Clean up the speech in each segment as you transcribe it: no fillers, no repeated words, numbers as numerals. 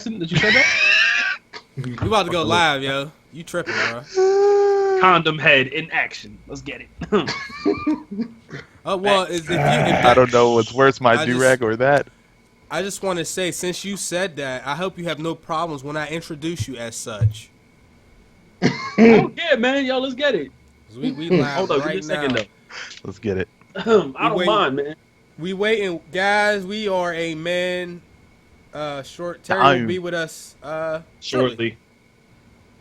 that you said that? We about to go live, yo. You tripping, bro? Condom head in action. Let's get it. Well, if I don't know what's worse, my do-rag or that. I just want to say, since you said that, I hope you have no problems when I introduce you as such. Oh yeah, man, yo, let's get it. We live Hold on, right give me a second now. though. Let's get it. I don't mind, man. We waiting, guys. We are a man. Short Terry will be with us shortly.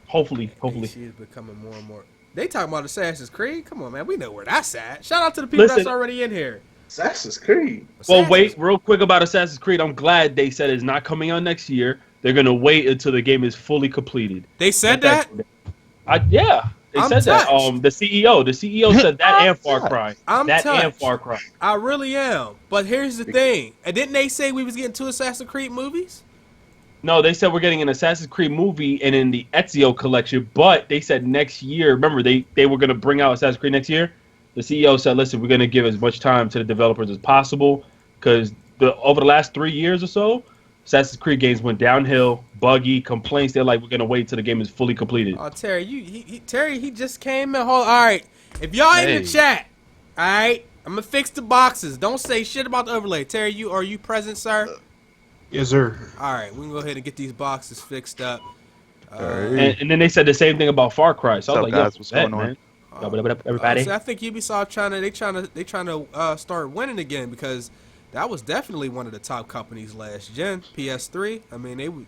Hopefully. She is becoming more and more. They talking about Assassin's Creed. Come on, man. We know where that's at. Shout out to the people that's already in here. Assassin's Creed. Well, wait, real quick about Assassin's Creed. I'm glad they said it's not coming out next year. They're gonna wait until the game is fully completed. They said that? Yeah. They said that. The CEO said that and Far Cry. And Far Cry. I really am. But here's the thing. And didn't they say we was getting 2 Assassin's Creed movies? No, they said we're getting an Assassin's Creed movie and in the Ezio collection, but they said next year. Remember, they were going to bring out Assassin's Creed next year. The CEO said, listen, we're going to give as much time to the developers as possible because over the last 3 years or so, Assassin's Creed games went downhill, buggy, complaints. They're like, we're going to wait till the game is fully completed. Oh, Terry, he just came in. All right, if y'all in the chat, all right, I'm going to fix the boxes. Don't say shit about the overlay. Terry, are you present, sir? Yes, sir. All right, we can go ahead and get these boxes fixed up. And then they said the same thing about Far Cry. So I was like, guys, what's going on? Everybody. So I think Ubisoft they trying to start winning again because that was definitely one of the top companies last gen. PS3. I mean,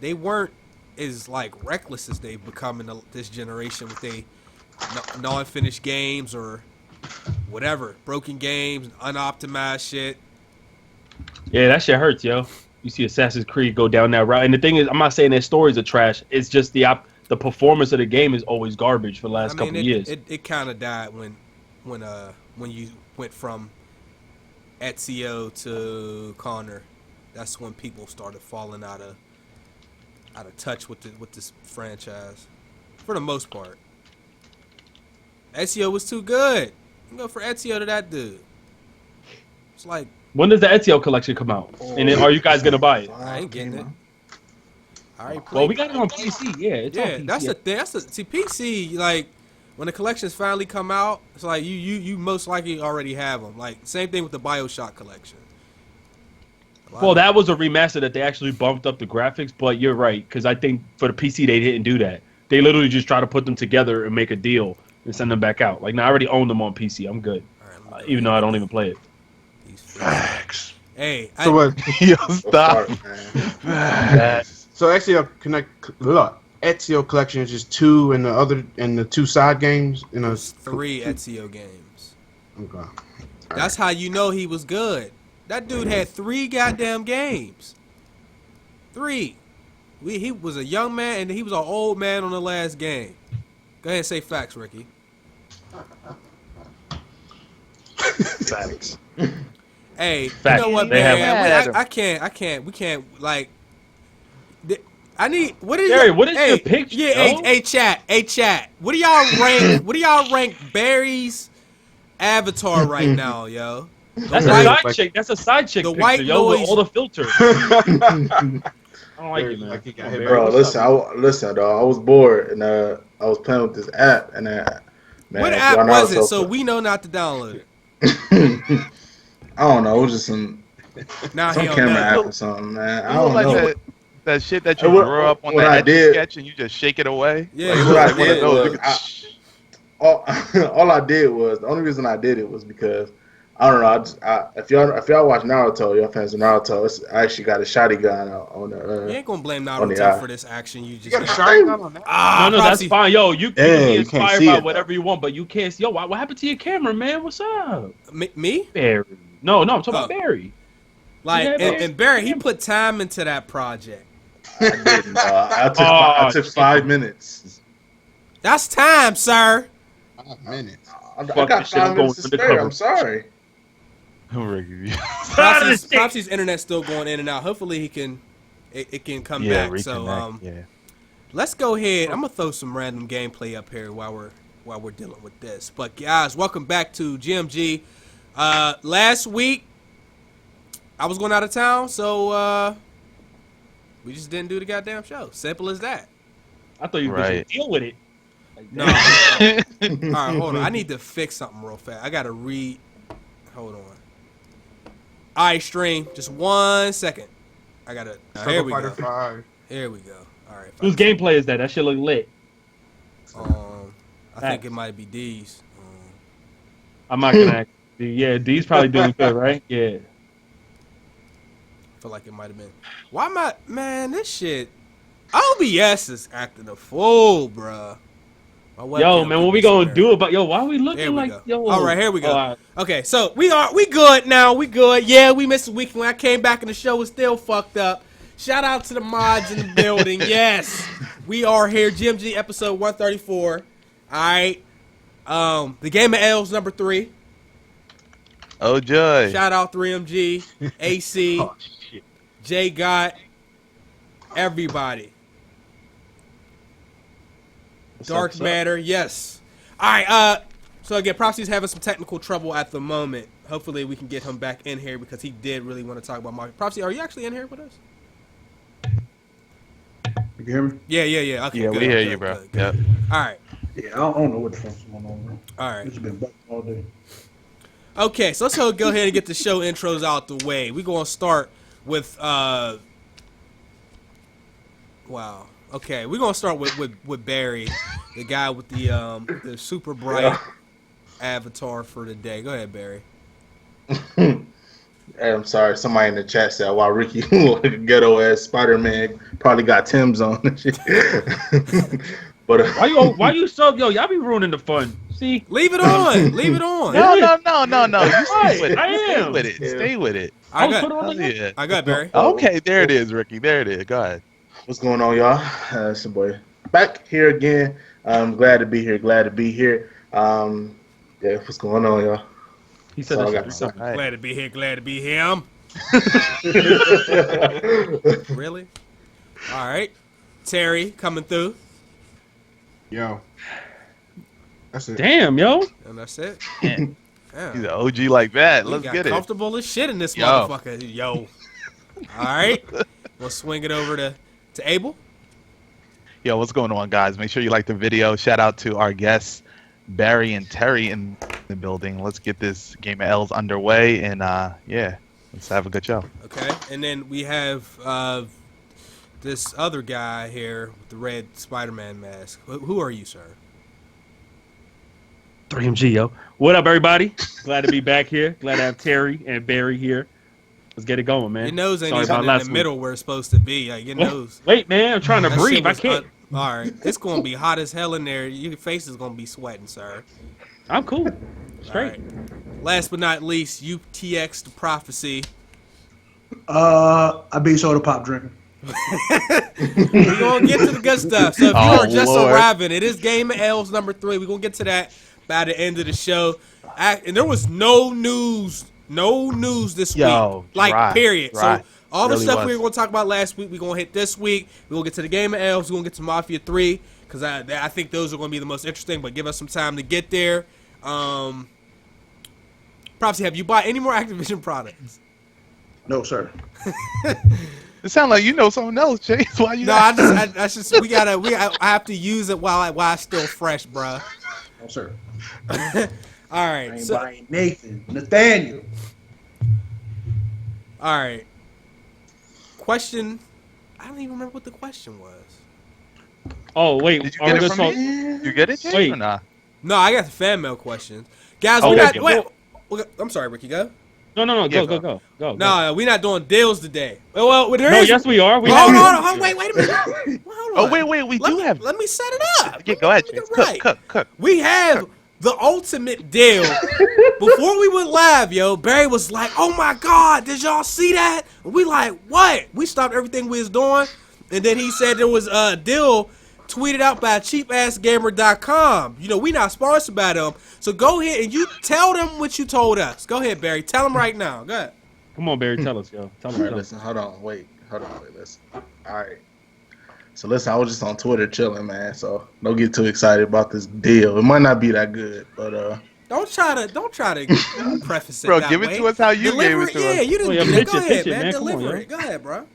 they weren't as like reckless as they've become in this generation with they non-finished games or whatever, broken games, unoptimized shit. Yeah, that shit hurts, yo. You see Assassin's Creed go down that route, and the thing is, I'm not saying their stories are trash. It's just the performance of the game is always garbage for the last couple of years. It kind of died when you went from Ezio to Connor. That's when people started falling out of touch with this franchise, for the most part. Ezio was too good. You go for Ezio to that dude. It's like. When does the Ezio collection come out? And then, are you guys gonna buy it? I ain't getting it. Well, we got it on PC. Yeah, it's on PC. That's the thing. See, PC, like when the collections finally come out, it's like you most likely already have them. Like same thing with the BioShock collection. Well, that was a remaster that they actually bumped up the graphics, but you're right because I think for the PC they didn't do that. They literally just try to put them together and make a deal and send them back out. Like, now I already own them on PC. I'm good, even though I don't even play it. Facts. Hey, so what? Yo, stop. So Ezio collection is just 2 and the 2 side games. There's 3 Ezio games. Okay. That's how you know he was good. That dude had 3 goddamn games. 3. He was a young man and he was an old man on the last game. Go ahead and say facts, Ricky. Facts. Hey, Fact. You know what, man? I can't. We can't. Like, I need. What is Gary? What is your picture? Yeah, hey, chat. What do y'all rank Barry's avatar right now, yo? That's a side chick. That's a side chick. The picture, white yo, with all the filters. I don't like it, man. Bro, listen, dog. I was bored and I was playing with this app and man. What app was it? So we know not to download it. I don't know. It was just some camera app or something, man. I don't know. That shit that you grew up on that sketch and you just shake it away. Yeah, like, what I did was all I did was the only reason I did it was because I don't know. If y'all watch Naruto, y'all fans of Naruto, I actually got a shotgun on the. You ain't gonna blame Naruto for this action. You just got a shotgun on that. No, that's fine, yo. You can be inspired by whatever you want, but you can't see. Yo, what happened to your camera, man? What's up? Me? Barry. No, I'm talking about Barry. Like, and Barry, he put time into that project. I didn't. I took 5 minutes. That's time, sir. 5 minutes. I got 5 minutes to spare. I'm sorry. Popsy's internet's still going in and out. Hopefully it can come back. So let's go ahead. I'm gonna throw some random gameplay up here while we're dealing with this. But guys, welcome back to GMG. Last week I was going out of town, so We just didn't do the goddamn show. Simple as that. I thought you were going to deal with it. Like, no. All right, hold on. I need to fix something real fast. I got to read. Hold on. All right, stream. Just 1 second. I got to. Here we go. 5. Here we go. All right. Whose gameplay is that? That shit look lit. I think it might be D's. I'm not going to ask. Yeah, D's probably doing good, right? Yeah. I feel like it might have been. Why am I... Man, this shit... OBS is acting a fool, bruh. Yo, man, what we gonna do about... Yo, why are we looking like... Yo, all right, here we go. Okay, so we good now. We good. Yeah, we missed a week. When I came back and the show was still fucked up. Shout out to the mods in the building. Yes, we are here. GMG episode 134. All right. The Game of L's number 3. Oh, joy. Shout out 3MG, AC, J Got, everybody. Dark Matter, yes. All right. So again, Prophecy's having some technical trouble at the moment. Hopefully, we can get him back in here because he did really want to talk about Mafia. Prophecy, are you actually in here with us? You can hear me? Yeah. Okay, yeah, we hear you, bro. Good. Yep. All right. Yeah, I don't know what the fuck's going on, bro. All right. It's been bugging all day. Okay, so let's go ahead and get the show intros out the way. We're going to start with, wow. Okay, we're going to start with Barry, the guy with the super bright avatar for the day. Go ahead, Barry. Hey, I'm sorry. Somebody in the chat said, "Wow, Ricky, ghetto ass Spider-Man probably got Tim's on." But why you so y'all be ruining the fun. See, leave it on. Leave it on. No. You stay with it. I am. Stay with it. Stay with it. I got Barry. Okay, there it is, Ricky. There it is. Go ahead. What's going on, y'all? It's your boy back here again. I'm glad to be here. Yeah, what's going on, y'all? He said Glad to be here. Glad to be him. Really? All right. Terry coming through. Yo. That's it. Damn, yo. And that's it. He's an OG like that. Let's get it. Comfortable as shit in this motherfucker. Yo. All right. We'll swing it over to Abel. Yo, what's going on, guys? Make sure you like the video. Shout out to our guests, Barry and Terry in the building. Let's get this Game of L's underway, and yeah, let's have a good show. Okay, and then we have this other guy here with the red Spider-Man mask. Who are you, sir? 3MG, yo. What up, everybody? Glad to be back here. Glad to have Terry and Barry here. Let's get it going, man. Your nose ain't even in the middle where it's supposed to be. Like, your nose. Wait, man. I'm trying to breathe. I can't. All right. It's going to be hot as hell in there. Your face is going to be sweating, sir. I'm cool. Straight. Right. Last but not least, UTX the Prophecy. I be soda pop drinking. We're going to get to the good stuff. So if you are just arriving, it is Game of L's number 3. We're going to get to that by the end of the show. And there was no news this week. Like, period. So all the stuff we were going to talk about last week, we're going to hit this week. We're going to get to the Game of L's. We're going to get to Mafia 3 because I think those are going to be the most interesting, but give us some time to get there. Prophecy, have you bought any more Activision products? No, sir. It sounds like you know something else, Chase. Why you? No, I just I have to use it while it's still fresh, bruh. No, sir. All right. I ain't buying Nathan. Nathaniel. All right. Question. I don't even remember what the question was. Oh, wait. Did you get it from me? You get it, Chase, wait. or not? No, I got the fan mail questions. Guys, wait. I'm sorry, Ricky, go. No. Go. No, we're not doing deals today. Well, there is. Yes, we are. Hold on. Wait a minute. Hold on. Oh, wait. We do have. Let me set it up. Yeah, go ahead, Chase. Cook. We have the ultimate deal. Before we went live, yo, Barry was like, "Oh my God, did y'all see that?" And we like, "What?" We stopped everything we was doing, and then he said there was a deal tweeted out by cheapassgamer.com. You know, we not sponsored by them. So go ahead and you tell them what you told us. Go ahead, Barry. Tell them right now. Go ahead. Come on, Barry. Tell us, yo. Tell them. Listen, hold on. Wait, listen. All right. So listen, I was just on Twitter chilling, man. So don't get too excited about this deal. It might not be that good, but don't try to preface it. Bro, that give way. it to us how you gave it to us. Yeah, you didn't. Go ahead, man. Deliver it. Go ahead, bro.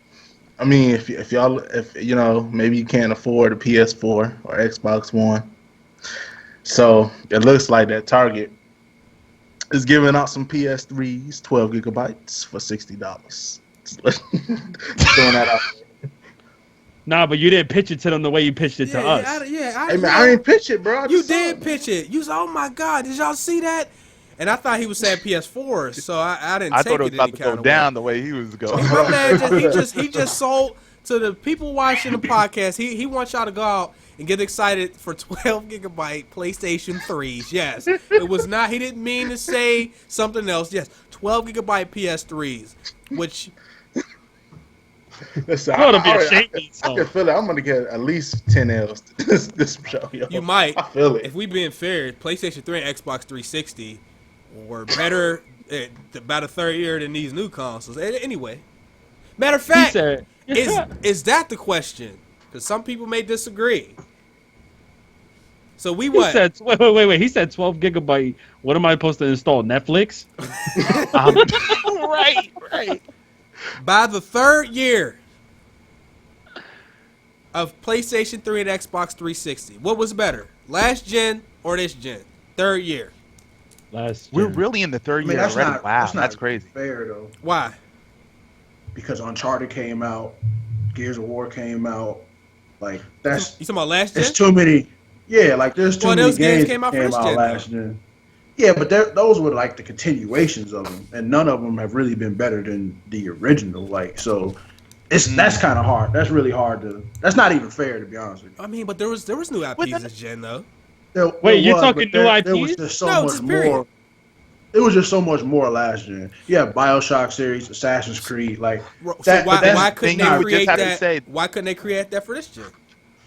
I mean, if y'all, if you know, maybe you can't afford a PS4 or Xbox One, so it looks like that Target is giving out some PS3s, 12 gigabytes for $60. Throwing that out. Nah, but you didn't pitch it to them the way you pitched it to us. Hey man, I didn't pitch it, bro. You did pitch it. You was, oh my God, did y'all see that? And I thought he was saying PS4, so I didn't I take thought it was it about any to kind go of down way. the way he was going. My man, he just sold to the people watching the podcast. He wants y'all to go out and get excited for 12 gigabyte PlayStation 3s. Yes, it was not. He didn't mean to say something else. Yes, 12 gigabyte PS3s, which. Listen, I ought to be ashamed of I yourself. can feel it. I'm gonna get at least 10 L's this show. Yo. You might. I feel it. If we being fair, PlayStation 3 and Xbox 360 were better about a third year than these new consoles. Anyway, matter of fact, said- is that the question? Because some people may disagree. So we what? He said, wait. He said 12 gigabyte. What am I supposed to install? Netflix? Right. By the third year of PlayStation 3 and Xbox 360, what was better, last gen or this gen? Third year. We're really in the third year that's already. not, Wow, that's, not that's crazy. fair though, Why? because Uncharted came out, Gears of War came out. Like that's You talking about last gen? there's too many. Yeah, like there's too many those games games came out that for came this out gen, last gen. Yeah, but those were like the continuations of them, and none of them have really been better than the original. Like, so that's kind of hard. That's really hard to. That's not even fair, to be honest with you. I mean, but there was new IPs this gen though. Wait, you're talking but new There was IPs? just so No, much just period. more. It was just so much more last gen. Yeah, BioShock series, Assassin's Creed, like. So That- why but that's why the couldn't thing they you would just create have to that? say- Why couldn't they create that for this gen?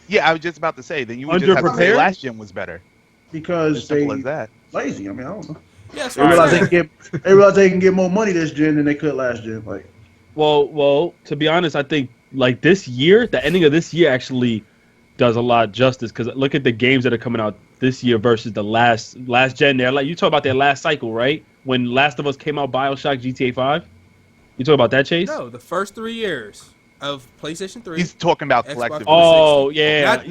Yeah, I was just about to say, then you would just have to say Underprepared? last gen was better. Because As simple they as that. lazy. I mean, I don't know. Yeah, that's They what I'm realize saying. they realize they can get more money this gen than they could last gen. Like, Well, to be honest, I think like this year, the ending of this year actually does a lot of justice because look at the games that are coming out this year versus the last gen. There, like you talk about their last cycle, right? When Last of Us came out, BioShock, GTA 5. You talk about that, Chase? No, the first 3 years of PlayStation 3. He's talking about Xbox collectively. Oh yeah,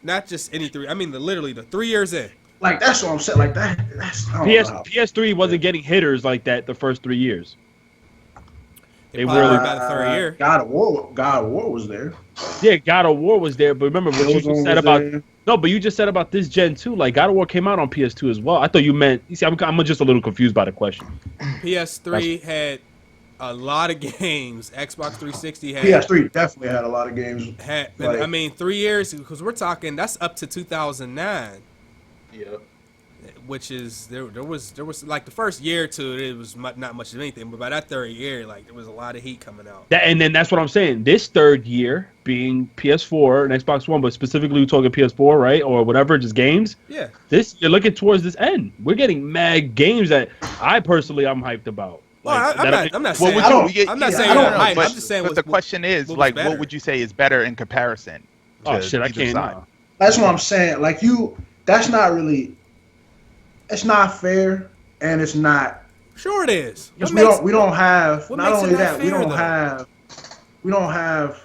not just any 3. I mean, literally the 3 years in. like that's what I'm saying. Like that's I don't know how- PS3 wasn't getting hitters like that the first 3 years. They probably really, about the third year. God of War was there. yeah. God of War was there, but remember what you Killzone just said was about there. no, but you just said about this gen too. Like God of War came out on PS2 as well. I thought you meant. You see, I'm just a little confused by the question. PS3 had a lot of games. Xbox 360 had PS3 definitely had a lot of games. I mean 3 years because we're talking that's up to 2009. Yeah. Which is there was like the first year or two it was not much of anything, but by that third year like there was a lot of heat coming out. And then that's what I'm saying. This third year being PS4 and Xbox One, but specifically we're talking PS4, right, or whatever, just games. Yeah. This you're looking towards this end. We're getting mad games that I'm hyped about. Well, I'm not What saying would I don't- you get? I'm not yeah, saying I don't I'm know, hyped. but, I'm just saying but the question is, what was like, better? what would you say is better in comparison? Oh to shit, I either can't. side? That's what I'm saying. Like that's not really. It's not fair, and it's not. Sure it is. We don't have. what Not makes it only not that, fair, though? we don't have.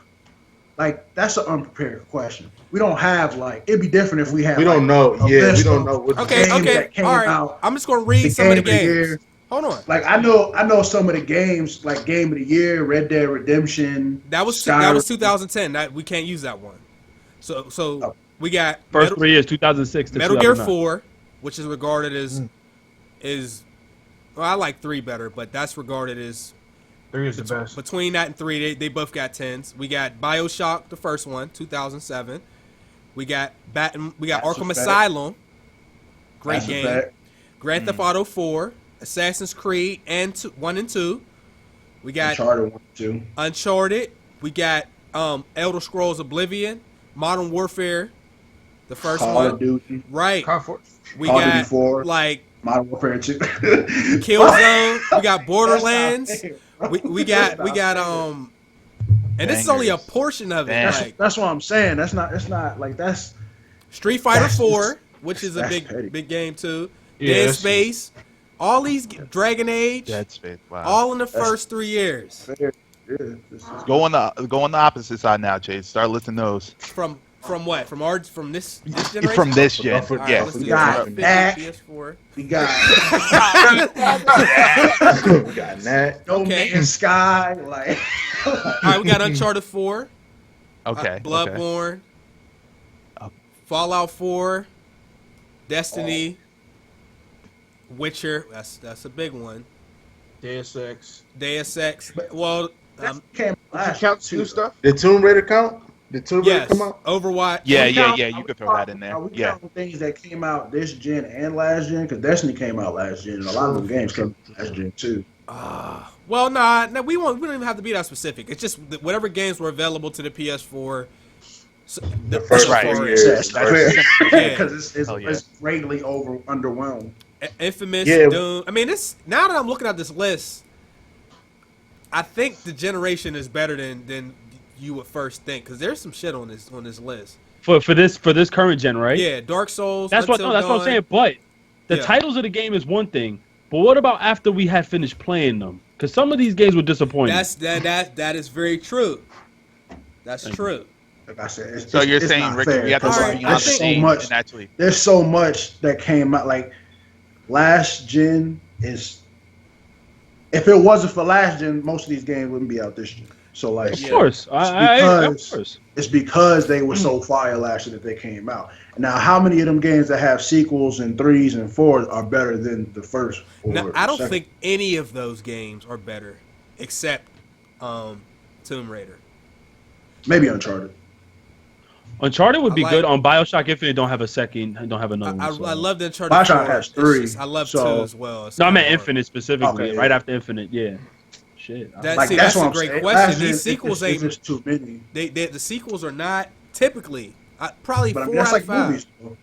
Like that's an unprepared question. We don't have like it'd be different if we had. We don't know. a Yeah, we list don't of know what. Okay, games okay. that came All right. out I'm just gonna read the some of the game of the games. year. Hold on. Like I know some of the games like Game of the Year, Red Dead Redemption. That was Skyrim. 2010. We can't use that one. So Oh. we got First 3 years, 2006 to Metal Gear 2009. 4, which is regarded as well, I like 3 better, but that's regarded as 3 is the best. between that and 3. They both got 10s. We got BioShock, the first one, 2007. We got Arkham Effect. Asylum, great Mass game. Effect. Grand Theft Auto 4, Assassin's Creed and 1 and 2. We got Uncharted 1, 2. Uncharted. We got Elder Scrolls Oblivion, Modern Warfare, the first Call one. of Duty, Right. We Call of got Duty 4. like Modern Warfare 2. Killzone. We got Borderlands. That's not fair, bro. We got That's not fair. and this is only a Bangers. portion of it. Bangers. Like That's what I'm saying. It's not like that's Street Fighter That's 4, which is a that's big petty. big game too. Yeah, Dead that's- Space. All these Dragon Age. Dead Space. Wow. All in the first 3 years. fair. Yeah, this is Go on the opposite side now, Chase. Start listing those. From what? From this generation? From this gen. Don't All right, Yeah. let's do We got 50, that. PS4. we got We got that. No Okay. Man's Sky. Like, All right, we got Uncharted 4. Okay. Bloodborne. Fallout 4. Destiny. Witcher. That's a big one. Deus Ex. Deus Ex. Well, came Did you last count year, two stuff? Did Tomb Raider count? Did Tomb Raider yes. come out? Overwatch. Yeah, We count- you could throw that in there. Are we Yeah. counting things that came out this gen and last gen? Because Destiny came out last gen, and a lot of them games came out last gen too. Well, nah, we don't even have to be that specific. It's just whatever games were available to the PS4. The first Right. 4 Yes, years. that's fair. Yeah. Because Oh, yeah. it's greatly underwhelmed. Infamous, Yeah. Doom. I mean, this now that I'm looking at this list, I think the generation is better than you would first think. Because there's some shit on this list. For this current gen, right? Yeah, Dark Souls. That's what Until I'm Dawn. saying. But the Yeah. titles of the game is one thing. But what about after we had finished playing them? Because some of these games were disappointing. That is very true. That's true. Like I said, So you're it's saying, not Ricky, fair, we have to 'cause, start Alright, being I on the think- same so much- and actually. There's so much that came out. Like last gen is. If it wasn't for last gen, most of these games wouldn't be out this gen. So like, Of course. Of course. it's because they were so fire last year that they came out. Now, how many of them games that have sequels and 3s and 4s are better than the first? Now, or I don't second? think any of those games are better, except Tomb Raider. Maybe Uncharted. Uncharted would be I good. like- On BioShock Infinite, don't have a second. Don't have another I one. so. love the Uncharted. Bioshock 4. has It's 3, just- I love so- 2 as well. It's No, I meant kinda hard. Infinite specifically. Okay, Right yeah. after Infinite, yeah. Shit. That- Like see, that's that's what a I'm great saying. question. Last These gen, sequels it's ain't- just too many. The sequels are not typically probably But I 4 mean, that's out like of 5. movies. Though.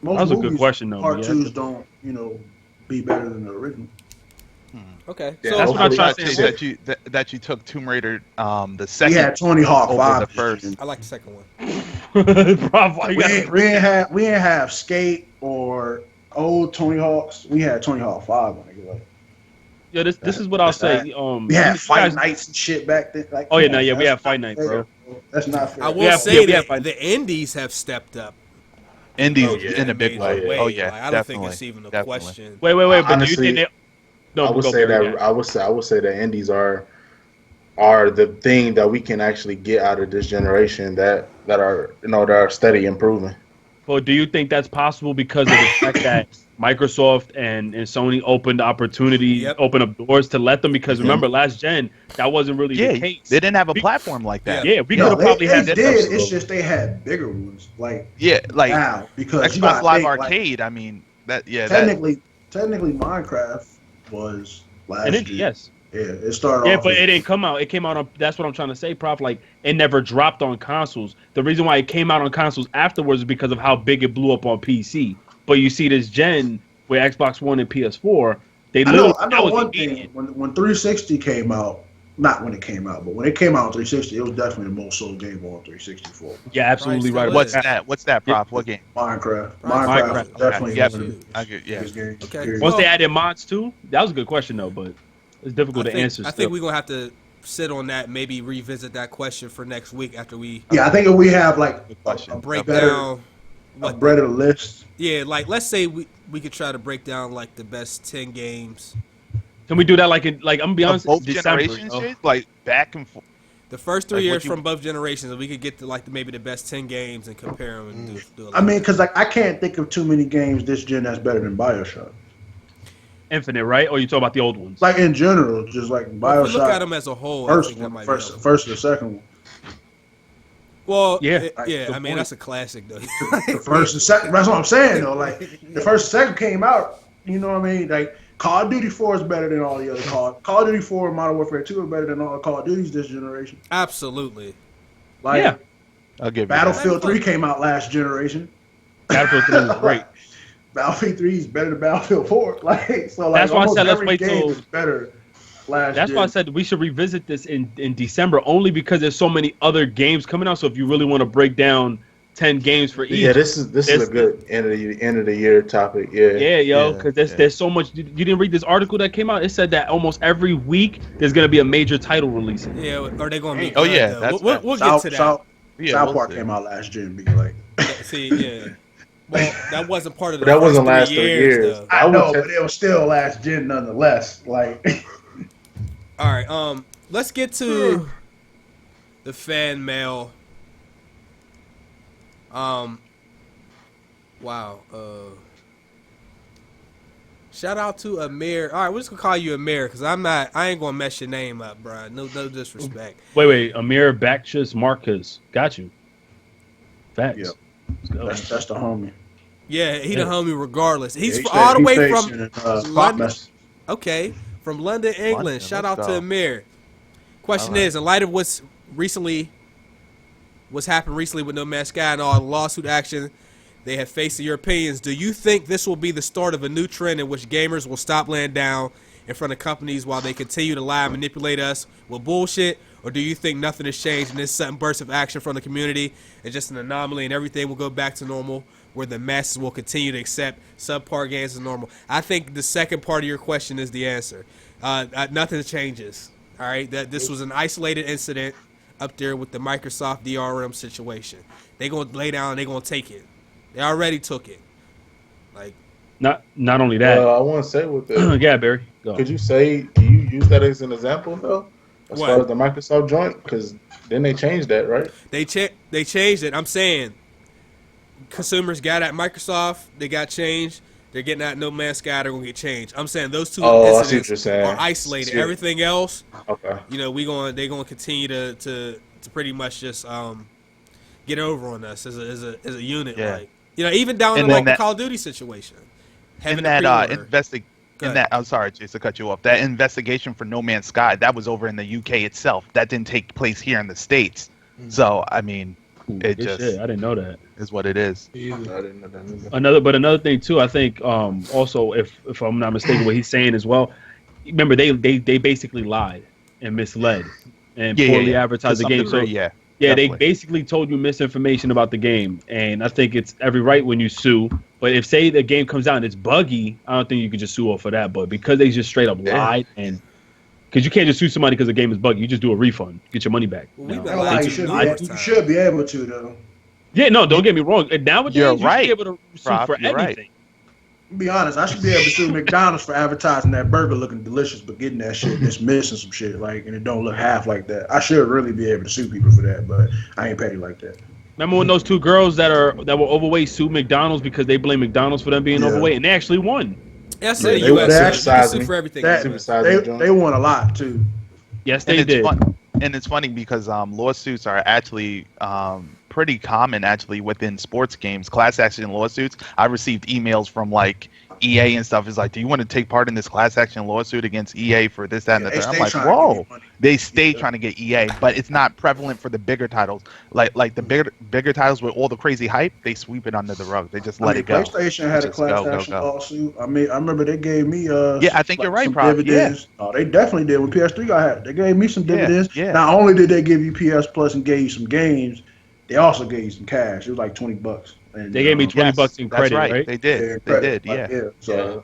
Most That was a good movies, question, though, Part yeah. 2s don't, be better than the original. Okay, Yeah, so That's what I'm trying to Chase, say. that you took Tomb Raider the We second had Tony Hawk over 5 the this first. gen. I like the second one. Bro, why you We gotta ain't, bring- we ain't have Skate or old Tony Hawks. We had Tony Hawk 5 when I get like. Yeah, this is what I'll say. We had you Fight guys- Nights and shit back then. Like, Oh, yeah, come no, on, yeah, we that's had Fight not Night, fair, bro. That's not fair. I will Yeah, say yeah, that fine. the indies have stepped up. Indies Oh, yeah. in a big way. Way. Oh yeah, Like, I don't definitely. think it's even a definitely. question. Wait. But do you Honestly, think they? No, I would go say for it, that yeah. I would say that indies are the thing that we can actually get out of this generation that are steady improving. But do you think that's possible because of the fact that Microsoft and Sony opened opportunities, Yep. opened up doors to let them? Because remember, last gen that wasn't really Yeah, the case. they didn't have a We- platform like that. Yeah, we No, could have probably they had did. this. It's just they had bigger ones, like Yeah, like now because you Xbox gotta Live think, like, Arcade. I mean, that yeah, technically, Minecraft was last And year. it, yes. Yeah, it started Yeah, off. but as- it didn't come out. It came out on. That's what I'm trying to say, Prof. Like it never dropped on consoles. The reason why it came out on consoles afterwards is because of how big it blew up on PC. But you see this gen where Xbox One and PS4, they I literally know that was one the thing. idiot. When 360 came out, not when it came out, but when it came out on 360, it was definitely the most sold game on 364. Yeah, absolutely Right, right. so about What's that, Prof? What game? Minecraft. Right. Minecraft Minecraft. was definitely Yeah, one of the I get, yeah. biggest games. Okay. period. Once they Well- added mods too, that was a good question though, but it's difficult to answer. I still. think we're gonna have to sit on that. Maybe revisit that question for next week after we Yeah, I think if we have like Good question. break better- down. a What better list. Yeah, like let's say we could try to break down like the best 10 games. Can we do that like I'm gonna be Of honest, both December, generations, yo. Chase? Like back and forth. The first 3 Like, what years you- from both generations, and we could get to like maybe the best 10 games and compare them and do I mean, because like I can't think of too many games this gen that's better than Bioshock. Infinite, right? Or you talk about the old ones? Like in general, just like if we Bioshock. look at them as a whole, I First think that one, might first, be first or second one. well, Yeah. yeah. The I mean, point- that's a classic though. The first and second. That's what I'm saying though. Like the first and second came out. You know what I mean? Like Call of Duty 4 is better than all the other Call of Duty 4 and Modern Warfare 2 are better than all the Call of Duties this generation. Absolutely. Like Yeah. I'll give you Battlefield 3 came out last generation. Battlefield 3 was great. Battlefield 3 is better than Battlefield 4. Like so, like That's why I almost said let's every wait game till- is better. Last That's gen. why I said we should revisit this in December, only because there's so many other games coming out. So if you really want to break down 10 games for each. Yeah, this is a good end of the year topic. Yeah. Yeah, yo, because Yeah. there's so much. You didn't read this article that came out? It said that almost every week there's gonna be a major title releasing. Yeah, are they going to be? Oh, good, yeah, though? that's we'll get to that. South we'll Park see. came out last June, be like. See, yeah. Well, that wasn't part of the But that first wasn't 3 last 3 years. though. I know, but it was still last gen nonetheless. Like, All right, let's get to the fan mail. Wow. Shout out to Amir. All right, we're just gonna call you Amir because I ain't gonna mess your name up, bro. No disrespect. Wait, Amir Bakchus Marcus. Got you. Facts. Yep. Let's go. that's the homie. Yeah, he the homie regardless. He's Yeah, all the he way stays from in, Spot London. Mess. Okay, from London, England. London, Shout let's out to go. Amir. Question All right. is, in light of what's happened recently with No Man's Sky and all the lawsuit action they have faced, in your opinions, do you think this will be the start of a new trend in which gamers will stop laying down in front of companies while they continue to lie and manipulate us with bullshit? Or do you think nothing has changed and this sudden burst of action from the community is just an anomaly and everything will go back to normal where the masses will continue to accept subpar games as normal? I think the second part of your question is the answer. Nothing changes. All right, that this was an isolated incident up there with the Microsoft DRM situation. They gonna lay down and they gonna take it. They already took it. Like, Not only that. I want to say with the. Yeah, Barry. Go. Can you use that as an example though? As What? far as the Microsoft joint, because then they changed that, right? they changed it. I'm saying consumers got at Microsoft, they got changed. They're getting at No Man's Sky, they're gonna get changed. I'm saying those two Oh, I see what incidents you're saying. are isolated. See. Everything else, Okay. they're gonna continue to pretty much just get over on us as a unit. Yeah. Like, even down And to then like the that- Call of Duty situation. In Having that a pre-order. Go ahead. I'm sorry, Chase, to cut you off. That investigation for No Man's Sky, that was over in the UK itself. That didn't take place here in the States. So I mean, it Good just shit. I didn't know that. is what it is. I didn't know that either. Another thing too, I think also if I'm not mistaken, what he's saying as well. Remember, they basically lied and misled and poorly advertised To the some game. degree, So yeah, they definitely. basically told you misinformation about the game, and I think it's every right when you sue. But if say the game comes out and it's buggy, I don't think you could just sue off for that. But because they just straight up lied, and because you can't just sue somebody because the game is buggy, you just do a refund, get your money back. Well, we've No. been Ain't gonna lied lie, to you all the you time. should be able to though. Yeah, no, don't get me wrong. Nowadays, You're you should right, be able to sue Rob, for you're right. anything. Be honest, I should be able to sue McDonald's for advertising that burger looking delicious, but getting that shit that's missing some shit, like, and it don't look half like that. I should really be able to sue people for that, but I ain't petty like that. Remember when those two girls that were overweight sued McDonald's because they blame McDonald's for them being Yeah. overweight, and they actually won. Yeah, I said Yeah, the they U.S. You can exercised sue me. for everything. That, Supersizing they won a lot too. Yes, And they it's did. fun, and it's funny because lawsuits are actually pretty common actually within sports games. Class action lawsuits. I received emails from like EA and stuff. Is like, do you want to take part in this class action lawsuit against EA for this, that, and the They third? I'm stay like, trying to whoa. get money. They stay Yeah. trying to get EA, but it's not prevalent for the bigger titles. Like the bigger titles with all the crazy hype, they sweep it under the rug. They just let it go. PlayStation had a Just class go, action go. lawsuit. I mean, I remember they gave me Yeah, I think you're right, some Prof. dividends. Oh, they definitely did when PS3 got had. They gave me some Yeah, dividends. yeah. Not only did they give you PS Plus and gave you some games, they also gave you some cash. It was like $20. And, They gave me $20 in credit, that's right? They did. They credit, did. like, Yeah. So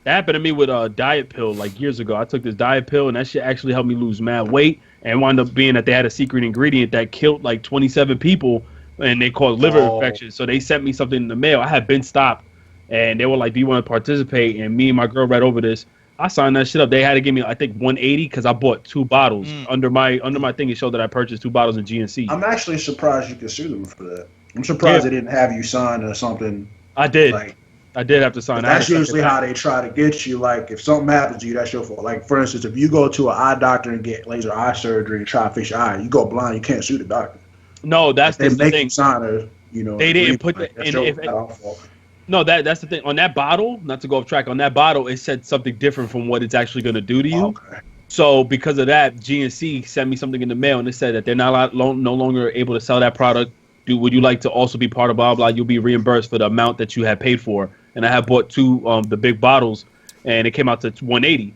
That happened to me with a diet pill like years ago. I took this diet pill, and that shit actually helped me lose mad weight, and wound up being that they had a secret ingredient that killed like 27 people, and they caused liver infection. So they sent me something in the mail. I had been stopped, and they were like, "Do you want to participate?" And me and my girl read over this. I signed that shit up. They had to give me, I think, 180 because I bought 2 bottles under my thing. It showed that I purchased 2 bottles in GNC. I'm actually surprised you could sue them for that. I'm surprised they didn't have you sign or something. I did. Like, I did have to sign. that's usually how they try to get you. Like, if something happens to you, that's your fault. Like, for instance, if you go to an eye doctor and get laser eye surgery and try to fix your eye, you go blind, you can't sue the doctor. No, that's They the make thing. you sign a, They didn't put like, the- that's and your- if- that's our fault. No, that's the thing. On that bottle, not to go off track, on that bottle, it said something different from what it's actually going to do to you. Okay. So because of that, GNC sent me something in the mail, and it said that they're not no longer able to sell that product. Would you like to also be part of blah, blah? You'll be reimbursed for the amount that you had paid for. And I had bought 2 the big bottles, and it came out to 180.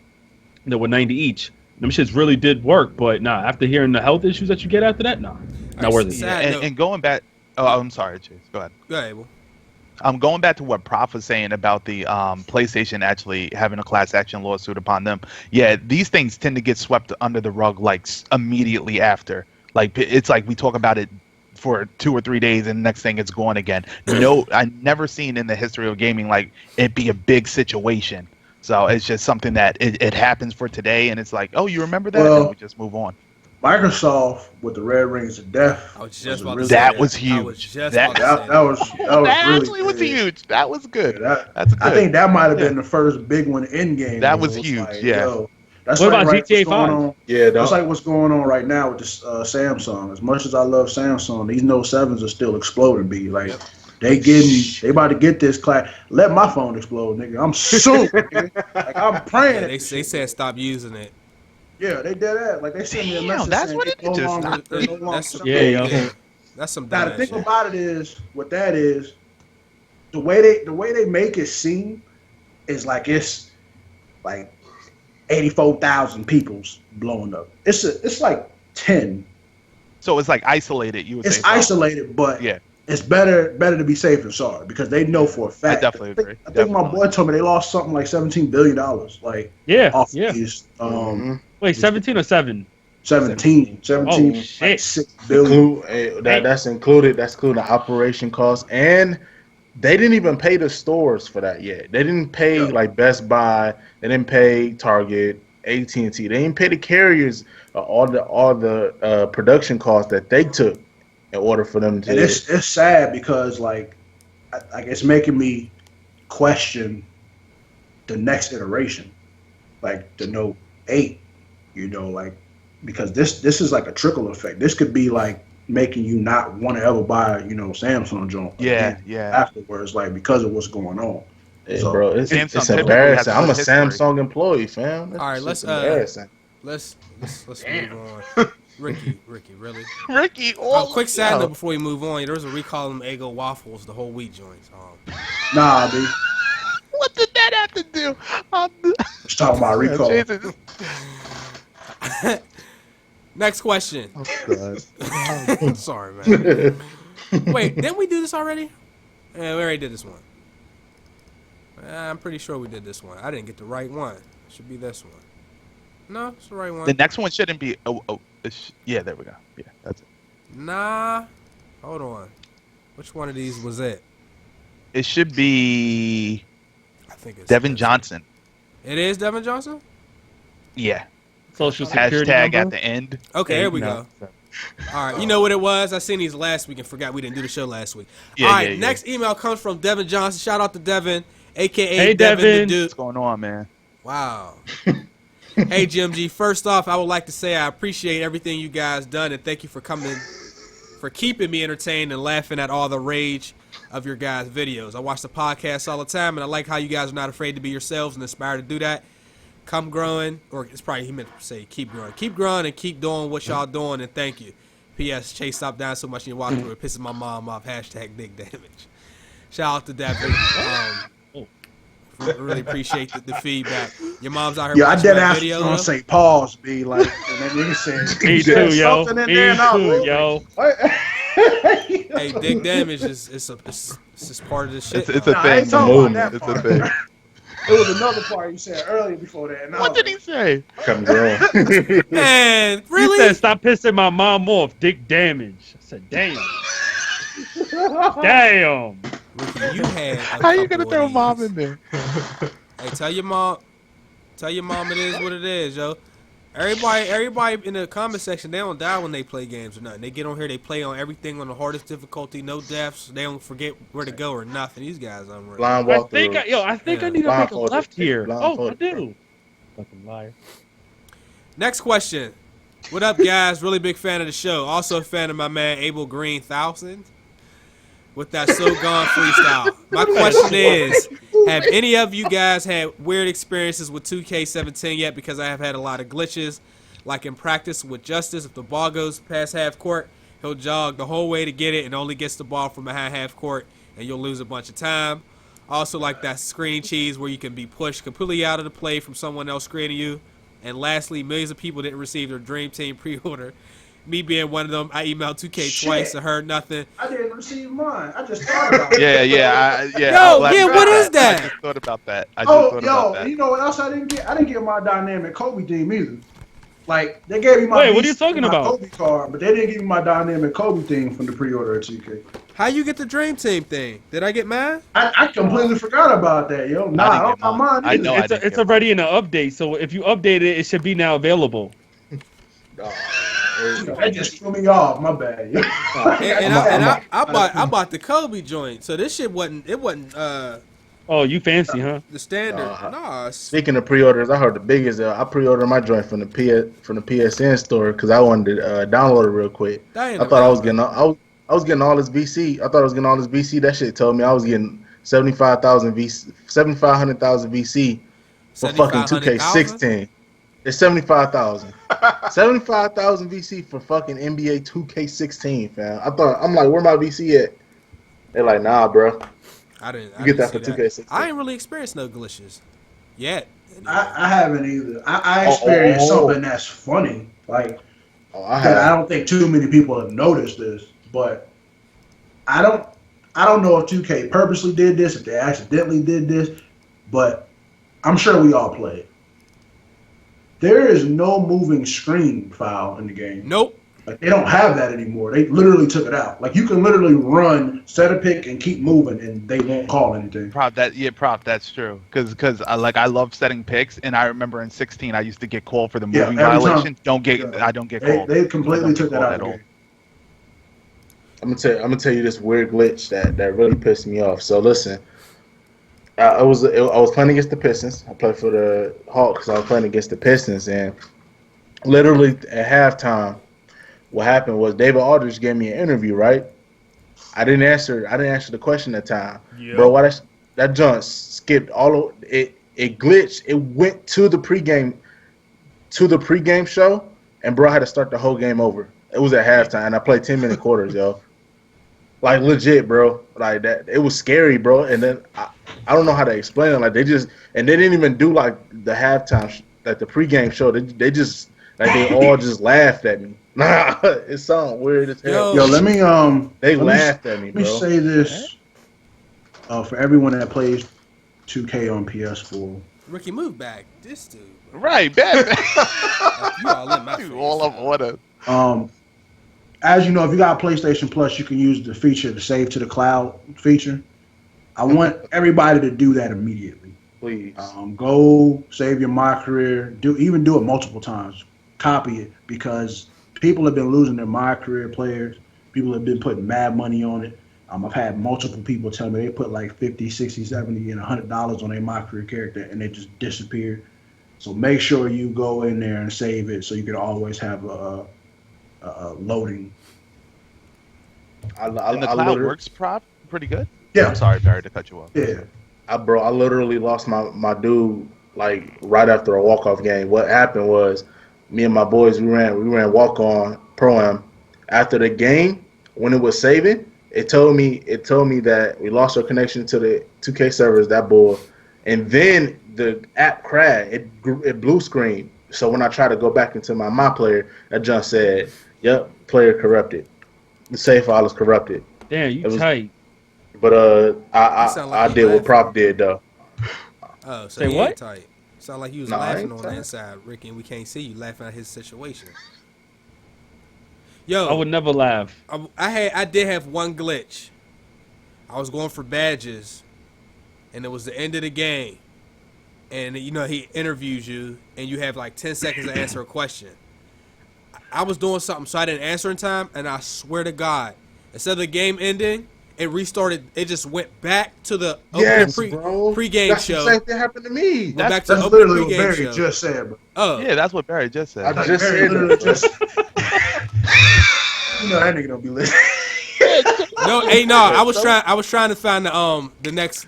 There were 90 each. Them shits really did work, but nah, after hearing the health issues that you get after that, nah, not worth it. Sad note. And going back Oh, I'm sorry, Chase. Go ahead. Go ahead, Abel. I'm going back to what Prof was saying about the PlayStation actually having a class action lawsuit upon them. Yeah, these things tend to get swept under the rug like immediately after. Like it's like we talk about it for 2 or 3 days and the next thing it's gone again. No, I never seen in the history of gaming like it be a big situation. So it's just something that it happens for today, and it's like, oh, you remember that? Well, and we just move on. Microsoft with the Red Rings of Death. I was just about to really say That that. was I huge. was just That- about to say That was That really actually was big. huge. That was good. Yeah, That's good. I think that might have been the first big one in game. That was It huge, like, yeah. yo, that's What like about right, GTA what's going 5? on. Yeah, That's like what's going on right now with this Samsung. As much as I love Samsung, these Note 7s are still exploding. Like they about to get this class. Let my phone explode, nigga. I'm soon. Nigga. Like I'm praying. Yeah, they said stop using it. Yeah, they did that. Like they sent me a Damn, message. that's saying what they it no just longer- not- they're no longer That's supporting Yeah, it. yo. That's some Now the dumbass thing shit. about it is, what that is, the way they make it seem is like it's like 84,000 people's blowing up. It's like 10. So it's like isolated. You would It's say. isolated, but Yeah. it's better to be safe than sorry because they know for a fact. definitely agree. I think my Definitely. boy told me they lost something like $17 billion, like Yeah, off yeah. these Wait, 17 or 7? 17 Oh, like shit. $6 billion. That's included the operation costs, and they didn't even pay the stores for that yet. They didn't pay like Best Buy. They didn't pay Target, AT&T. They didn't pay the carriers all the production costs that they took in order for them to. And it's sad because like it's making me question the next iteration, like the Note 8, like because this is like a trickle effect. This could be like making you not want to ever buy, Samsung joint. Yeah, yeah. Afterwards, like because of what's going on. Yeah, So, bro, it's Samsung typically embarrassing. has I'm a good history. Samsung employee, fam. That's All right, just let's embarrassing. let's move on. Ricky, really? Ricky, Quick side note before we move on. There was a recall of them Eggo waffles, the whole wheat joints. Nah, B. What did that have to do? Let's talk about recall. Jesus. Next question. Oh, Sorry, man. Wait, didn't we do this already? Yeah, we already did this one. I'm pretty sure we did this one. I didn't get the right one. It should be this one. No, it's the right one. The next one shouldn't be. Yeah, there we go. Yeah, that's it. Nah. Hold on. Which one of these was it? It should be I think it's Devin this. Johnson. It is Devin Johnson? Yeah. Social security Hashtag number? at the end. Okay, here we No. go. All right, you know what it was? I seen these last week and forgot we didn't do the show last week. Yeah, All right, yeah, yeah. next email comes from Devin Johnson. Shout out to Devin, a.k.a. Hey, Devin Devin. the Dude. What's going on, man? Wow. Hey, GMG. First off, I would like to say I appreciate everything you guys done, and thank you for keeping me entertained and laughing at all the rage of your guys' videos. I watch the podcast all the time, and I like how you guys are not afraid to be yourselves and inspired to do that. Come growing, or it's probably he meant to say keep growing. Keep growing and keep doing what y'all doing, and thank you. P.S. Chase, stop down so much in your walk through. It pisses my mom off. Hashtag big damage. Shout out to Devin. Really appreciate the feedback. Your mom's out here Yeah, I watching did my ask video. you to though? say pause, B. Like, and then nigga said, Me you said too, yo. something in Me there, and I was too, like, yo. Hey, dick damage is it's just part of the shit. It's now. a Nah, I thing. ain't talking about that It's a part. thing. It was another part you said earlier before that. And I What was did he say? Come growing. Man, He really? said, "Stop pissing my mom off, dick damage." I said, "Damn, damn." Ricky, you had a How you gonna couple throw of mom these. in there? Hey, tell your mom it is what it is, yo. Everybody in the comment section, they don't die when they play games or nothing. They get on here, they play on everything on the hardest difficulty, no deaths. They don't forget where to go or nothing. These guys unreal. Blind I walk think through. I think I Yeah. need to make a Blindfolded. left here. Oh, I Blindfolded. do. Fucking liar. Next question. What up, guys? Really big fan of the show. Also a fan of my man Abel Green 1000 with that So Gone freestyle. My question is, have any of you guys had weird experiences with 2K17 yet? Because I have had a lot of glitches. Like in practice with Justice, if the ball goes past half court, he'll jog the whole way to get it and only gets the ball from behind half court, and you'll lose a bunch of time. Also like that screen cheese where you can be pushed completely out of the play from someone else screening you. And lastly, millions of people didn't receive their Dream Team pre-order. Me being one of them, I emailed 2K twice and heard nothing. I didn't didn't receive mine. I just thought about it. Yeah. Yo, what is I that? just thought about that. You know what else I didn't get? I didn't get my dynamic Kobe theme either. Like, they gave me my Wait, what are you talking about? Kobe card, but they didn't give me my dynamic Kobe theme from the pre-order at 2K. How you get the Dream Team thing? Did I get mine? I completely forgot about that, yo. Nah, I don't got mine either. I know It's already in the update, so if you update it, it should be now available. That just threw me off. My bad. Yo. I bought the Kobe joint, so this shit wasn't. It wasn't. Oh, you fancy, huh? The standard. Speaking of pre-orders, I heard the biggest. I pre-ordered my joint from the PSN store because I wanted to download it real quick. I thought I was getting all this VC. I thought I was getting all this VC. That shit told me I was getting 75,000 VC, 7,500,000 VC for fucking 2K16. It's 75,000. 75,000 VC for fucking NBA 2K16, fam. I'm like, where my VC at? They're like, nah, bro. I didn't. You get that for 2K16. I ain't really experienced no glitches yet. I haven't either. I experienced something that's funny. Like, I don't think too many people have noticed this, but I don't know if 2K purposely did this, if they accidentally did this, but I'm sure we all play it. There is no moving screen file in the game. Nope. Like, they don't have that anymore. They literally took it out. Like, you can literally run, set a pick, and keep moving, and they won't call anything. That's true. Because I love setting picks, and I remember in 16 I used to get called for the moving violation. I don't get called. They completely took that out of the game. I'm gonna tell you this weird glitch that really pissed me off. So listen, I was playing against the Pistons. I played for the Hawks. I was playing against the Pistons, and literally at halftime, what happened was David Aldridge gave me an interview. Right, I didn't answer the question at the time, bro. Why that junk skipped all of it? It glitched. It went to the pregame show, and bro, I had to start the whole game over. It was at halftime, and I played 10-minute quarters, yo. Like, legit, bro. Like, that, it was scary, bro. And then I don't know how to explain it. Like, they didn't even do like the halftime, like the pregame show. They just like they all just laughed at me. Nah, it sounds weird as hell. Yo, let me laughed at me, bro. Let me say this for everyone that plays 2K on PS4. Ricky, move back. This dude. Bro. Right, man. You all in my face. All of order. As you know, if you got PlayStation Plus, you can use the feature, the save to the cloud feature. I want everybody to do that immediately. Please. Go save your My Career. Do it multiple times. Copy it, because people have been losing their My Career players. People have been putting mad money on it. I've had multiple people tell me they put like 50, 60, 70, and $100 on their My Career character, and they just disappeared. So make sure you go in there and save it so you can always have a loading. And the cloud works pretty good. Yeah. I'm sorry, Barry, to cut you off. Yeah. I literally lost my dude like right after a walk-off game. What happened was me and my boys we ran walk-on pro-am. After the game, when it was saving, it told me that we lost our connection to the 2K servers, that bull. And then the app crashed. It blue screen. So when I tried to go back into my player, that junk said, "Yep, player corrupted. The save file is corrupted." Damn, you tight. But I did what Prop did though. Oh, so Say he what? ain't tight. Sound like he was No, I laughing ain't on tight. the inside, Ricky, and we can't see you laughing at his situation. Yo, I would never laugh. I did have one glitch. I was going for badges, and it was the end of the game. And you know he interviews you, and you have like 10 seconds to answer a question. I was doing something, so I didn't answer in time, and I swear to God, instead of the game ending, it restarted. It just went back to the pre-game That's show. The same thing happened to me. Back to That's the literally what pre-game Barry show. just said, bro. Oh, Yeah, that's what Barry just said. I just Barry said literally that. just. You know that nigga don't be listening. no. I was trying to find the next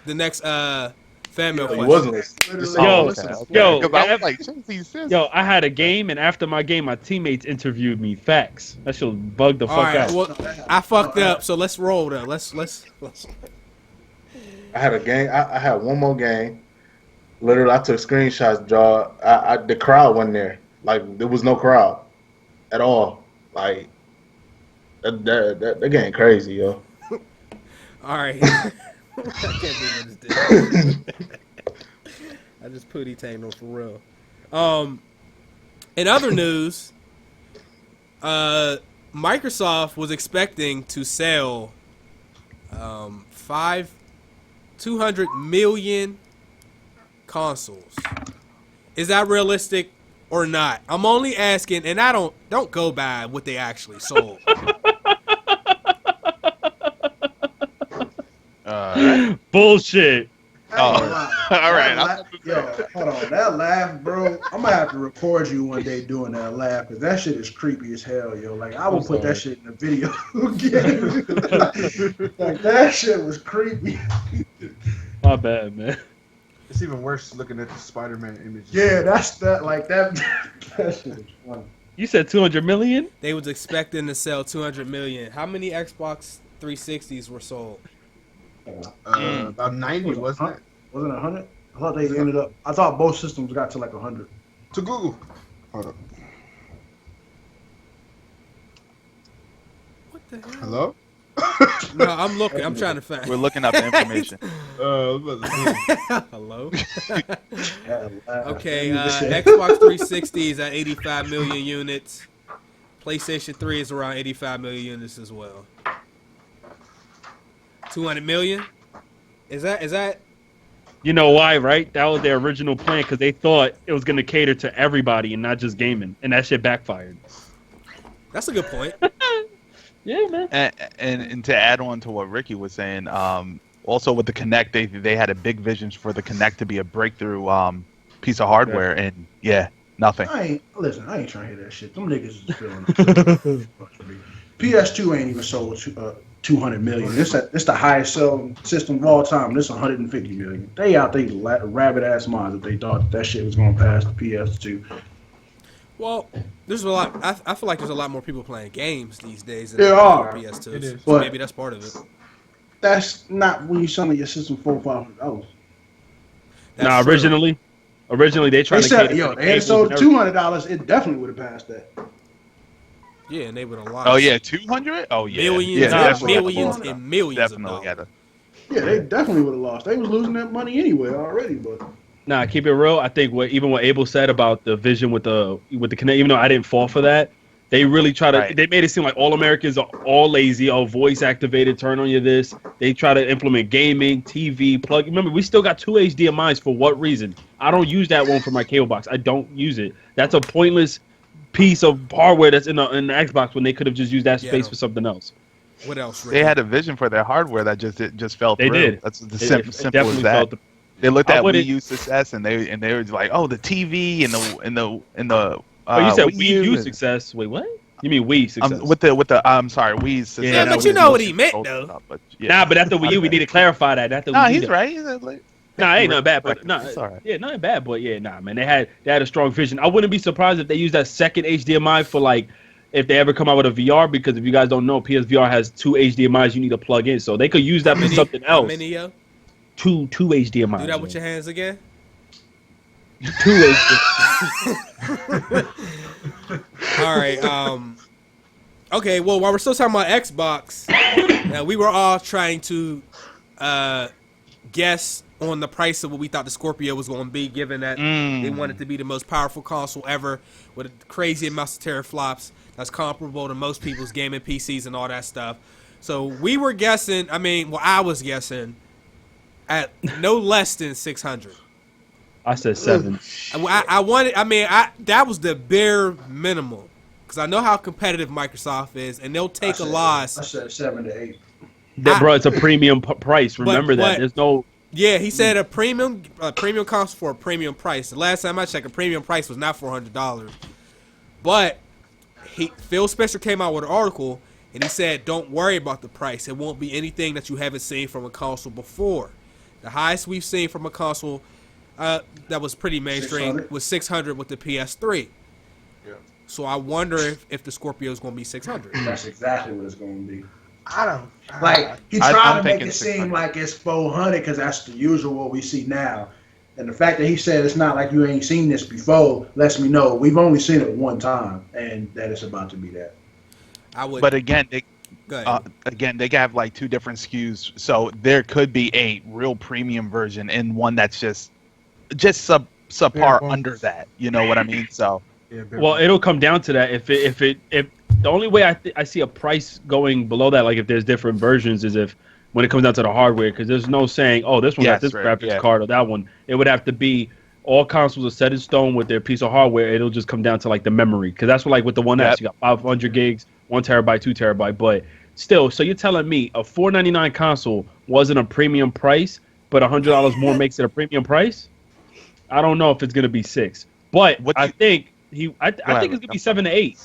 Fanmail He question. wasn't listening. Just say, Yo, listen. yo, Because I was like, Jesus. Yo, I had a game, and after my game, my teammates interviewed me. Facts. That shit bugged the All fuck right, out. well, I fucked up, so let's roll though. Let's. I had a game. I had one more game. Literally, I took screenshots. The crowd wasn't there. Like, there was no crowd at all. Like, that game crazy, yo. All right. I can't believe I just did that. I just pootie tangled for real. In other news, Microsoft was expecting to sell 200 million consoles. Is that realistic or not? I'm only asking, and I don't go by what they actually sold. Bullshit. All right. Yo, hold on. That laugh, bro. I'm gonna have to record you one day doing that laugh because that shit is creepy as hell, yo. Like I will put that shit in a video game. Like that shit was creepy. My bad, man. It's even worse looking at the Spider-Man images. Yeah, that's that. Like that. That shit is funny. You said 200 million? They was expecting to sell 200 million. How many Xbox 360s were sold? About 90, wasn't it? Wasn't it 100? I thought they ended up. I thought both systems got to like 100. To Google. Hold up. What the hell? Hello? No, I'm looking. I'm trying to find. We're looking up the information. Hello. Okay, Xbox 360 is at 85 million units. PlayStation 3 is around 85 million units as well. 200 million? Is that? You know why, right? That was their original plan because they thought it was going to cater to everybody and not just gaming, and that shit backfired. That's a good point. Yeah, man. And to add on to what Ricky was saying, also with the Kinect, they had a big vision for the Kinect to be a breakthrough piece of hardware, and nothing. I ain't trying to hear that shit. Them niggas is feeling PS2 ain't even sold 200 million. It's the highest selling system of all time. This 150 million. They out there rabbit ass minds if they thought that shit was gonna pass the PS2. Well, there's a lot. I feel like there's a lot more people playing games these days than There are. PS2s. It is. So maybe that's part of it. That's not when you selling your system $400. Nah, originally they tried to said, cater to the they had sold $200. It definitely would have passed that. Yeah, and they would have lost. Oh yeah, 200? Oh yeah, Millions, millions, and millions of dollars. Yeah, they definitely would have lost. They was losing that money anyway already, but. Nah, keep it real. I think what Abel said about the vision with the Kinect, even though I didn't fall for that, they really try to. Right. They made it seem like all Americans are all lazy, all voice activated. Turn on your this. They try to implement gaming, TV, plug. Remember, we still got 2 HDMI's for what reason? I don't use that one for my cable box. I don't use it. That's a pointless piece of hardware that's in the Xbox when they could have just used that space for something else. What else? Ricky? They had a vision for their hardware that just fell through. They did. That's simple as that. They looked at Wii U success and they were like, oh, the TV and the. Oh, you said Wii U success. Wait, what? You mean Wii success? I'm sorry, Wii's success. Yeah, but you know what he meant though. But after Wii U, we need to clarify that. He's right. Ain't nothing bad, but it's all right. Yeah, nothing bad, but man, they had a strong vision. I wouldn't be surprised if they use that second HDMI for like if they ever come out with a VR, because if you guys don't know, PSVR has 2 HDMI's you need to plug in, so they could use that for something else. How many, yo? Two HDMI's. Do that with your hands again. 2 HDMI's. All right. Okay. Well, while we're still talking about Xbox, we were all trying to guess on the price of what we thought the Scorpio was going to be, given that they wanted to be the most powerful console ever with a crazy amount of teraflops that's comparable to most people's gaming PCs and all that stuff. So we were guessing. I was guessing at no less than 600. I said 7. That was the bare minimum, because I know how competitive Microsoft is, and they'll take a loss. I said 7 to 8. Bro, it's a premium price. Remember that. There's no. Yeah, he said a premium console for a premium price. The last time I checked, a premium price was not $400. But Phil Spencer came out with an article, and he said, don't worry about the price. It won't be anything that you haven't seen from a console before. The highest we've seen from a console that was pretty mainstream 600? was 600 with the PS3. Yeah. So I wonder if the Scorpio is going to be 600. That's exactly what it's going to be. I don't. Like, he trying to make it 600. seem like it's 400 because that's the usual what we see now. And the fact that he said it's not like you ain't seen this before lets me know we've only seen it one time and that it's about to be that. But again, Go ahead. Again, they have like 2 different SKUs, so there could be a real premium version and one that's just subpar under that. You know what I mean? So, well, it'll come down to that. If the only way I see a price going below that, like if there's different versions, is if when it comes down to the hardware, because there's no saying, oh, this one got this graphics card or that one. It would have to be all consoles are set in stone with their piece of hardware. It'll just come down to like the memory, because that's what like with the One S, you got 500 gigs, 1 terabyte, 2 terabyte, but still. So you're telling me a $499 console wasn't a premium price, but $100 more makes it a premium price? I don't know if it's gonna be 6, but I think it's gonna be 7 to 8.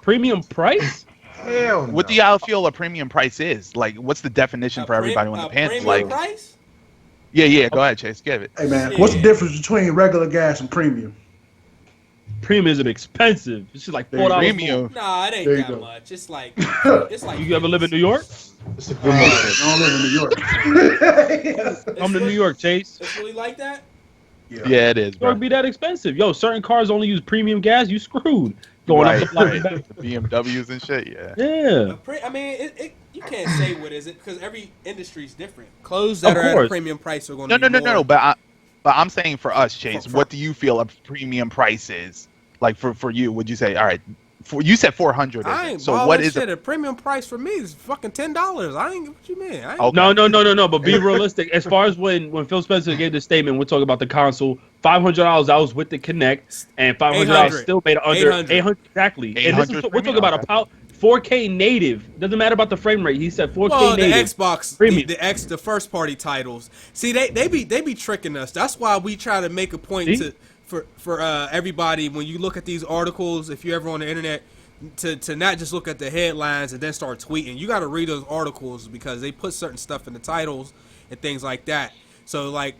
Premium price? Hell no. what do y'all feel a premium price is? Like, what's the definition for everybody when the pants? Like, price? yeah. Go ahead, Chase. Give it. Hey man, what's the difference between regular gas and premium? Premium is expensive. It's just like $4. Premium. Nah, it There ain't you that go. much. It's like You ever live in New York? It's a good I market. don't live in New York. Come to New York, Chase. It's really like that. Yeah, it is, New bro. York be that expensive. Yo, certain cars only use premium gas. You screwed. Going up the block and back. The BMWs and shit. Yeah. Yeah. I mean, you can't say what is it because every industry is different. Clothes that Of are at a course. premium price are going to No. But I'm saying for us, Chase, what do you feel a premium price is? Like for you, would you say, all right, you said 400. I ain't So what is shit. A premium price for me is fucking $10. I ain't. What you mean? I ain't, Okay. No. But be realistic. As far as when Phil Spencer gave the statement, we're talking about the console. $500. I was with the Connect, and $500 still made it under 800 exactly. And this is, we're talking about a 4K native. Doesn't matter about the frame rate. He said 4K well, native. the Xbox, premium. the first party titles. See, they be tricking us. That's why we try to make a point for everybody when you look at these articles. If you're ever on the internet, to not just look at the headlines and then start tweeting. You got to read those articles because they put certain stuff in the titles and things like that. So like,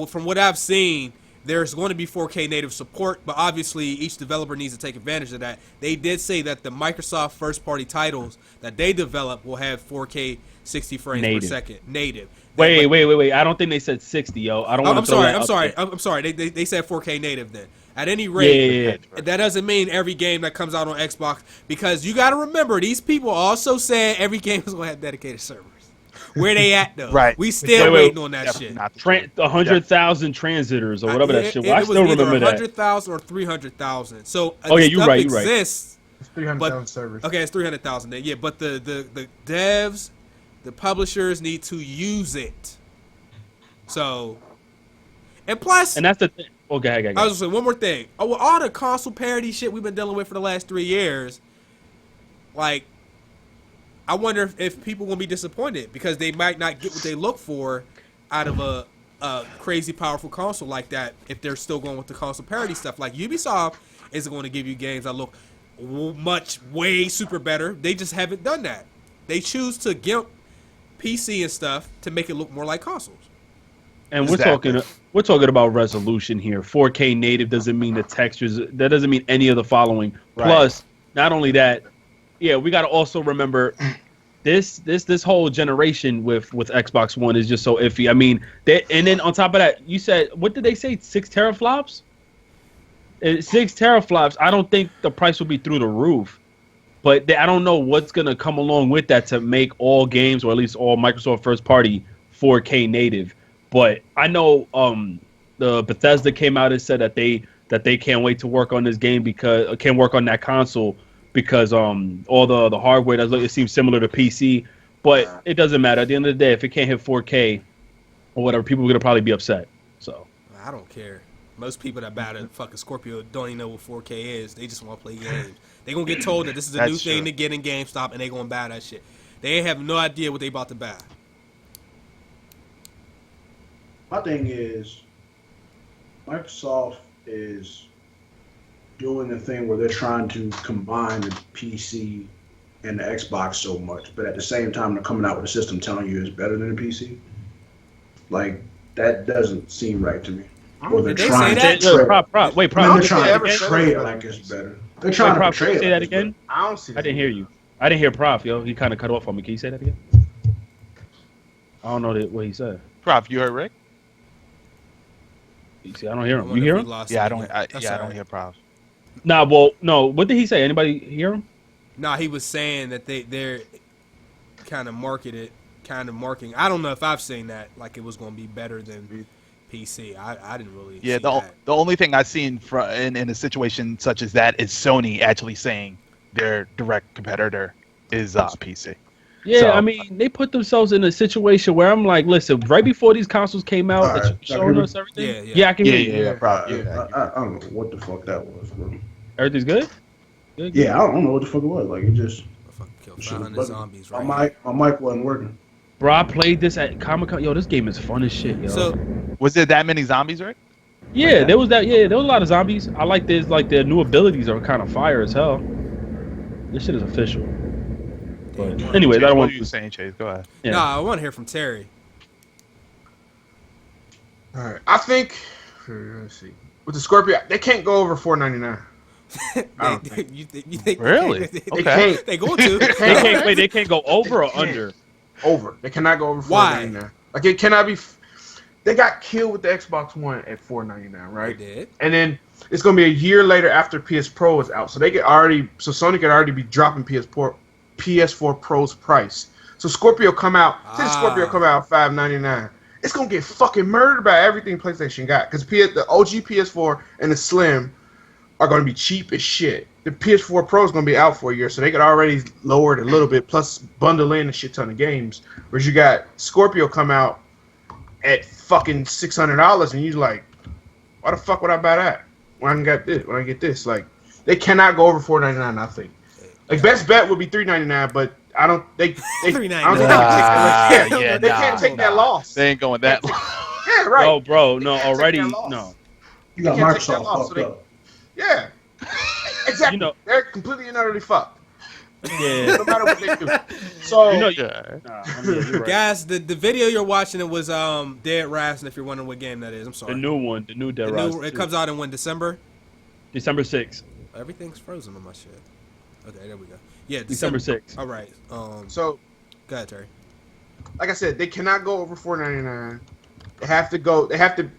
from what I've seen, there's going to be 4K native support, but obviously each developer needs to take advantage of that. They did say that the Microsoft first-party titles that they develop will have 4K 60 frames per second native. Wait. I don't think they said 60, yo. I don't want to I'm sorry. They said 4K native then. At any rate, that doesn't mean every game that comes out on Xbox, because you got to remember, these people also said every game is going to have dedicated servers. Where they at though? Right. We still waiting on that shit. 100,000 transitors or whatever that shit. Well, I still remember that. 100,000 or 300,000. So you're right. Exists, It's 300,000 servers. Okay, it's 300,000. Yeah, but the devs, the publishers need to use it. So, and plus, and that's the thing. Okay, I was gonna say one more thing. Oh, well, all the console parody shit we've been dealing with for the last 3 years, like, I wonder if people will be disappointed because they might not get what they look for out of a crazy powerful console like that if they're still going with the console parody stuff. Like Ubisoft isn't going to give you games that look way super better. They just haven't done that. They choose to gimp PC and stuff to make it look more like consoles. And we're talking about resolution here. 4K native doesn't mean the textures. That doesn't mean any of the following. Right. Plus, not only that, yeah, we got to also remember this whole generation with Xbox One is just so iffy. I mean, and then on top of that, you said, what did they say? 6 teraflops? 6 teraflops. I don't think the price will be through the roof, but I don't know what's gonna come along with that to make all games, or at least all Microsoft first party, 4K native. But I know the Bethesda came out and said that they can't wait to work on this game because can't work on that console because all the hardware it seems similar to PC, but it doesn't matter. At the end of the day, if it can't hit 4K or whatever, people are gonna probably be upset. So I don't care. Most people that buy the fucking Scorpio don't even know what 4K is. They just want to play games. They gonna get told that this is a new thing to get in GameStop, and they gonna buy that shit. They have no idea what they about to buy. My thing is, Microsoft is doing the thing where they're trying to combine the PC and the Xbox so much, but at the same time they're coming out with a system telling you it's better than the PC. Like, that doesn't seem right to me. Or they're trying to portray it like it's better. They're trying to portray it. Say that again? I don't see that. I didn't hear you. I didn't hear Prof, yo. He kind of cut off on me. Can you say that again? I don't know what he said. Prof, you heard Rick? You see, I don't hear him. You hear him? Yeah, I don't hear Prof. Nah, well, no. What did he say? Anybody hear him? Nah, he was saying that kind of marketing. I don't know if I've seen that like it was going to be better than PC. I didn't really. Yeah, see the only thing I've seen in a situation such as that is Sony actually saying their direct competitor is PC. Yeah, So- I mean, they put themselves in a situation where I'm like, listen, right before these consoles came out, Alright, that you showing y'all us everything. Yeah. Yeah, I can hear you. Yeah, probably. I don't know what the fuck that was, bro. Everything's good. Good. Yeah, I don't know what the fuck it was. Like it just I fucking killed shit was 500 bugging. zombies My right. mic wasn't working. Bro, I played this at Comic-Con. Yo, this game is fun as shit, yo. So Was there that many zombies, Rick? yeah, there was that. Yeah, there was a lot of zombies. I like this. Like their new abilities are kind of fire as hell. This shit is official. But anyways, I don't What want are you saying, Chase? Go ahead. Yeah. Nah, I want to hear from Terry. All right. I think. Let's see. With the Scorpio, they can't go over $499. You think Really? They, Okay. can't. they going to? They can't wait. They can't go over or under. Over. They cannot go over Why? $499. Like it cannot be. They got killed with the Xbox One at $499, right? They did. And then it's gonna be a year later after PS Pro is out, so Sony could already be dropping PS4 Pro's price. So Scorpio come out. Say Scorpio come out $599. It's gonna get fucking murdered by everything PlayStation got, because the OG PS4 and the Slim are gonna be cheap as shit. The PS4 Pro is gonna be out for a year, so they could already lower it a little bit, plus bundle in a shit ton of games. Whereas you got Scorpio come out at fucking $600, and you're like, why the fuck would I buy that when I can get this? When I get this, like, they cannot go over $499. I think, like, best bet would be $399, but I don't. They $399. I don't think Yeah, they can't take that loss. They ain't going that. Yeah, right. Oh, bro, no, Take already that loss. no. You got You can't take that Microsoft loss, fucked so up. Yeah, exactly. You know- They're completely and utterly fucked. Yeah. No matter what they do. So You know, Yeah. nah, I mean, you're right. Guys, the video you're watching, it was Dead Rise, and if you're wondering what game that is, I'm sorry. The new one, the new Dead The Rise. new- it comes out in when, December? December 6th. Everything's frozen on my shit. Okay, there we go. Yeah, December 6th. All right. so Go ahead, Terry. like I said, they cannot go over $499. They have to go. They have to.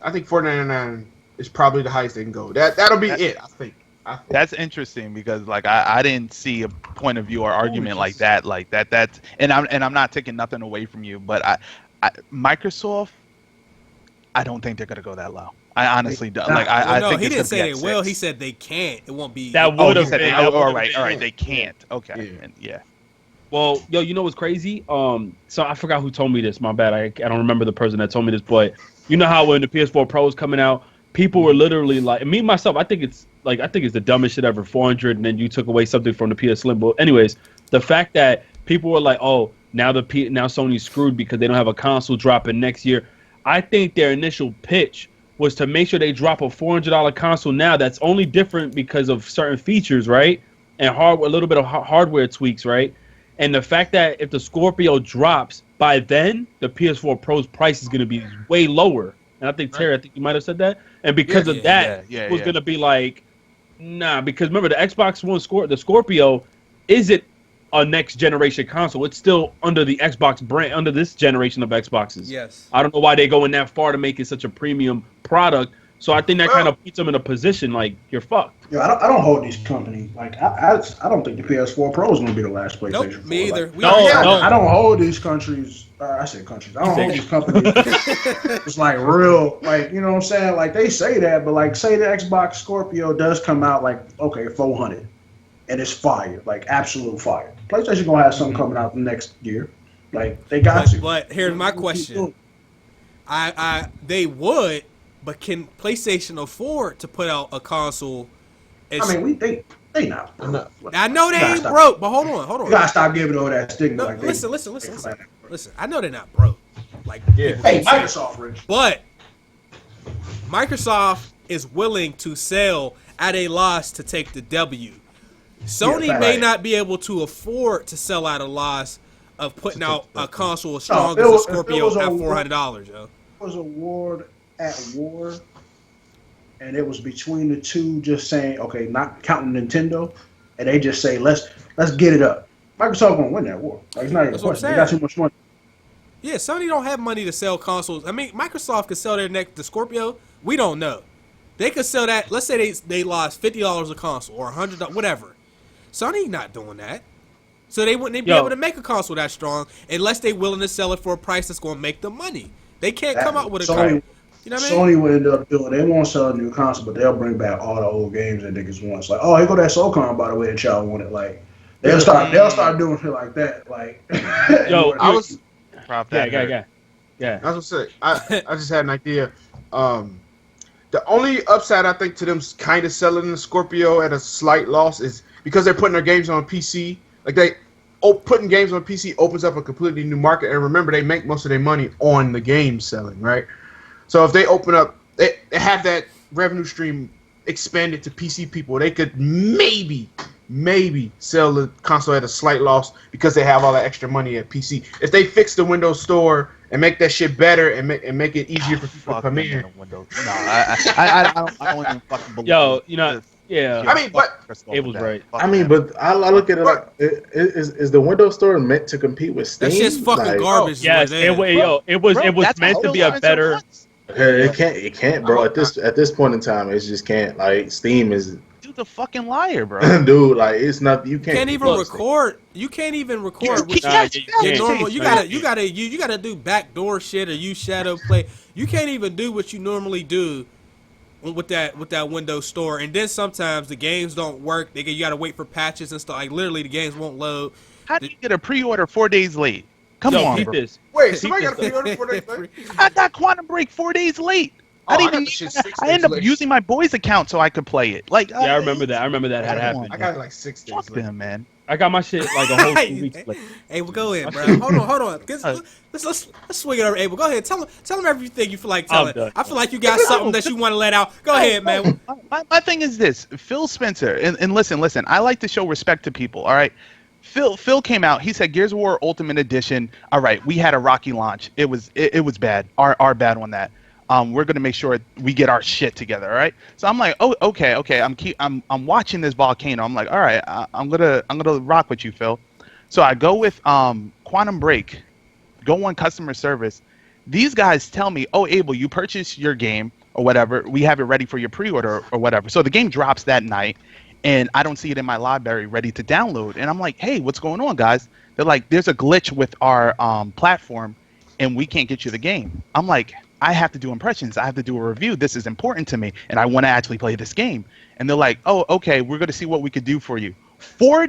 I think $499 is probably the highest they can go. That'll be it. I think. That's interesting because like I didn't see a point of view or argument like that. That's and I'm not taking nothing away from you, but I Microsoft, I don't think they're gonna go that low. I honestly don't. Like I no, think he it's didn't gonna say be they at will. 6. He said they can't. It won't be. That Oh, would he have said been. they, That all would've right, been. they can't. Okay, Yeah. and yeah. Well, yo, you know what's crazy? So I forgot who told me this. My bad. I don't remember the person that told me this, but you know how when the PS4 Pro was coming out, people were literally like, me myself, I think it's the dumbest shit ever. 400, and then you took away something from the PS Slim. But anyways, the fact that people were like, oh, now Sony's screwed because they don't have a console dropping next year. I think their initial pitch was to make sure they drop a $400 console now that's only different because of certain features, right? And a little bit of hardware tweaks, right? And the fact that if the Scorpio drops, by then, the PS4 Pro's price is going to be way lower. And I think, Terry, I think you might have said that. And because of that, was going to be like, nah, because remember, the Xbox One, the Scorpio, isn't a next generation console. It's still under the Xbox brand, under this generation of Xboxes. Yes. I don't know why they're going that far to make it such a premium product. So I think that kind of puts them in a position like you're fucked. Yeah, I don't hold these companies. Like I don't think the PS4 Pro is going to be the last PlayStation. Nope, 4. me either. Like, We No, already had no. one. I don't hold these countries. I say countries. I don't hold these companies. It's like real, like, you know what I'm saying? Like they say that, but like say the Xbox Scorpio does come out like, okay, 400, and it's fire, like absolute fire. PlayStation gonna have something coming out next year. Like they got to. But here's my question. They would, but can PlayStation afford to put out a console? I mean, they not. I know they Nah, ain't stop. broke, but hold on. You gotta stop giving all that stigma. No, like listen. Listen, I know they're not broke. Like, Yeah. people Hey, keep saying. Microsoft, Rich. But Microsoft is willing to sell at a loss to take the W. Sony Yeah, may right. not be able to afford to sell at a loss of putting out a console as No, strong if as it a was- if it Scorpio was at a- $400, yo. Was a war at war, and it was between the two, just saying, okay, not counting Nintendo, and they just say let's get it up. Microsoft gonna win that war. Like it's not even a That's what I'm question. They got saying. too much money. Yeah, Sony don't have money to sell consoles. I mean, Microsoft could sell the Scorpio. We don't know. They could sell that. Let's say they lost $50 a console or $100, whatever. Sony not doing that. So they wouldn't be able to make a console that strong unless they're willing to sell it for a price that's going to make them money. They can't come out with a Sony, you know what I mean? Sony would end up doing. They won't sell a new console, but they'll bring back all the old games that niggas want. It's like, oh, here go that SOCOM, by the way, that y'all wanted. Like, they'll start doing shit like that. Like, Yo, I was. Yeah. I was gonna say, I just had an idea. The only upside I think to them kind of selling the Scorpio at a slight loss is because they're putting their games on PC. Like putting games on PC opens up a completely new market. And remember, they make most of their money on the game selling, right? So if they open up, they have that revenue stream expanded to PC people, they could maybe sell the console at a slight loss because they have all that extra money at PC. If they fix the Windows Store and make that shit better and make it easier for people to come in. No, I don't even fucking believe. Yo, you know, yeah. I mean, but Abel's right. I mean, but I look at it like, is the Windows Store meant to compete with Steam? That's just fucking garbage. Yes, it was meant to be a better. It can't, bro. At this point in time, it just can't. Like, Steam is. Dude's a fucking liar, bro. Dude, like, it's not. You can't even record. You can't even record. Normal. You gotta do backdoor shit or use shadow play. You can't even do what you normally do with that Windows Store. And then sometimes the games don't work. You gotta wait for patches and stuff. Like, literally, the games won't load. How do you get a pre-order 4 days late? Come on, bro. Wait, somebody got a pre-order 4 days late? I got Quantum Break 4 days late. I ended up using my boy's account so I could play it. Like, I remember that. I remember that had happened. I got it like 6 days. Fuck them, man. I got my shit like a whole 2 weeks late. Hey, well, go ahead, bro. Hold on. Let's swing it over. Abel, go ahead. Tell them everything you feel like telling. I feel like you got something that you want to let out. Go ahead, man. My thing is this: Phil Spencer, and listen. I like to show respect to people. All right. Phil came out. He said Gears of War Ultimate Edition. All right, we had a rocky launch. It was bad. Our bad on that. We're gonna make sure we get our shit together. All right. So I'm like, oh, okay. I'm watching this volcano. I'm like, all right. I'm gonna rock with you, Phil. So I go with Quantum Break. Go on customer service. These guys tell me, oh, Abel, you purchased your game or whatever. We have it ready for your pre-order or whatever. So the game drops that night. And I don't see it in my library ready to download. And I'm like, hey, what's going on, guys? They're like, there's a glitch with our platform, and we can't get you the game. I'm like, I have to do impressions. I have to do a review. This is important to me, and I want to actually play this game. And they're like, oh, okay, we're going to see what we could do for you. 4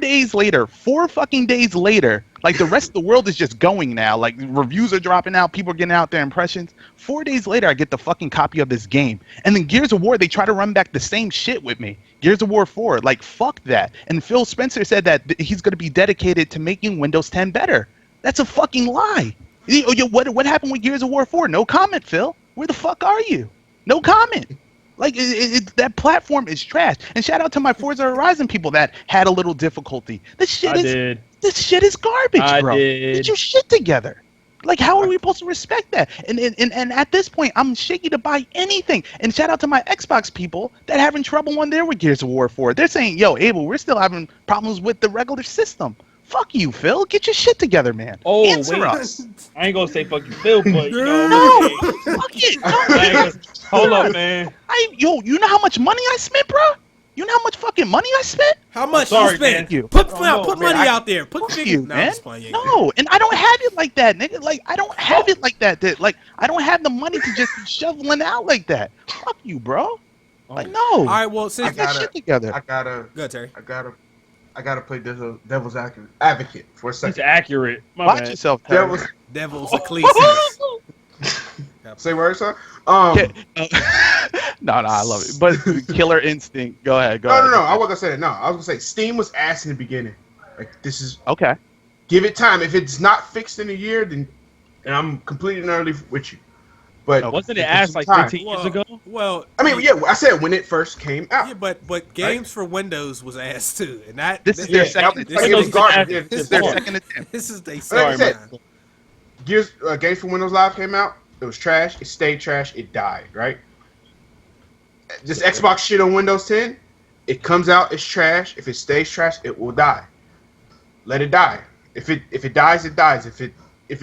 fucking days later, like the rest of the world is just going now. Like reviews are dropping out. People are getting out their impressions. 4 days later, I get the fucking copy of this game. And then Gears of War, they try to run back the same shit with me. Gears of War 4, like fuck that. And Phil Spencer said that he's going to be dedicated to making Windows 10 better. That's a fucking lie. What happened with Gears of War 4? No comment, Phil. Where the fuck are you? No comment. Like, that platform is trash. And shout out to my Forza Horizon people that had a little difficulty. This shit is garbage, bro. Get your shit together. Like, how are we supposed to respect that? And at this point, I'm shaky to buy anything. And shout out to my Xbox people that having trouble when they're with Gears of War 4. They're saying, yo, Abel, we're still having problems with the regular system. Fuck you, Phil. Get your shit together, man. Oh, Answer us. I ain't gonna say fuck you, Phil, but you know. No, fuck it. Hold up, man. You know how much money I spent, bro? You know how much fucking money I spent? How much you spent? Put money out there. Put you, man. No, and I don't have it like that, nigga. Like, I don't have it like that. Like, I don't have the money to just be shoveling out like that. Fuck you, bro. Like, no. All right, well, since I got shit together. Go, Terry. I gotta play devil's advocate for a second. It's accurate. Watch yourself, Terry. Devil's Ecclesiastes. Say word, son. No, I love it. But Killer Instinct. Go ahead. No. I wasn't gonna say that. No, I was gonna say Steam was ass in the beginning. Like, this is okay. Give it time. If it's not fixed in a year, then and I'm completely nerdy with you. But wasn't it ass like 15 years ago? Well, I mean, yeah, I said when it first came out. Yeah, but games for Windows was ass too, and this is their second attempt. This is their second attempt. This is their second attempt. Games for Windows Live came out. It was trash. It stayed trash. It died. Right. This Xbox shit on Windows 10. It comes out. It's trash. If it stays trash, it will die. Let it die. If it dies, it dies. If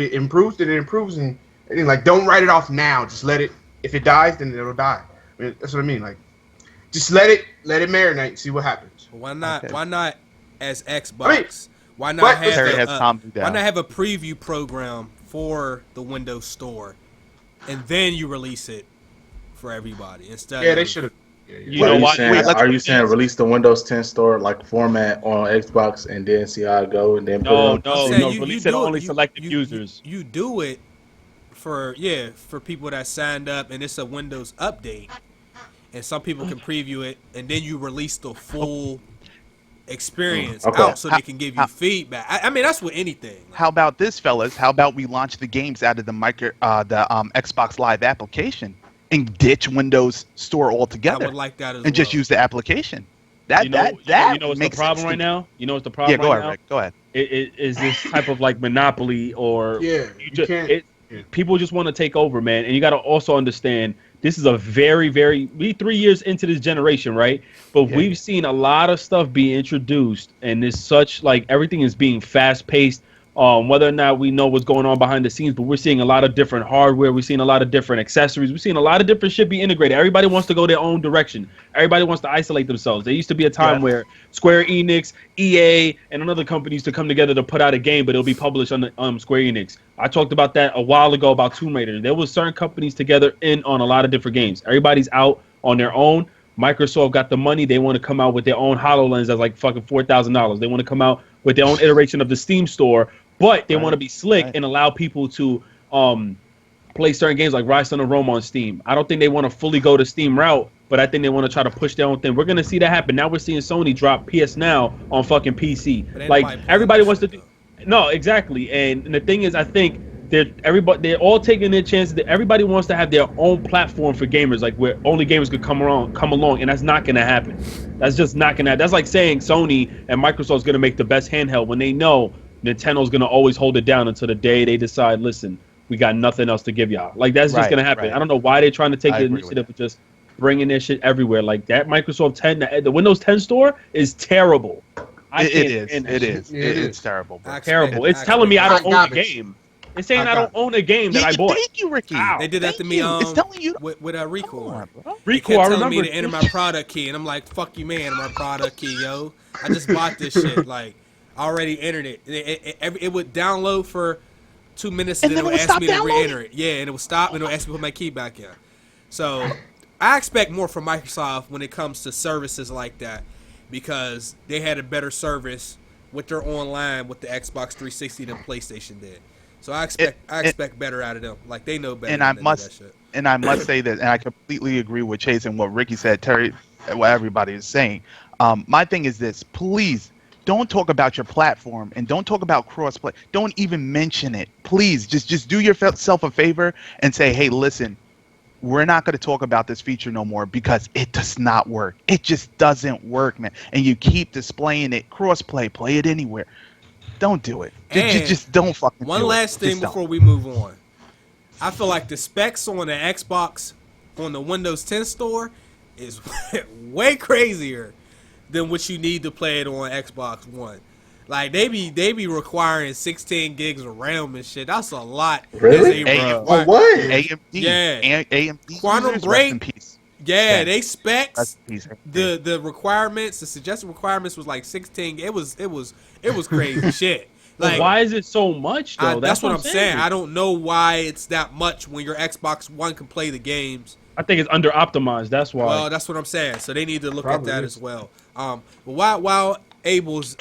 it improves, then it improves. And like, don't write it off now. Just let it. If it dies, then it'll die. I mean, that's what I mean. Like, just let it marinate. See what happens. Why not? Okay. Why not? As Xbox, Why not have Terry has calmed me why down. not have a preview program for the Windows Store, and then you release it for everybody instead? Yeah, of, they should have. You know why? Are you saying release the Windows 10 store like format on Xbox and then see how it go and then put it No, on? no, saying no. you Release do it it- only you- selected you- users. You do it for people that signed up, and it's a Windows update, and some people can preview it, and then you release the full experience Okay. out so they can give you feedback. I mean, that's with anything. How about this, fellas? How about we launch the games out of the Xbox Live application and ditch Windows Store I altogether, would like that as and just well. use the application? That You know what's the makes problem sense right to me. now? You know what's the problem Yeah, go right ahead, now? Rick. Go ahead. It is this type of like monopoly or Yeah, you can't. people just want to take over, man. And you got to also understand this is a very, we 3 years into this generation, right? But Yeah. we've seen a lot of stuff be introduced, and it's such like everything is being fast paced. Whether or not we know what's going on behind the scenes, but we're seeing a lot of different hardware. We're seeing a lot of different accessories. We're seeing a lot of different shit be integrated. Everybody wants to go their own direction. Everybody wants to isolate themselves. There used to be a time where Square Enix, EA, and another company used to come together to put out a game, but it'll be published on the, Square Enix. I talked about that a while ago about Tomb Raider. There was certain companies together on a lot of different games. Everybody's out on their own. Microsoft got the money. They want to come out with their own HoloLens that's like fucking $4,000. They want to come out with their own iteration of the Steam store. But they want to be slick and allow people to play certain games like Rise of Rome on Steam. I don't think they want to fully go the Steam route, but I think they want to try to push their own thing. We're going to see that happen. Now we're seeing Sony drop PS Now on fucking PC. Like, everybody wants to do... No, exactly. And the thing is, I think they're all taking their chances. Everybody wants to have their own platform for gamers, like where only gamers could come along, and that's not going to happen. That's just not going to happen. That's like saying Sony and Microsoft's going to make the best handheld when they know Nintendo's going to always hold it down until the day they decide, listen, we got nothing else to give y'all. Like, that's just going to happen. Right. I don't know why they're trying to take I the agree with initiative of just bringing their shit everywhere. Like, that Microsoft 10, the Windows 10 store is terrible. It is. It's terrible, bro. Terrible. It's telling me I don't own a game. It's saying I don't own a game that I bought. Thank you, Ricky. Ow. They did that to me It's telling you. with Recore. Rico, They kept I telling remember. me to enter my product key, and I'm like, fuck you, man, enter my product key, yo. I just bought this shit. Like, I already entered it. It would download for 2 minutes, and then it would ask me to re-enter it. Yeah, and it would stop, and it would ask me to put my key back in. So, I expect more from Microsoft when it comes to services like that, because they had a better service with their online with the Xbox 360 than PlayStation did. So I expect better out of them. Like, they know better. And I must say that, and I completely agree with Chase and what Ricky said, Terry, what everybody is saying. My thing is this: please don't talk about your platform and don't talk about crossplay. Don't even mention it. Please, just do yourself a favor and say, hey, listen, we're not going to talk about this feature no more because it does not work. It just doesn't work, man. And you keep displaying it, crossplay, play it anywhere. Don't do it. Just don't fucking do it. One last thing Just don't. before we move on. I feel like the specs on the Xbox, on the Windows 10 store, is way crazier than what you need to play it on Xbox One. Like, they be requiring 16 gigs of RAM and shit. That's a lot. Really? What? AMD. Yeah. AMD. Quantum users, Break. rest in peace. Yeah, they specs. Rest in peace. The requirements, the suggested requirements was like 16. It was crazy shit. Like, why is it so much though? that's what I'm saying. I don't know why it's that much when your Xbox One can play the games. I think it's under optimized. That's why. Well, that's what I'm saying. So they need to look Probably at that is. as well. But while Abel's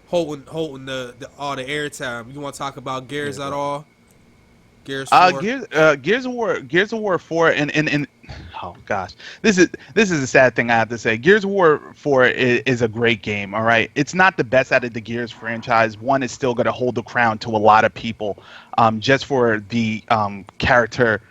holding the all the airtime, you want to talk about Gears at all? Gears 4? Gears of War 4 and oh gosh, this is a sad thing I have to say. Gears of War 4 is a great game. All right, it's not the best out of the Gears franchise. One is still going to hold the crown to a lot of people, just for the character,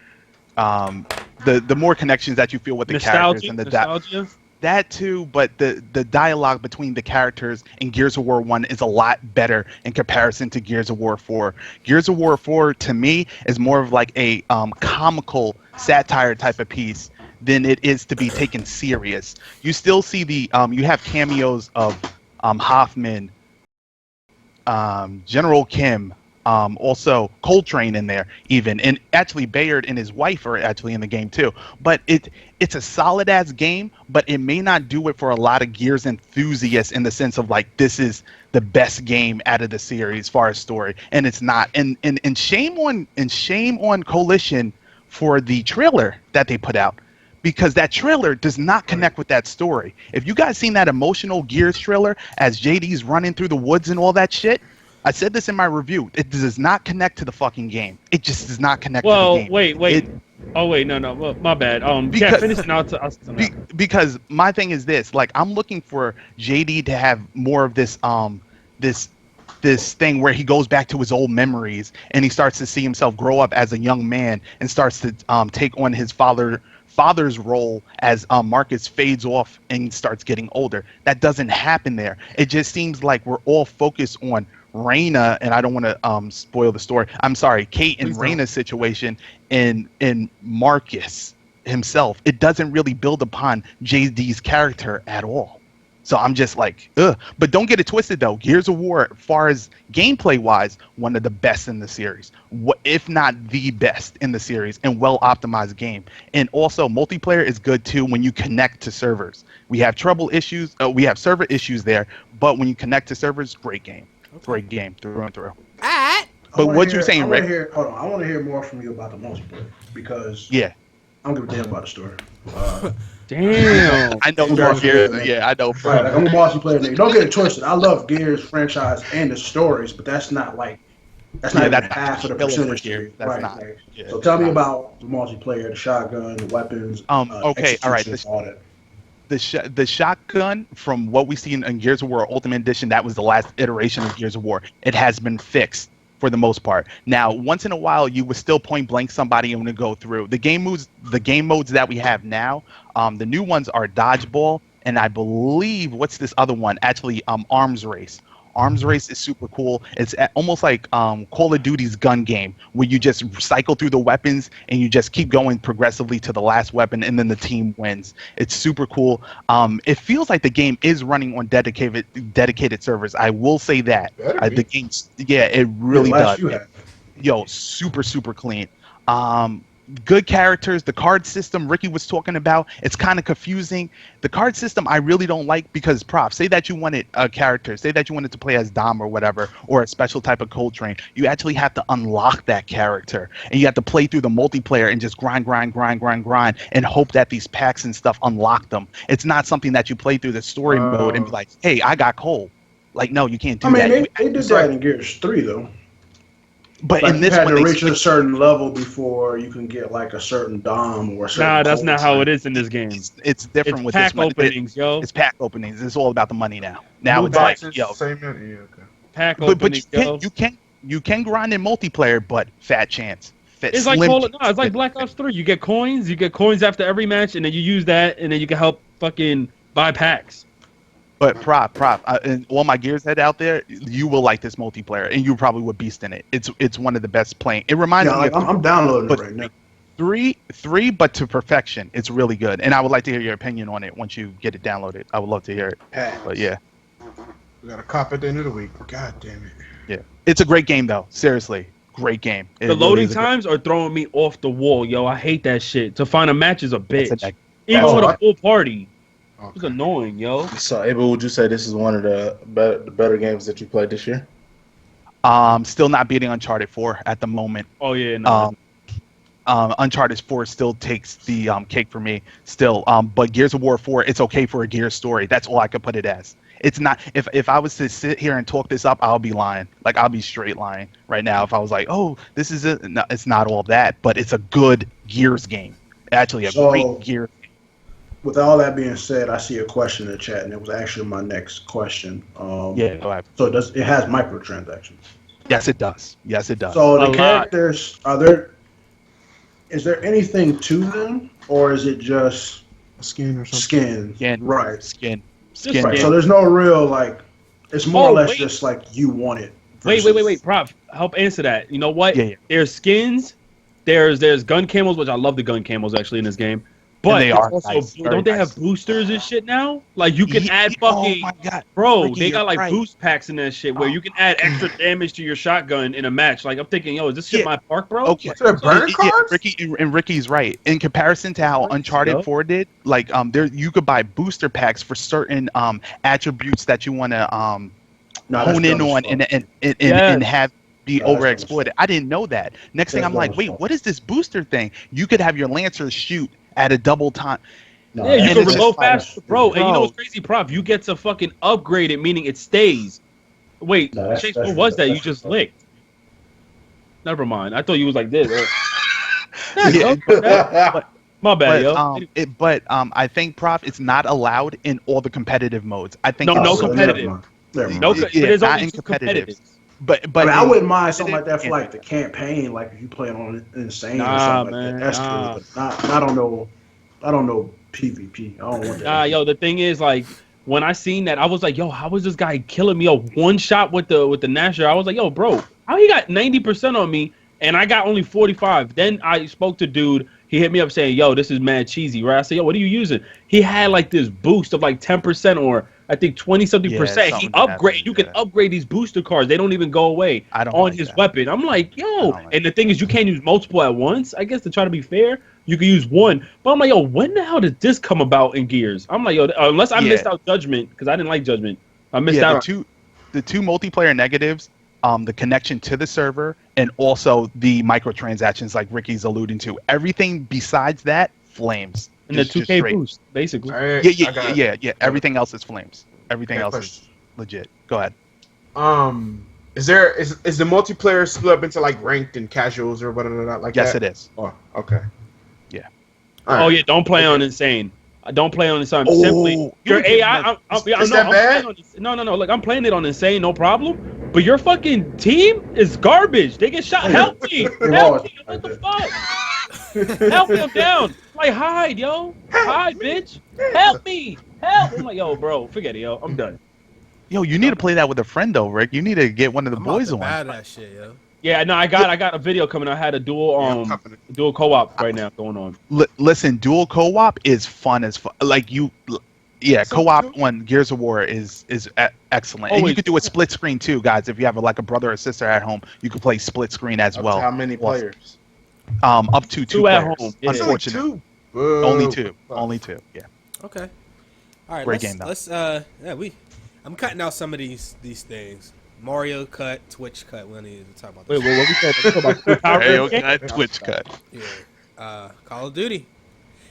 the more connections that you feel with the characters and the nostalgia. That too, but the dialogue between the characters in Gears of War 1 is a lot better in comparison to Gears of War 4. Gears of War 4, to me, is more of like a comical satire type of piece than it is to be taken serious. You still see you have cameos of Hoffman, General Kim, Also Coltrane in there even, and actually Bayard and his wife are actually in the game too. But it's a solid ass game, but it may not do it for a lot of Gears enthusiasts in the sense of like this is the best game out of the series as far as story, and it's not. And shame on Coalition for the trailer that they put out, because that trailer does not connect with that story. If you guys seen that emotional Gears trailer as JD's running through the woods and all that shit, I said this in my review. It does not connect to the fucking game. It just does not connect to the game. Wait. No. Well, my bad. Finish it now. Because my thing is this: like, I'm looking for JD to have more of this this thing where he goes back to his old memories and he starts to see himself grow up as a young man and starts to take on his father's role as Marcus fades off and starts getting older. That doesn't happen there. It just seems like we're all focused on Raina, and I don't want to spoil the story. I'm sorry, Kate and Raina's situation in Marcus himself. It doesn't really build upon JD's character at all. So I'm just like, ugh. But don't get it twisted though. Gears of War, as far as gameplay wise, one of the best in the series, if not the best in the series, and well optimized game. And also multiplayer is good too when you connect to servers. We have we have server issues there, but when you connect to servers, great game. Great game through and through. But what you're saying, Rick? Hold on, I want to hear more from you about the multiplayer because yeah, I don't give a damn about the story. Damn. I know Gears. Yeah, I know. Right, like I'm a multiplayer nigga. Don't get it twisted. I love Gears franchise and the stories, but that's not even half of the percentage here. That's not. Like, yeah, so tell me about the multiplayer, the shotgun, the weapons. Okay, all right. All that. The shotgun, from what we see in Gears of War Ultimate Edition, that was the last iteration of Gears of War. It has been fixed for the most part. Now, once in a while, you would still point blank somebody and go through the game modes that we have now. The new ones are dodgeball, and I believe what's this other one? Actually, arms race. Arms race is super cool. It's almost like Call of Duty's gun game, where you just cycle through the weapons and you just keep going progressively to the last weapon, and then the team wins. It's super cool. It feels like the game is running on dedicated servers. I will say that. The game, yeah, it really does. Yo, super clean. Good characters. The card system Ricky was talking about, it's kind of confusing. The card system I really don't like because, say that you wanted a character, say that you wanted to play as Dom or whatever, or a special type of Coltrane. You actually have to unlock that character, and you have to play through the multiplayer and just grind, and hope that these packs and stuff unlock them. It's not something that you play through the story mode and be like, hey, I got Cole. Like, no, you can't do that. They did that in Gears 3, though. But like in this you had one, to reach a certain level before you can get like a certain Dom or a certain. Nah, that's not how it is in this game. It's different with pack this one. Openings, yo. It's pack openings. It's all about the money now. Now it's boxes, like, yo, pack openings. But you can grind in multiplayer, but fat chance. It's like it's like Black Ops 3. You get coins. You get coins after every match, and then you use that, and then you can help fucking buy packs. But prop, and all my Gears head out there, you will like this multiplayer, and you probably would beast in it. It's one of the best playing. It reminds me. I'm downloading it right now. Three, but to perfection. It's really good, and I would like to hear your opinion on it once you get it downloaded. I would love to hear it. But yeah, we got a cop at the end of the week. God damn it. Yeah, it's a great game though. Seriously, great game. The loading times are throwing me off the wall, yo. I hate that shit. To find a match is a bitch. Even with a full party. Okay. It's annoying, yo. So, Abel, would you say this is one of the better games that you played this year? Still not beating Uncharted 4 at the moment. Oh yeah, no. Uncharted 4 still takes the cake for me. Still, but Gears of War 4, it's okay for a Gears story. That's all I could put it as. It's not. If I was to sit here and talk this up, I'll be lying. Like I'll be straight lying right now. If I was like, oh, this is it. No, it's not all that, but it's a good Gears game. Actually, a great Gears. With all that being said, I see a question in the chat, and it was actually my next question. Yeah, go ahead. So it has microtransactions? Yes, it does. So the characters, is there anything to them, or is it just a skin or something? Skin, right. Skin. Right. So there's no real, like, it's more or less just like you want it. Wait. Prop, help answer that. You know what? Yeah. There's skins, there's gun camos, which I love the gun camos actually in this game. But they it's are also, nice, very don't they have nice. boosters and shit now? Like you can add fucking, Oh my god, bro. Ricky, They got you're like right. boost packs in that shit where you can add extra damage to your shotgun in a match. Like I'm thinking, yo, is this shit Yeah. my park, bro? Okay. Like, So they're burner Yeah, cards? Ricky and Ricky's right. In comparison to how What? Uncharted Yo. 4 did, like there you could buy booster packs for certain attributes that you want to No, that's hone in dumb as on fuck. and Yes. have be No, that's dumb as overexploited. fuck. I didn't know that. Next thing That's I'm dumb like, as wait, fuck. what is this booster thing? You could have your Lancer shoot at a double time. No, Yeah, you And can it's reload just- fast, bro. And you know Bro. what's crazy, Prof? You get to fucking upgrade it, meaning it stays. Wait, No, that's- Chase, that's what was that? You that's just fuck. licked. Never mind. I thought you was like this. Yeah, My bad, but yo. I think Prof, it's not allowed in all the competitive modes. I think No, it's no so- competitive. Never mind. No, Yeah, there's not only in two competitive. competitive. But I mean, I in- wouldn't mind something like that for Yeah. like the campaign, like if you playing on Insane Nah, or something man, like that. That's nah. cool, but not I don't know PvP. I don't want that. Nah, yo, the thing is, like, when I seen that, I was like, yo, how is this guy killing me? Yo, one shot with the Nasher. I was like, yo, bro, how he got 90% on me and I got only 45? Then I spoke to dude. He hit me up saying, yo, this is mad cheesy, right? I said, yo, what are you using? He had like this boost of like 10% or I think 20-something Yeah, percent. He something upgrade. happens, You can yeah. upgrade these booster cards. They don't even go away I don't on like his that. weapon. I'm like, yo. don't like And the thing is, you can't use multiple at once. I guess to try to be fair, you can use one. But I'm like, yo, when the hell did this come about in Gears? I'm like, yo, unless I Yeah. missed out Judgment, because I didn't like Judgment. I missed yeah, out. the two multiplayer negatives, the connection to the server and also the microtransactions like Ricky's alluding to. Everything besides that, flames. And the Just 2K straight. boost, basically. Alright, Yeah. Everything else is flames. Everything Okay, else question. is legit. Go ahead. Is the multiplayer split up into like ranked and casuals or whatever like Yes, that? it is. Oh, okay. Yeah. All Oh, right. yeah, don't play on Insane. Don't play on Insane. Oh, Simply, you your would get AI. Is that bad? No. Look, I'm playing it on Insane, no problem. But your fucking team is garbage. They get shot. Help me! Help me! What the fuck? Help me! I'm down. Like hide, yo. Hide, bitch. Help me! Help! I'm like, yo, bro, forget it, yo. I'm done. Yo, you need to play that with a friend though, Rick. You need to get one of the I'm boys about on. to buy that shit, yo. Yeah, no, I got a video coming. I had a dual co-op right now going on. Listen, dual co-op is fun as fun. Like co-op on Gears of War is excellent, and you Always. could do a split screen too, guys. If you have like a brother or sister at home, you could play split screen as Up well. to how many players? Up to two Two at players. home, yeah. Unfortunately, Two. only two. Only two. Yeah. Okay. All right. Great let's, game, though. let's I'm cutting out some of these things. Mario cut, Twitch cut. We don't need to talk about Wait, this. what we talking about? Power Hey, Rangers? okay, Twitch cut. Yeah. Call of Duty.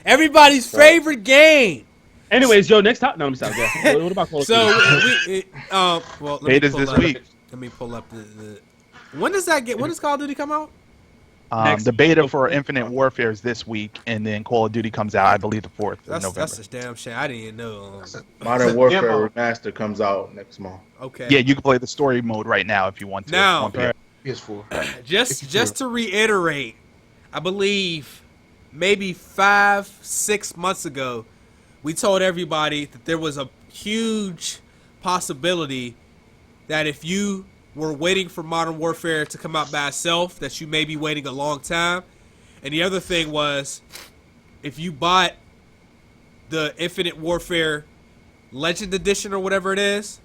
Everybody's favorite game. Anyways, yo, next time. No, I'm sorry. What about Call of So Duty? well, let me Betas pull this up- week. Let me pull up the. When does Call of Duty come out? Next The beta week. for Infinite Warfare is this week, and then Call of Duty comes out, I believe, the 4th of November. That's a damn shame. I didn't even know. Modern Warfare demo. Remaster comes out next month. Okay. Yeah, you can play the story mode right now if you want to. Now- on PS. PS4. Just to reiterate, I believe maybe 5-6 months ago, we told everybody that there was a huge possibility that if you were waiting for Modern Warfare to come out by itself, that you may be waiting a long time. And the other thing was, if you bought the Infinite Warfare Legend Edition or whatever it is,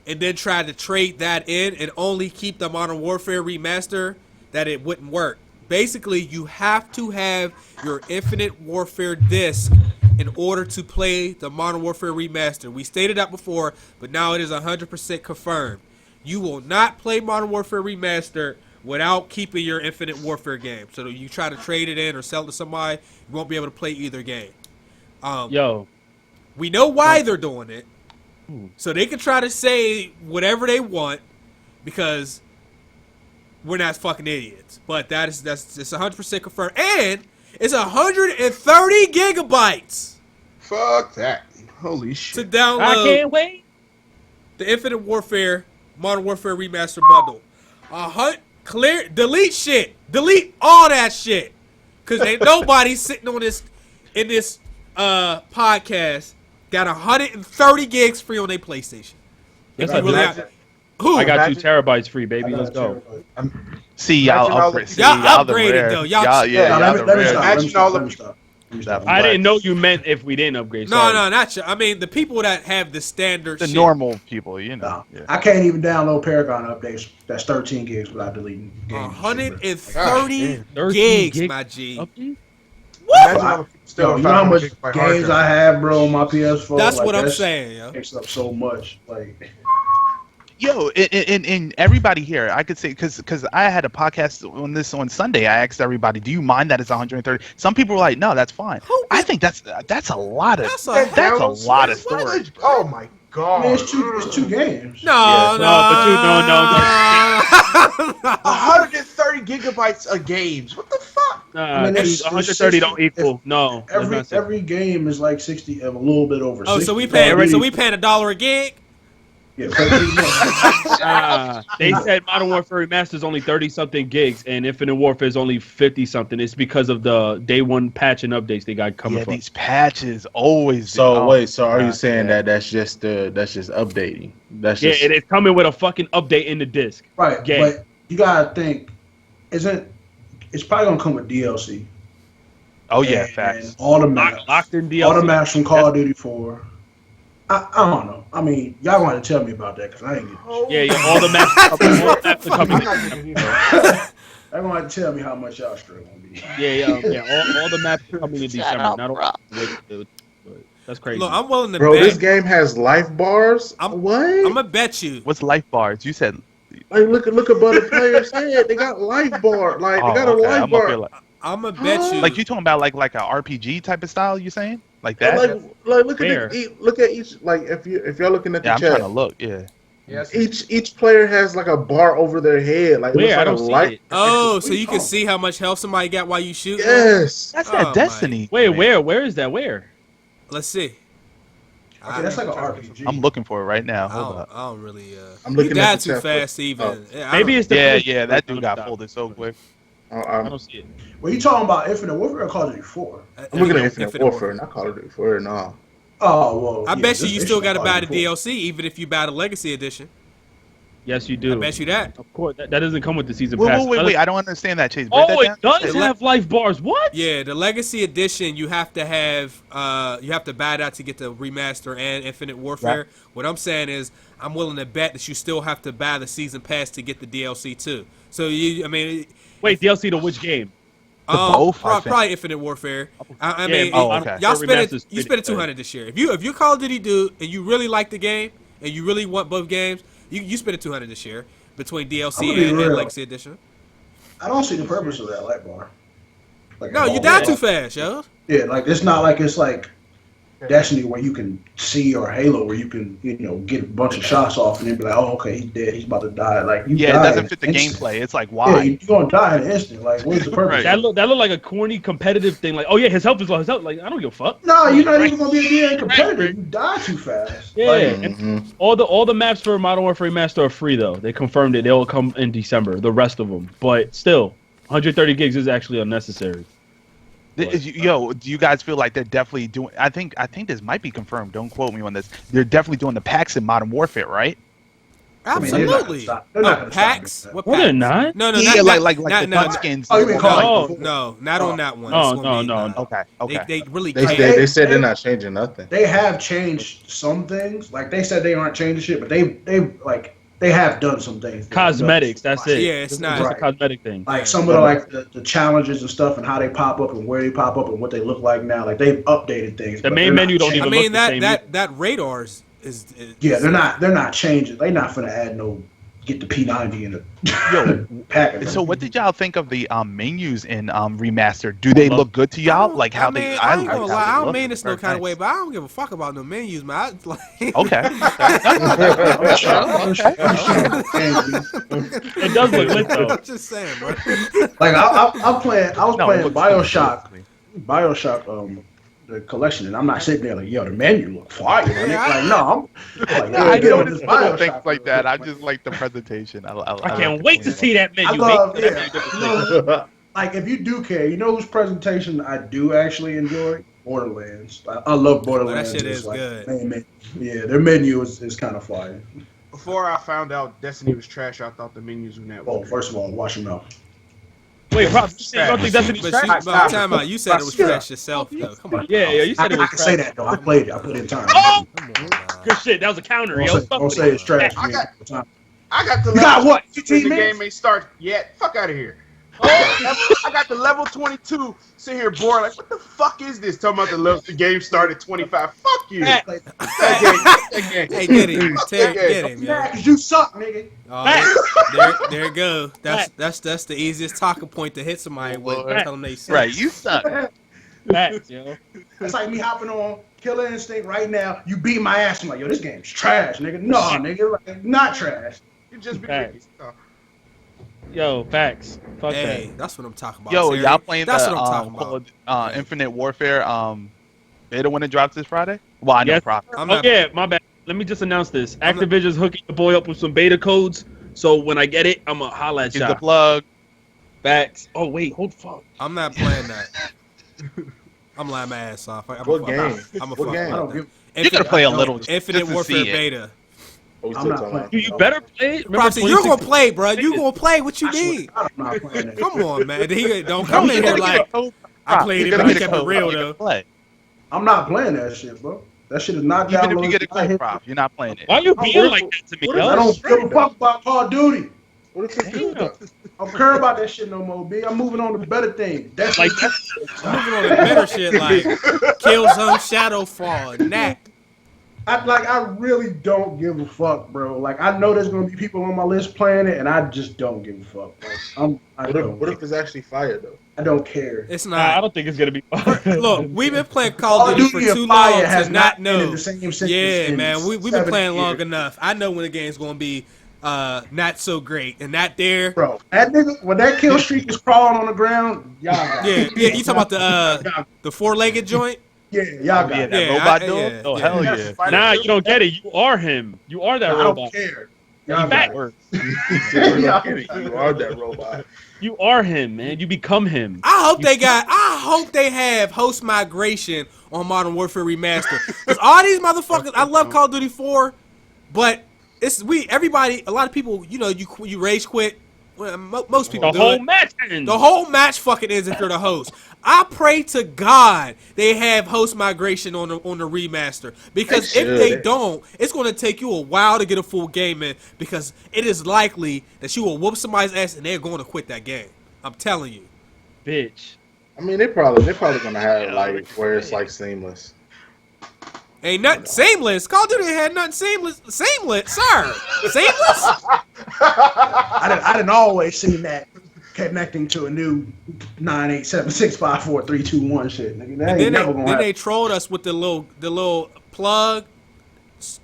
and then tried to trade that in and only keep the Modern Warfare Remaster, that it wouldn't work. Basically, you have to have your Infinite Warfare disc in order to play the Modern Warfare Remaster. We stated that before, but now it is 100% confirmed. You will not play Modern Warfare Remastered without keeping your Infinite Warfare game. So you try to trade it in or sell it to somebody, you won't be able to play either game. Yo, We know why they're doing it. So they can try to say whatever they want because we're not fucking idiots. But that's 100% confirmed. And it's 130 gigabytes Fuck that. Holy to shit. I download can't wait. the Infinite Warfare Modern Warfare Remaster bundle. Delete shit. Delete all that shit. Cause ain't nobody sitting on this podcast got 130 gigs free on their PlayStation. Yes, If you I really do. got- Who? I got Imagine- 2 terabytes free, baby. Let's go. See, y'all Imagine all upgrade. the- See, Y'all y'all the upgraded, rare. though. Y'all- Y'all, yeah, Now, y'all let the me rare. stop. Imagine all the- I didn't know you meant if we didn't upgrade. Sorry. No, not you. I mean the people that have the standard. The shit. normal people, you know. No, Yeah. I can't even download Paragon updates. That's 13 gigs without deleting games. 130 13 gigs, my G. Update? Imagine all the people still Yo, on you know how much 500 gigabyte hard games drive. I have, bro, on my PS4? That's Like, what I'm that saying, yo. takes up so much. Like, Yo, in everybody here, I could say because I had a podcast on Sunday. I asked everybody, "Do you mind that it's 130?" Some people were like, "No, that's fine." I think that's a lot of That's a- that's a lot of storage. Oh my god! I mean, it's two games. No, no, 130 gigabytes of games. What the fuck? I mean, it's 130 don't 60 equal. No. Every game is like 60, a little bit over. Oh, 60. so we paying $1 a gig? Yeah, They said Modern Warfare Remaster is only 30-something gigs, and Infinite Warfare is only 50-something. It's because of the day one patch and updates they got coming from. These patches always. So wait, so are you God, saying yeah. that's just updating? That's Yeah, just it is coming with a fucking update in the disc. right. Game. But you gotta think, it's probably gonna come with DLC. Oh yeah, And facts. all the maps, Locked in DLC. all the maps from Call of Duty 4. I don't know. I mean, y'all gonna have to tell me about that because I ain't getting. Yeah, all the maps are coming. They're gonna have to tell me how much y'all straight gonna be. Yeah. All the maps are coming in December. Not all. That's crazy. Look, I'm willing to bro. bet. This game has life bars. What? I'm gonna bet you. What's life bars? You said. Like look above the player's head. They got life bar. Like they got a life bar. I'm gonna bet you. Like you talking about like a RPG type of style? You saying like that? Like look Where? at each like if you're looking at the Yeah, I'm chat. trying to look. Yeah. Yes. Each player has like a bar over their head. Like Where? I it don't looks see like a light. it. Oh, What so are you you can talking see how much health somebody got while you shoot? Yes. That's Oh, that my. Destiny. Wait, man. where is that? Where? Let's see. Okay, that's like an RPG. I'm looking for it right now. I Hold don't, up. I don't really. I'm You looking died at the too chat. fast to even. I Maybe don't- it's the Yeah, that dude got folded so quick. I don't see it. Well, you talking about Infinite Warfare or Call of Duty 4? I'm looking at Infinite Warfare, not Call of Duty 4. No. Oh well. I yeah, bet this you still got to Call buy of the Duty 4. DLC, even if you buy the Legacy Edition. Yes, you do. I bet you that. Of course, that doesn't come with the season pass. Wait. I don't understand that, Chase. Break Oh, that it down. does have life bars. What? Yeah, the Legacy Edition, you have to have, you have to buy that to get the Remaster and Infinite Warfare. What I'm saying is, I'm willing to bet that you still have to buy the season pass to get the DLC too. So Wait, DLC to which game? both, I think. probably Infinite Warfare. I Yeah, mean, okay. y'all Remaster's you spent pretty- $200 this year. If you're Call of Duty dude and you really like the game and you really want both games, you spend $200 this year between I'm DLC gonna be and real. Legacy Edition. I don't see the purpose of that light bar. Like, No, at you all. died too fast, yo. Yeah, like it's not like it's like Destiny where you can see, or Halo where you can get a bunch of shots off and then be like, oh okay, he's dead, he's about to die. Like you Yeah, die it doesn't in fit the an instant. gameplay. It's like Yeah, why? you're gonna die in an instant. Like what's the purpose? Right. That look like a corny competitive thing. Like, oh yeah, his health is low. His health, like, I don't give a fuck. No, you're not even gonna be a competitive. You die too fast. Yeah, Like, and all the maps for Modern Warfare Remaster are free though. They confirmed it. They'll come in December. The rest of them, but still, 130 gigs is actually unnecessary. Yo, do you guys feel like they're definitely doing? I think this might be confirmed. Don't quote me on this. They're definitely doing the packs in Modern Warfare, right? I mean, they're not gonna Absolutely. stop- they're not gonna stop packs? doing that. What No, they're packs? not. No, Yeah, not, like not, the not, gun skins. Oh, you mean Call of Duty? not on that one. Oh, It's gonna be- no. Okay. They really They can't. they said they're not changing nothing. They have changed some things. Like they said they aren't changing shit, but they have done some things. Cosmetics. That's it. Yeah, it's This is not- just a Right. cosmetic thing. Like some of the challenges and stuff and how they pop up and where they pop up and what they look like now. Like they've updated things. The but main they're not menu don't changing- I even mean look the same. that radar is Yeah, they're not changing. They're not gonna add no get the P90 in the Yo, package. so what did y'all think of the menus in Remaster? Do they look good to y'all? Like how I mean, they? I ain't gonna like lie. how they I don't look. mean this no Very kind of nice. way, but I don't give a fuck about no menus, man. I, like, Okay. It does look lit though. I'm just saying, bro. Like I was playing No, it looks Bioshock, the collection, and I'm not sitting there like, yo, the menu look fire. Yeah, Like, no, I'm like, I get on noticed this little Bioshock things like that. I real just like the presentation. I can't wait to see that I menu. love, Make- yeah. Like if you do care, you know whose presentation I do actually enjoy? Borderlands. I love Borderlands. shit It's is like, good. man, yeah, their menu is kind of fire. Before I found out Destiny was trash, I thought the menus were that. Well, first of all, watch your mouth. Wait, Wait, Props, you don't think Destiny's But trash? time out. You said it was trash yourself, though. Come on. Yeah, you said it I was can say trash. that though. I played it. I put in time. Oh! Come on, nah. Good shit. That was a counter, yo. Don't say it's trash. I man. got the You got level what? 22 15 the minutes? game ain't start yet. Fuck out of here. I got the level 22 sitting here bored like, what the fuck is this? Talking about the game started 25. Fuck you. Hey. That game. Hey, get him. Get him, yo. Yeah, 'cause you suck, nigga. Oh, there it goes. That's the easiest talking point to hit somebody with. Lord. Tell them they suck. Right, you suck. Facts, yo. That's like me hopping on Killer Instinct right now. You beat my ass. I'm like, yo, this game's trash, nigga. No, nigga, like, not trash. You just be Facts. Yo, facts. Fuck Hey, that's what I'm talking about. Yo, Terry. y'all playing That's the what I'm talking about. Infinite Warfare beta when it drops this Friday? Well, I know Yes. Profit. I'm Oh not. yeah, my bad. Let me just announce this. Activision's hooking the boy up with some beta codes. So when I get it, I'ma holla at Here's the y'all. plug. Facts. Oh wait, hold fuck. I'm not playing that. I'm lying my ass off. What game? I'm a What fuck. game? I don't give. You're gonna play a little. Infinite just to Warfare see it. beta. Oh, we I'm still not talking playing. about- You better play it. Remember Prophecy, you're gonna 2016? play, bro. You gonna play what you need. I'm not playing that. Come on, man. Don't come in You're here gonna get like a code. I played You're it, gonna but I get a kept it code. real You though. can play. I'm not playing that shit, bro. That shit is not Even if downloaded. you get a I hit- code, Prof, you're not playing it. Why you Oh, being what like if- that to me, what if I yo? don't give a fuck about Call of Duty. What if it's good, though? I don't care about that shit no more, B. I'm moving on to better things. That's Like I'm moving on to better shit like Killzone, Shadowfall, Knack. I really don't give a fuck, bro. Like, I know there's gonna be people on my list playing it, and I just don't give a fuck. Bro. What if it's actually fire though? I don't care. It's Nah, I not. don't think it's gonna be. Look, we've been playing Call of Duty for and too Fire long has to not been in know. the same sentence Yeah, in man, we've been 7 playing long years. enough. I know when the game's gonna be not so great, and not there. Bro, that nigga, when that kill streak is crawling on the ground, y'all got Yeah, it. yeah. You talking about the four-legged joint? Yeah, y'all Yeah, got it. that Yeah, robot I- dude? yeah, Oh, yeah. hell That's yeah. Nah, you don't get it. You are him. You are that I don't robot. care. Y'all got Fact. it. You are that robot. You are him, man. You become him. I hope they have host migration on Modern Warfare Remaster. Because all these motherfuckers, I love Call of Duty 4, but everybody, a lot of people, you rage quit. Well, most people The do whole it. match ends. The whole match fucking ends if you're the host. I pray to God they have host migration on the remaster, because They if they should. don't, it's going to take you a while to get a full game in, because it is likely that you will whoop somebody's ass and they're going to quit that game. I'm telling you. Bitch. I mean, they're probably gonna have like where it's like seamless. Ain't nothing seamless. Call of Duty had nothing seamless, sir. Seamless? I didn't always seen that connecting to a new 987654321 shit, nigga. That ain't never gonna Then they happen. trolled us with the little plug,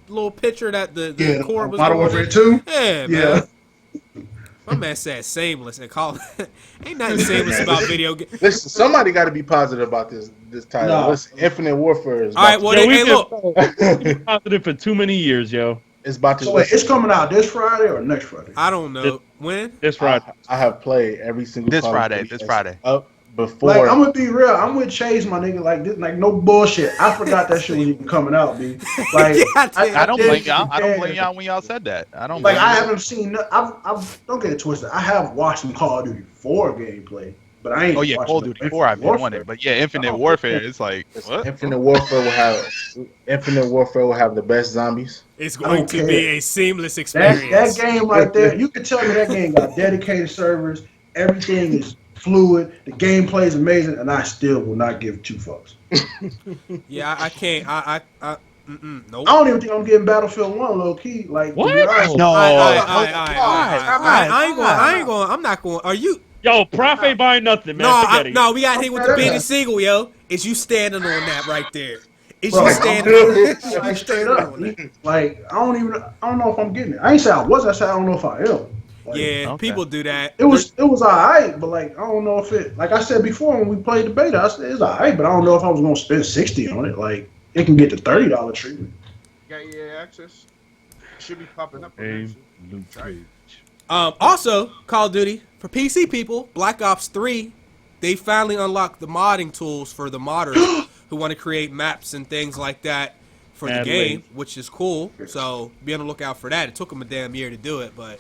little picture that the core was Modern going Warfare in. 2? Yeah, Yeah. man. My man said seamless and call ain't nothing seamless about video games. Listen, somebody got to be positive about this title. No. Listen, Infinite Warfare is All right, well, Yo, hey, look. we've been positive for too many years, yo. it's about to. So wait, it's coming out this Friday or next Friday? I don't know when. This Friday. I have played every single. This Call of Friday, Duty this that's Friday. Up before. Like, I'm gonna be real. I'm with Chase, my nigga. Like this, like no bullshit. I forgot that shit was even coming out, B. Like, Yeah, I don't did- blame y'all. I don't yeah. blame y'all when y'all said that. I don't Like, blame I y'all. haven't seen. I've don't get it twisted. I have watched some Call of Duty 4 gameplay, but I ain't. Oh yeah, watched Call of the Duty 4 I've been Warfare. wanting, but yeah, Infinite Oh, Warfare is like what? Infinite Warfare will have the best zombies. It's I going don't to care. be a seamless That experience. game right there, you can tell me that game got dedicated servers. Everything is fluid. The gameplay is amazing, and I still will not give two fucks. Yeah, I can't. Nope. I don't even think I'm getting Battlefield 1 low key. Like, to be What? honest, No. I ain't going. I'm not going. Are you? Yo, Prof ain't buying nothing, man. Forget it. No, we got hit with the Okay. beanie single, yo. Is you standing on that right there? Is Bro, you I'm standing good. on Like, straight up. Like, I don't know if I'm getting it. I ain't say I was. I said I don't know if I am. Like, Yeah, Okay. people do that. It was alright, but like I don't know if it. Like I said before when we played the beta, I said it's alright, but I don't know if I was gonna spend $60 on it. Like it can get the $30 treatment. Got EA access. Should be popping up. on Aim, that Luke shit. Right. Cage. Also, Call of Duty for PC people, Black Ops 3, they finally unlocked the modding tools for the modders who want to create maps and things like that for the Mad game, late. which is cool. So be on the lookout for that. It took them a damn year to do it, but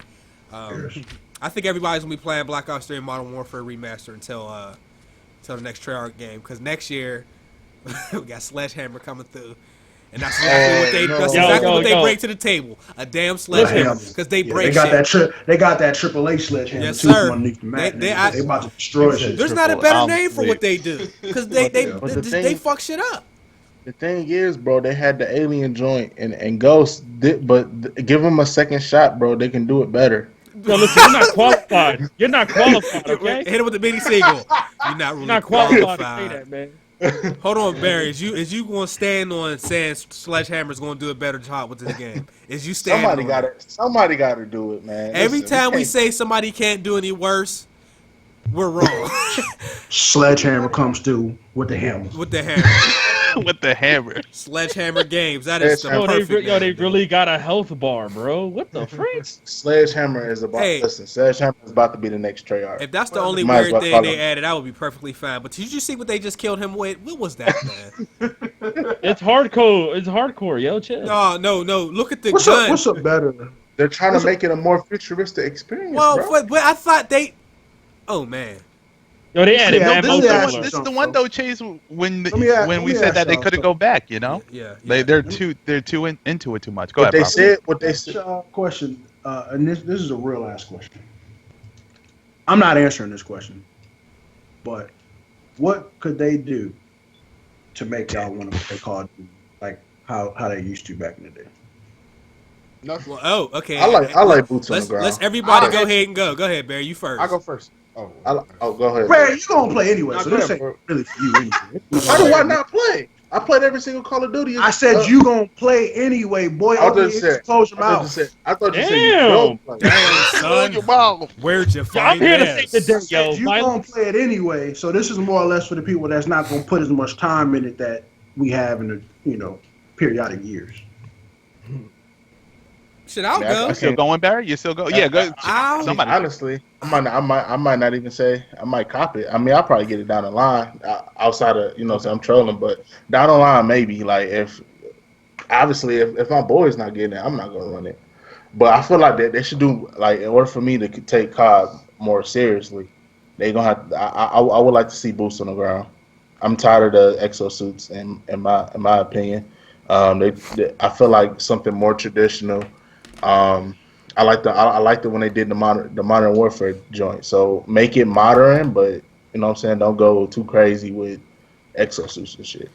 I think everybody's gonna be playing Black Ops 3 and Modern Warfare Remaster until the next Treyarch game. Because next year we got Sledgehammer coming through, and that's exactly what they bring to the table. A damn Sledgehammer, because they break shit. They got that AAA Sledgehammer yes, too sir. underneath the mat. They about to destroy shit. There's not a better name for what they do, because they fuck shit up. The thing is, bro, they had the Alien joint and Ghost, but give them a second shot, bro. They can do it better. No, listen, you're not qualified. You're not qualified, okay? Hit him with the mini single. You're not really qualified to say that, man. Hold on, Barry. Is you going to stand on saying Sledgehammer's going to do a better job with this game? Is you standing? Somebody got to do it, man. Every time we say somebody can't do any worse, we're wrong. Sledgehammer comes through with the hammer. With the hammer. With the hammer. Sledgehammer Games. That is the perfect they really got a health bar, bro. What the frick? Sledgehammer is about. Listen, Sledgehammer is about to be the next Treyarch. If that's the only weird thing they added, I would be perfectly fine. But did you see what they just killed him with? What was that, man? It's hardcore. It's hardcore, yo. Chill. No. Look at the gun. What's up better? They're trying to make it a more futuristic experience. Well, bro. but I thought they. Oh man. Yo, they added this is the one though, Chase. When we said that they couldn't go back, you know. Yeah. They're too into it too much. Go ahead. What they said. Question, and this is a real ass question. I'm not answering this question, but what could they do to make y'all want to play Call of Duty like how they used to back in the day? Well, okay. I like boots on the ground. Let's everybody go ahead and go. Go ahead, Barry. You first. I'll go first. Go ahead. Barry, you gonna play anyway, so this ain't really for you anyway. Why do I not play? I played every single Call of Duty. I said you gonna play anyway, boy. Close your mouth. I thought you said you don't play. Damn, son. Where'd you find I'm here this? to say the day, yo. You gonna play it anyway, so this is more or less for the people that's not gonna put as much time in it that we have in the periodic years. Shit, I'll go. You still going, Barry? You still go? Yeah, go. Somebody. Honestly, I might not even say I might copy it. I mean, I'll probably get it down the line outside of so I'm trolling, but down the line maybe like if my boy's not getting it, I'm not gonna run it. But I feel like they should do like in order for me to take COD more seriously, they gonna have. I would like to see boots on the ground. I'm tired of the exosuits in my opinion. I feel like something more traditional. I liked it when they did the modern warfare joint. So make it modern, but you know what I'm saying, don't go too crazy with exosuits and shit.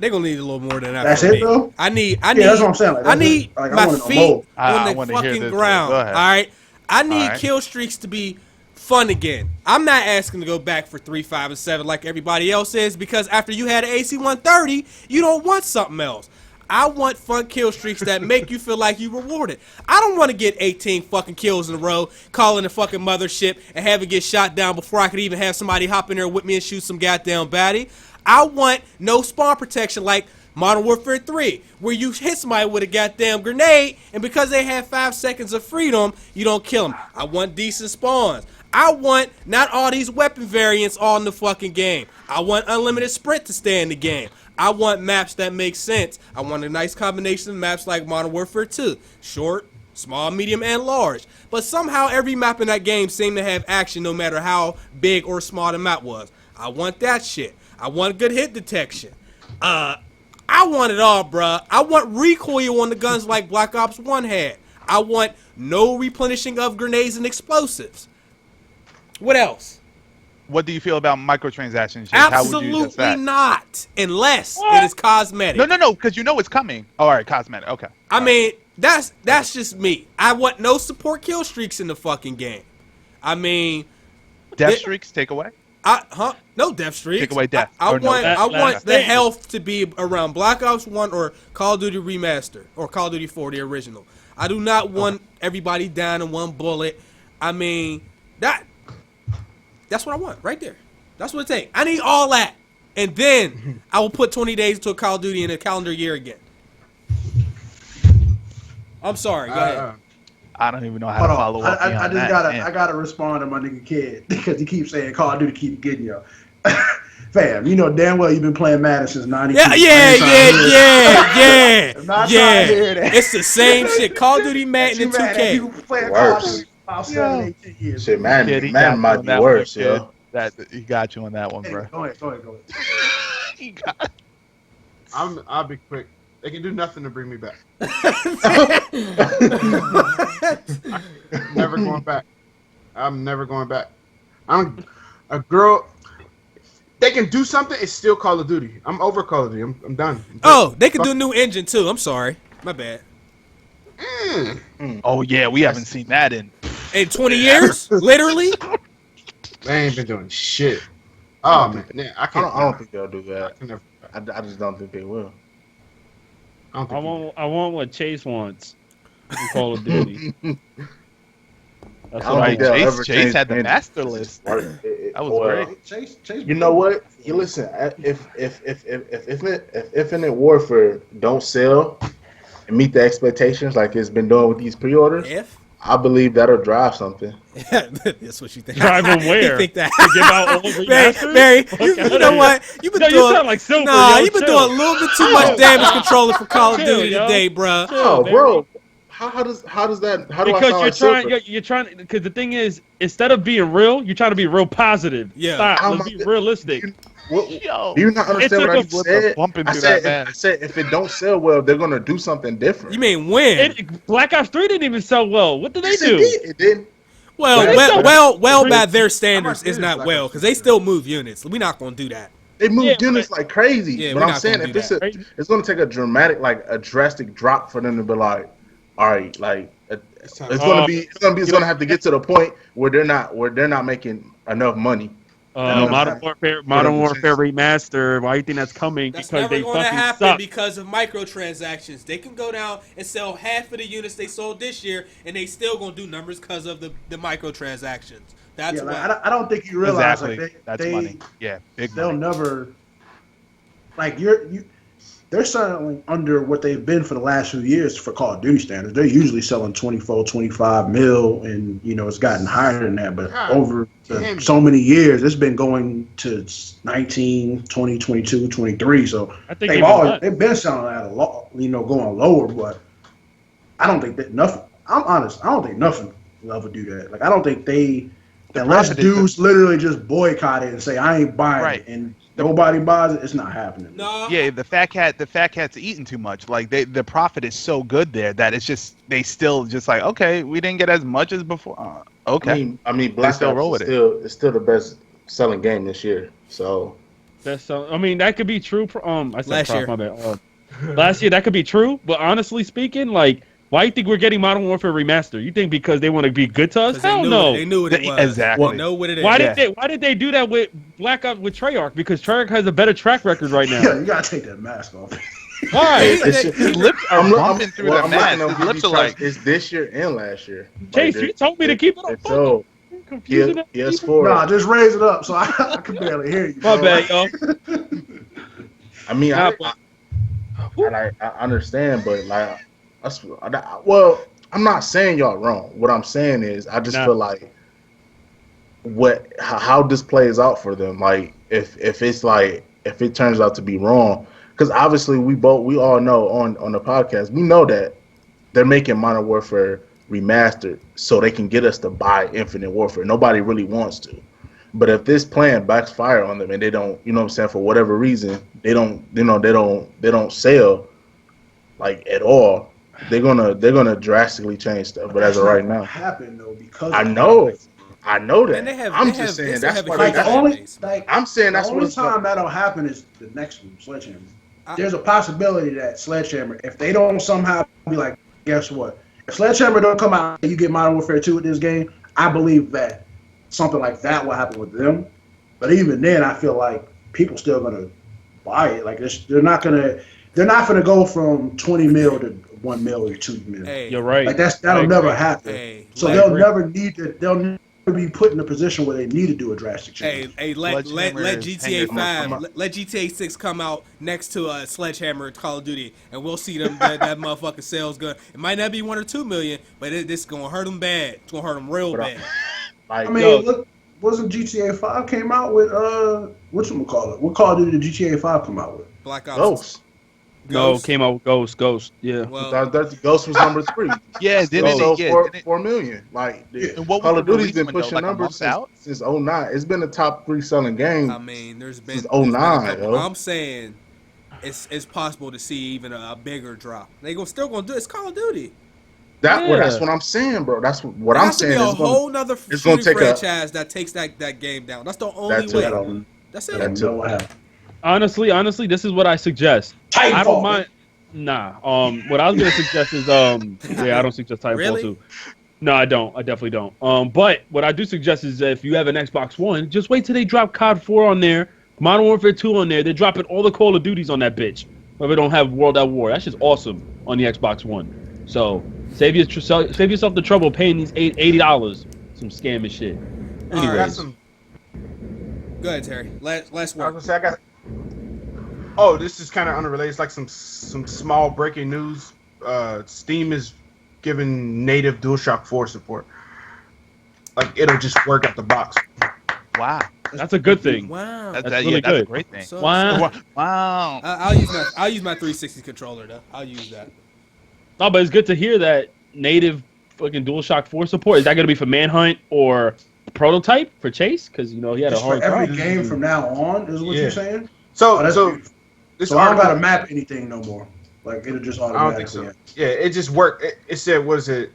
They're gonna need a little more than that. That's it, though. I need. That's what I'm saying. I need my feet on the fucking fucking ground. All right. I need kill streaks to be fun again. I'm not asking to go back for 3, 5, and 7 like everybody else is, because after you had an AC-130, you don't want something else. I want fun kill streaks that make you feel like you rewarded. I don't want to get 18 fucking kills in a row, calling the fucking mothership, and have it get shot down before I could even have somebody hop in there with me and shoot some goddamn baddie. I want no spawn protection like Modern Warfare 3, where you hit somebody with a goddamn grenade, and because they have 5 seconds of freedom, you don't kill them. I want decent spawns. I want not all these weapon variants all in the fucking game. I want unlimited sprint to stay in the game. I want maps that make sense. I want a nice combination of maps like Modern Warfare 2. Short, small, medium, and large. But somehow every map in that game seemed to have action no matter how big or small the map was. I want that shit. I want good hit detection. I want it all, bruh. I want recoil on the guns like Black Ops 1 had. I want no replenishing of grenades and explosives. What else? What do you feel about microtransactions? Absolutely not, unless it is cosmetic. No, because you know it's coming. All right, cosmetic. Okay. I mean, that's just me. I want no support kill streaks in the fucking game. I mean, death streaks take away. No death streaks. Take away death. I want the health to be around Black Ops 1 or Call of Duty Remaster or Call of Duty 4, the original. I do not want everybody down in one bullet. I mean, that's what I want right there. That's what it takes. I need all that. And then I will put 20 days into a Call of Duty in a calendar year again. I'm sorry. Go ahead. I don't even know how to follow up. I gotta respond to my nigga Kid because he keeps saying Call of Duty keep getting you. Fam, you know damn well you've been playing Madden since '92. Yeah. It's the same shit. Call of Duty, Madden, and 2K. About 7, 8, 10 years. Shit, Kid, he got man you might on be that worse, one, kid. yo. That he got you on that one, bro. Anyway, go ahead. He got. I'll be quick. They can do nothing to bring me back. Never going back. I'm never going back. I'm a girl. They can do something. It's still Call of Duty. I'm over Call of Duty. I'm done. Oh, they could do a new engine too. I'm sorry. My bad. Oh yeah, we haven't seen that in. In 20 years, literally. They ain't been doing shit. Oh man, yeah, I don't think they'll do I that. can never. I just don't think they will. I don't think I want what Chase wants in Call of Duty. That's I don't what think I they'll want. ever Chase change had the engine. master It's list. just- That was well, great. Chase, You know what? You listen. If Infinite Warfare don't sell and meet the expectations like it's been doing with these pre-orders, If I believe that'll drive something. that's what you think. Drive them where? You think that? To give out all the remasters? Barry, Fuck you outta know here. what? You've been No, you doing. sound like Silver, Nah, yo, you've been chill. doing a little bit too much damage controlling for Call of Chill, Duty yo. today, bruh. Chill, Oh, Barry. bro. How does that? How do I Because sound like Silver? you're trying. Because the thing is, instead of being real, you're trying to be real positive. Yeah. Stop. How Let's am I- be realistic. Yo, Do you not understand what I took just a said? bump into I that said, man. I said if it don't sell well, they're gonna do something different. You mean when? Black Ops 3 didn't even sell well. What did they Yes, do? It did. It did. Well, They- by their How standards, much is is not Black well Ops because they still move units. We're not gonna do that. They moved Yeah, units like crazy. Yeah, but we're I'm not saying gonna if do it's that. it's gonna take a drastic drop for them to be like, all right, like it's gonna have to get to the point where they're not making enough money. Modern Warfare Remaster. Why do you think that's coming? That's because never they going to fucking happen suck. because of microtransactions. They can go down and sell half of the units they sold this year, and they still gonna do numbers because of the microtransactions. That's Yeah, why. like, I don't think you realize Exactly. like That's they money. Yeah, big they'll money. never like they're selling under what they've been for the last few years for Call of Duty standards. They're usually selling 24, 25 mil, and it's gotten higher than that. But God over damn it. so many years, it's been going to 19, 20, 22, 23. So I think they've been selling at a lot, going lower. But I don't think that nothing. I'm honest. I don't think nothing will ever do that. Like I don't think unless profit is dudes literally just boycott it and say I ain't buying Right. it, and nobody buys it, it's not happening. No. Yeah, the fat cat's eating too much. Like the profit is so good there that it's just they still just like, okay, we didn't get as much as before. Okay, I mean, Black still Ops roll is with it. still the best selling game this year. So that could be true. I said Last prof, year. my bad. Last year that could be true, but honestly speaking, like, why do you think we're getting Modern Warfare Remaster? You think because they want to be good to us? 'Cause Hell they no. knew what it was. Exactly. They know what it is. Why did they do that with Black Ops with Treyarch? Because Treyarch has a better track record right now. Yeah, you gotta take that mask off. Why? His lips are bumping through the mask. looking His at lips are like, it's this year and last year. Chase, you told me to keep it on. So Confusing that people. PS4. Nah, just raise it up so I can barely hear you. My bro. bad, yo. I mean, Nah, I understand, but like, well, I'm not saying y'all wrong. What I'm saying is, I just feel like how this plays out for them. Like, if it turns out to be wrong, because obviously we all know on the podcast, we know that they're making Modern Warfare Remastered so they can get us to buy Infinite Warfare. Nobody really wants to. But if this plan backfire on them and they don't, for whatever reason, they don't sell like at all, they're gonna drastically change stuff. But as of right now, happen though because I know that. And I'm just saying that's why like they the got. only like I'm saying that's the what only it's time gonna. that'll happen is the next one, Sledgehammer. There's a possibility that Sledgehammer, if they don't somehow be like, guess what? If Sledgehammer don't come out and you get Modern Warfare 2 with this game, I believe that something like that will happen with them. But even then, I feel like people still gonna buy it. Like they're not gonna go from 20 mil to 1 mil or 2 mil. Hey, You're right. Like that'll never happen. Hey, So I they'll agree. never need to. They'll never be put in a position where they need to do a drastic change. Hey, let Sledgehammer is GTA hanging 5, let GTA 6 come out next to Sledgehammer Call of Duty, and we'll see them that motherfucking sales good. It might not be 1 or 2 million, but this is gonna hurt them bad. It's gonna hurt them real bad. Like, I mean, look, wasn't GTA 5 came out with whatchamacallit? What Call of Duty did GTA 5 come out with? Black Ops. Ghost. No, Ghost? came out with Ghost. Yeah. Well, That Ghost was number 3. Yeah, Still didn't sold it? Yeah. 4 million. Like And what was Call the of Duty's release been window, pushing like a numbers month out? since 09. It's been the top 3 selling game. I mean, there's been Since there's been a 09, couple- yo. I'm saying it's possible to see even a bigger drop. Still gonna do it. It's Call of Duty. That's what I'm saying, bro. That's what There I'm has to be saying. a whole nother it's gonna shooting take a- franchise that takes that game down. That's the only That's it. way. That's it. That know what happened. Honestly, this is what I suggest. I Titanfall. don't mind. Nah. What I was gonna suggest is yeah, I don't suggest Titanfall Really? too. No, I don't. I definitely don't. But what I do suggest is that if you have an Xbox One, just wait till they drop COD 4 on there, Modern Warfare 2 on there. They're dropping all the Call of Duties on that bitch. But we don't have World at War. That's just awesome on the Xbox One. So save yourself the trouble of paying these $80. Some scam and shit. All right. Anyways, Go ahead, Terry. Last I was one. gonna say I got. Oh, this is kind of unrelated. It's like some small breaking news. Steam is giving native DualShock 4 support. Like it'll just work out the box. Wow. that's a good thing. Wow. That's That's really a good. great thing. So- Wow. Wow. I'll use my 360 controller though. I'll use that. No, but it's good to hear that native fucking DualShock 4 support. Is that going to be for Manhunt or Prototype for Chase? Because, he had a It's for hard every time. game from now on, is what Yeah. you're saying? So That's beautiful. this So I don't article, gotta map anything no more. Like it'll just I don't automatically. think so. Yeah, it just worked. It said, what is it?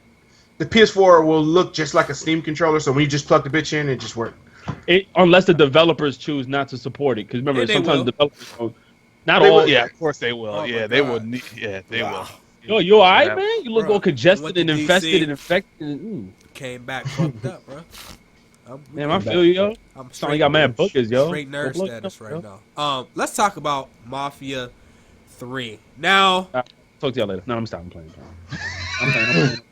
The PS4 will look just like a Steam controller. So when you just plug the bitch in, it just works. Unless the developers choose not to support it. Because remember, Yeah, they sometimes will. developers don't. Not They all. will. Yeah, of course they will. Oh yeah, my they God. will. Yeah, they Wow. Yo, you all right, Yeah. man? You look Bro, all congested went to and DC. infested and infected. Came back fucked up, bro. Damn, I feel you, yo. I'm Somebody got mad bookers, yo. straight nerd Go look status up, right yo. now. Let's talk about Mafia 3. Now, Talk to y'all later. No, I'm stopping playing. I'm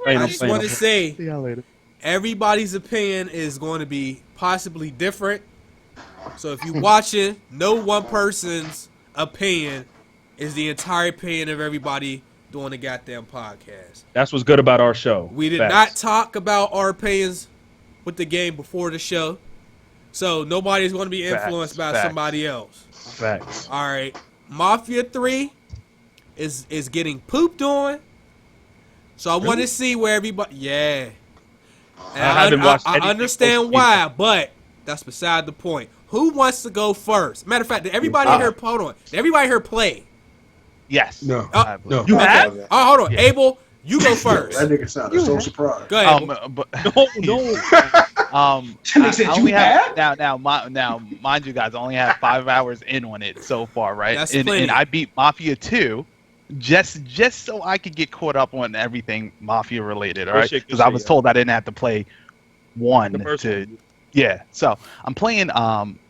playing. I just want to say, See y'all later. everybody's opinion is going to be possibly different. So if you're watching, no one person's opinion is the entire opinion of everybody doing the goddamn podcast. That's what's good about our show. We did Facts. not talk about our opinions with the game before the show. So nobody's going to be influenced by Facts. somebody else. Facts. All right. Mafia 3 is getting pooped on. So I want to see where everybody... Yeah. And I haven't watched I anything understand post-game. why, but that's beside the point. Who wants to go first? Matter of fact, did everybody here... Hold on. Did everybody here play? Yes. No. I believe. No. You Okay. have? Oh, hold on. Yeah. Abel, you go first. That nigga sounded so surprised. Go ahead. Abel. But No. Nigga said I you only have had? now, mind you guys, I only have 5 hours in on it so far, right? That's and, plenty. and I beat Mafia 2 just so I could get caught up on everything Mafia related, all right? shit, good Because I shit, was yeah. told I didn't have to play one The first to one. yeah. So I'm playing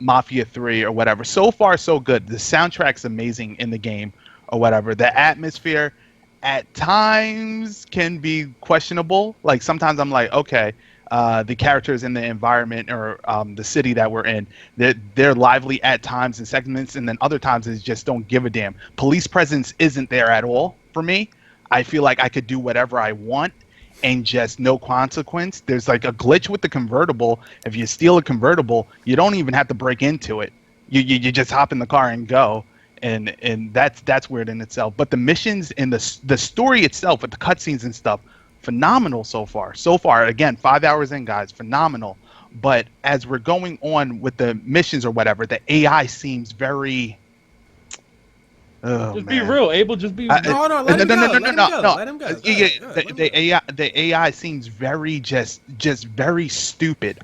Mafia 3 or whatever. So far so good. The soundtrack's amazing in the game or whatever. The atmosphere at times can be questionable. Like sometimes I'm like, okay, the characters in the environment or the city that we're in, they're lively at times and segments, and then other times it's just don't give a damn. Police presence isn't there at all for me. I feel like I could do whatever I want and just no consequence. There's like a glitch with the convertible. If you steal a convertible, you don't even have to break into it. You just hop in the car and go. And that's weird in itself. But the missions and the story itself with the cutscenes and stuff, phenomenal so far. So far, again, 5 hours in, guys, phenomenal. But as we're going on with the missions or whatever, the AI seems very... Oh, Just man. be real, Abel. Just be I- real. No, let him go. Let him go. no. Let him go. Go Yeah, ahead, go ahead, let him go. the AI seems very just very stupid.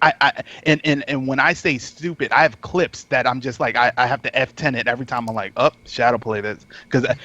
And when I say stupid, I have clips that I'm just like I have to F10 it every time I'm like, shadow play this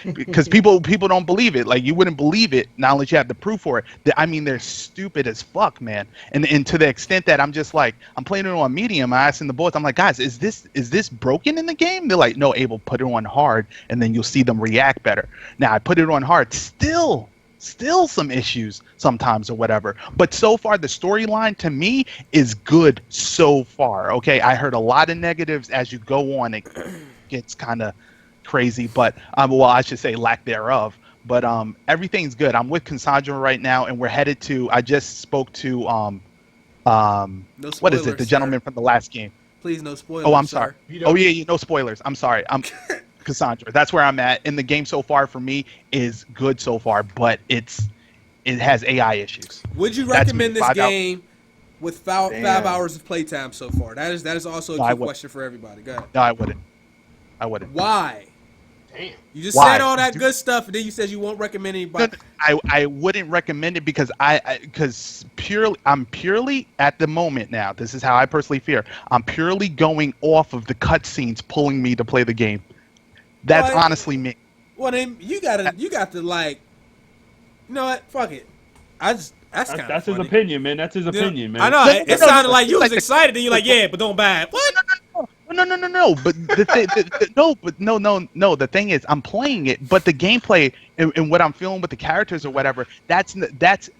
because people don't believe it. Like you wouldn't believe it not unless you have the proof for it. I mean, they're stupid as fuck, man. And to the extent that I'm just like I'm playing it on medium. I asking the boys, I'm like, guys, is this broken in the game? They're like, no, Abel, put it on hard, and then you'll see them react better. Now I put it on hard, still some issues sometimes or whatever, but so far the storyline to me is good so far. Okay, I heard a lot of negatives as you go on. It gets kind of crazy, but well, I should say lack thereof, but everything's good. I'm with Cassandra right now, and we're headed to, I just spoke to No what is it, spoilers, the gentleman sir. from the last game. Please, no spoilers. Oh, I'm sir. sorry. Oh yeah, no spoilers. I'm sorry. Cassandra. That's where I'm at. And the game so far for me is good so far, but it has AI issues. Would you That's recommend me. this 5 hours. game with 5 hours of playtime so far? That is also No, a I key wouldn't. question for everybody. Go ahead. No, I wouldn't. Why? Damn. You just Why? said all that good stuff, and then you said you won't recommend anybody. I wouldn't recommend it because I'm purely at the moment now. This is how I personally feel. I'm purely going off of the cutscenes pulling me to play the game. That's honestly me. Well, then you got to like, you know what? Fuck it. That's his opinion, man. That's his opinion, man. I know. It sounded like you was like excited, and you're like, yeah, but don't buy it. What? No. But the thing is, I'm playing it, but the gameplay and what I'm feeling with the characters or whatever, that's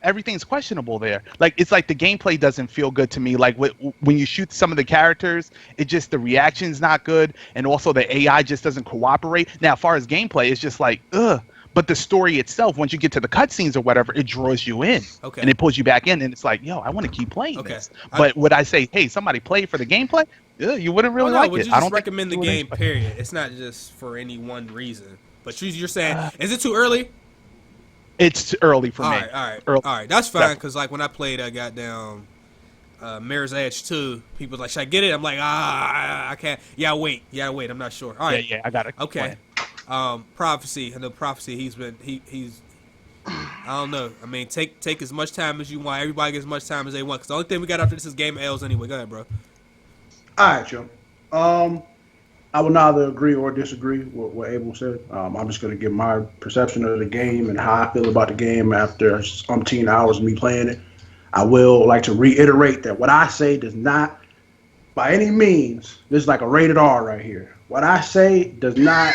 everything's questionable there. Like it's like the gameplay doesn't feel good to me. Like when you shoot some of the characters, the reaction's not good, and also the AI just doesn't cooperate. Now, as far as gameplay, it's just like ugh. But the story itself, once you get to the cutscenes or whatever, it draws you in. Okay. And it pulls you back in, and it's like, yo, I want to keep playing this. But would I say, hey, somebody play for the gameplay? You wouldn't really like it. I don't recommend the game, period. It's not just for any one reason. But you're saying, is it too early? It's too early for me. All right. That's fine, because like when I played goddamn Mirror's Edge 2, people like, should I get it? I'm like, I can't. Yeah, wait. I'm not sure. All right. Yeah, I got it. Okay. Prophecy. I know Prophecy. He's. I don't know. I mean, take as much time as you want. Everybody gets as much time as they want. Because the only thing we got after this is Game of L's anyway. Go ahead, bro. All right, Joe. I will neither agree or disagree with what Abel said. I'm just going to give my perception of the game and how I feel about the game after umpteen hours of me playing it. I will like to reiterate that what I say does not, by any means, this is like a rated R right here. What I say does not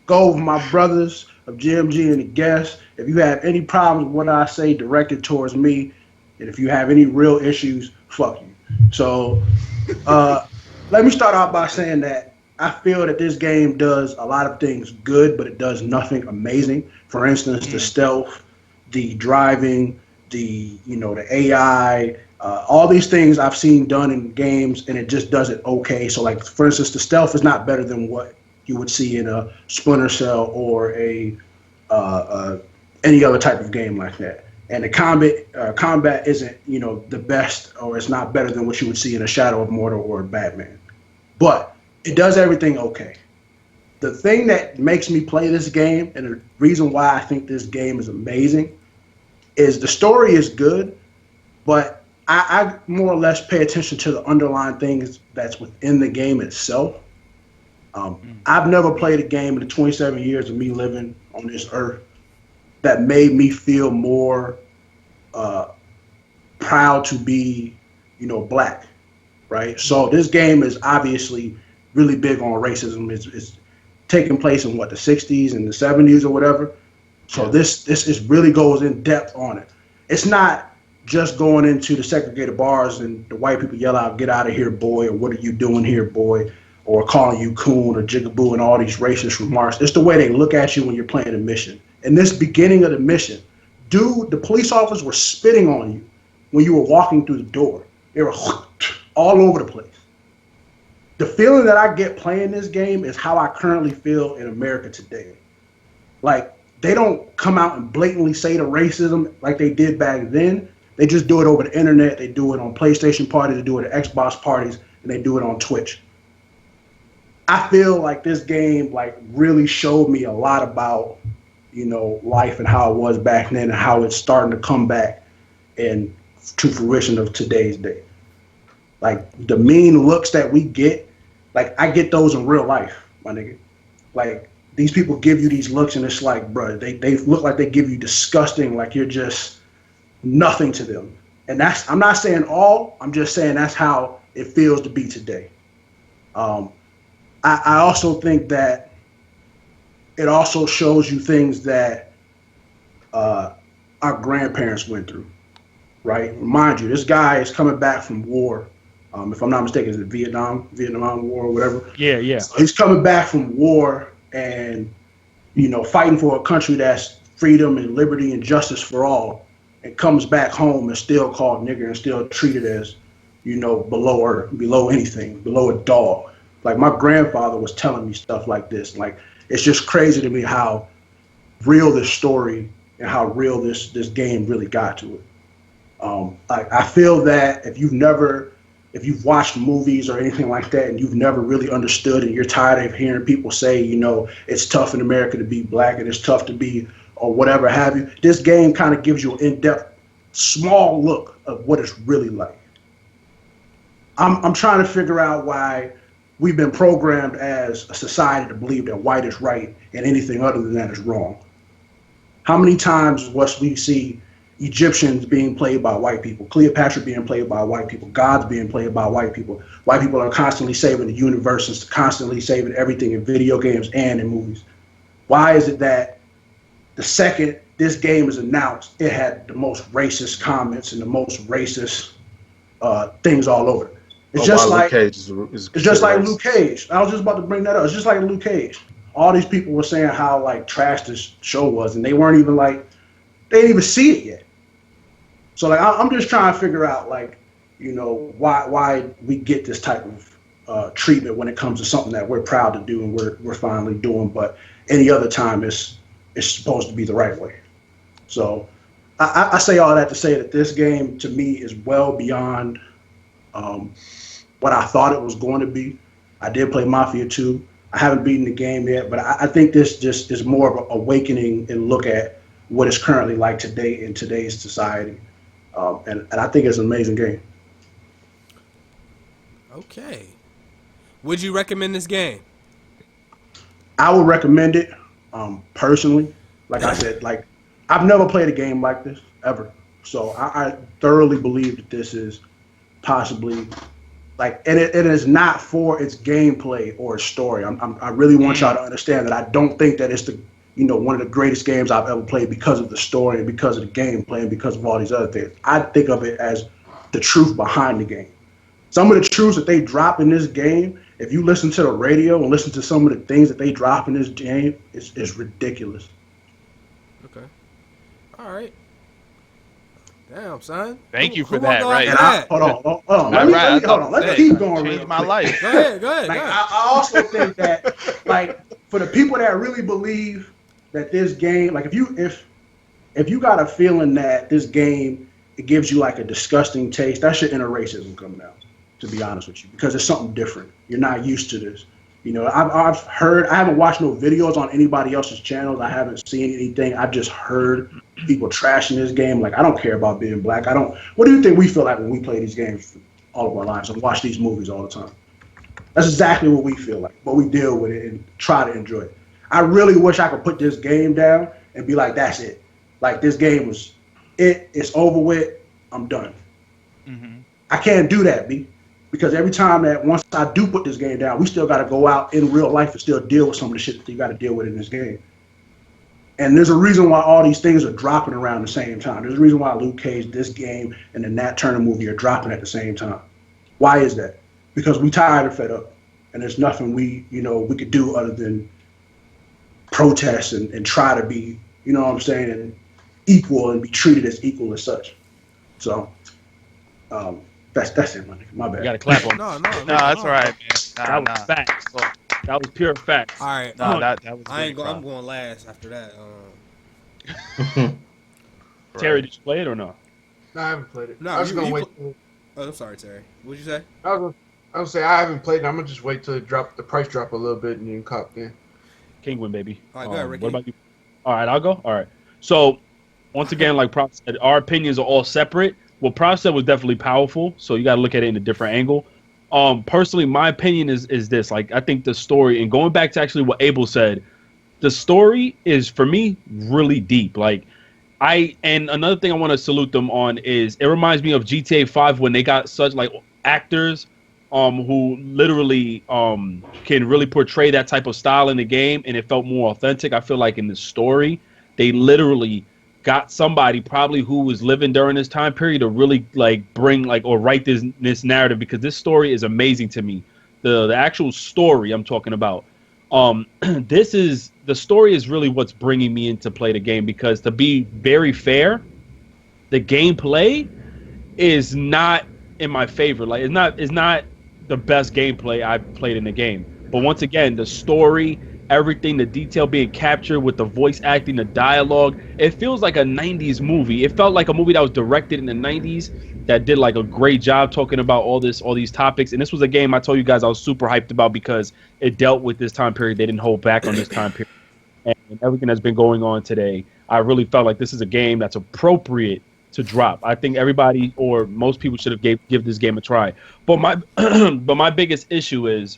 go with my brothers of GMG and the guests. If you have any problems with what I say directed towards me, and if you have any real issues, fuck you. So let me start out by saying that I feel that this game does a lot of things good, but it does nothing amazing. For instance, the stealth, the driving, the AI, all these things I've seen done in games, and it just does it okay. So, like for instance, the stealth is not better than what you would see in a Splinter Cell or a any other type of game like that. And the combat isn't the best, or it's not better than what you would see in a Shadow of Mordor or a Batman. But it does everything okay. The thing that makes me play this game, and the reason why I think this game is amazing, is the story is good, but I more or less pay attention to the underlying things that's within the game itself. I've never played a game in the 27 years of me living on this earth that made me feel more proud to be, black, right? So this game is obviously really big on racism. It's taking place in the 60s and the 70s or whatever. So this really goes in depth on it. It's not just going into the segregated bars and the white people yell out, "Get out of here, boy," or "What are you doing here, boy?" or calling you coon or jigaboo and all these racist remarks. It's the way they look at you when you're playing a mission. In this beginning of the mission, the police officers were spitting on you when you were walking through the door. They were all over the place. The feeling that I get playing this game is how I currently feel in America today. Like, they don't come out and blatantly say the racism like they did back then. They just do it over the internet. They do it on PlayStation parties. They do it at Xbox parties, and they do it on Twitch. I feel like this game really showed me a lot about life and how it was back then and how it's starting to come back and to fruition of today's day. Like the mean looks that we get, I get those in real life, my nigga. Like these people give you these looks and it's like, bro, they look like they give you disgusting, like you're just nothing to them. And I'm not saying all, I'm just saying that's how it feels to be today. I also think that it also shows you things that our grandparents went through, right? Mind you, this guy is coming back from war. If I'm not mistaken, is it Vietnam War or whatever? Yeah. So he's coming back from war and, fighting for a country that's freedom and liberty and justice for all, and comes back home and still called nigger and still treated as, below earth, below anything, below a dog. Like my grandfather was telling me stuff like this. Like it's just crazy to me how real this story and how real this game really got to it. Like I feel that if you've watched movies or anything like that and you've never really understood and you're tired of hearing people say, it's tough in America to be black and it's tough to be or whatever have you, this game kind of gives you an in-depth, small look of what it's really like. I'm trying to figure out why we've been programmed as a society to believe that white is right and anything other than that is wrong. How many times we see Egyptians being played by white people, Cleopatra being played by white people, gods being played by white people. White people are constantly saving the universes, constantly saving everything in video games and in movies. Why is it that the second this game is announced, it had the most racist comments and the most racist things all over it? It's just like Luke Cage. I was just about to bring that up. It's just like Luke Cage. All these people were saying how like trash this show was, and they weren't even like, they didn't even see it yet. So like I'm just trying to figure out like, why we get this type of treatment when it comes to something that we're proud to do and we're finally doing, but any other time it's supposed to be the right way. So I say all that to say that this game to me is well beyond what I thought it was going to be. I did play Mafia 2. I haven't beaten the game yet, but I think this just is more of an awakening and look at what it's currently like today in today's society. And I think it's an amazing game. Okay. Would you recommend this game? I would recommend it personally. Like I said, like I've never played a game like this ever. So I thoroughly believe that this is possibly like, and it is not for its gameplay or its story. I really want y'all to understand that I don't think that it's one of the greatest games I've ever played because of the story and because of the gameplay and because of all these other things. I think of it as the truth behind the game. Some of the truths that they drop in this game, if you listen to the radio and listen to some of the things that they drop in this game, it's ridiculous. Okay. All right. Damn, son. Thank you for that. Right. And hold on. Let's keep going. Changed my life. Go ahead. Like, I also think that, like, for the people that really believe that this game, like, if you got a feeling that this game, it gives you like a disgusting taste, that's your inner racism coming out, to be honest with you, because it's something different. You're not used to this. I haven't watched no videos on anybody else's channels. I haven't seen anything. I've just heard people trashing this game. Like, I don't care about being black. What do you think we feel like when we play these games all of our lives and watch these movies all the time? That's exactly what we feel like, but we deal with it and try to enjoy it. I really wish I could put this game down and be like, that's it. Like, this game it's over with, I'm done. Mm-hmm. I can't do that, B. Because every time that once I do put this game down, we still got to go out in real life and still deal with some of the shit that you got to deal with in this game. And there's a reason why all these things are dropping around the same time. There's a reason why Luke Cage, this game, and the Nat Turner movie are dropping at the same time. Why is that? Because we tired and fed up. And there's nothing we could do other than protest and try to be, and equal and be treated as equal as such. So, that's it, my bad. You got to clap on. No, that's all right, That man. was facts. That was pure facts. All right. No, that was. I'm going last after that. Terry, did you play it or no? No, I haven't played it. No, I was going to wait. Oh, I'm sorry, Terry. What'd you say? I was going to say I haven't played it. I'm going to just wait till the price drop a little bit and then cop in. Kingwin, baby. All right, go ahead, Ricky. What about you? All right, I'll go. All right. So, once again, like Prop said, our opinions are all separate. What Prop said was definitely powerful, so you got to look at it in a different angle. Personally, my opinion is this. Like, I think the story, and going back to actually what Abel said, the story is, for me, really deep. Like, and another thing I want to salute them on is it reminds me of GTA 5 when they got such, like, actors who literally can really portray that type of style in the game, and it felt more authentic. I feel like in the story, they literally got somebody probably who was living during this time period to really like bring like or write this narrative, because this story is amazing to me. The actual story I'm talking about. The story is really what's bringing me in to play the game, because to be very fair, the gameplay is not in my favor. Like it's not the best gameplay I've played in the game. But once again, the story everything, the detail being captured with the voice acting, the dialogue. It feels like a 90s movie. It felt like a movie that was directed in the 90s that did like a great job talking about all these topics. And this was a game I told you guys I was super hyped about because it dealt with this time period. They didn't hold back on this time period. And everything that's been going on today, I really felt like this is a game that's appropriate to drop. I think everybody or most people should have give this game a try. But my biggest issue is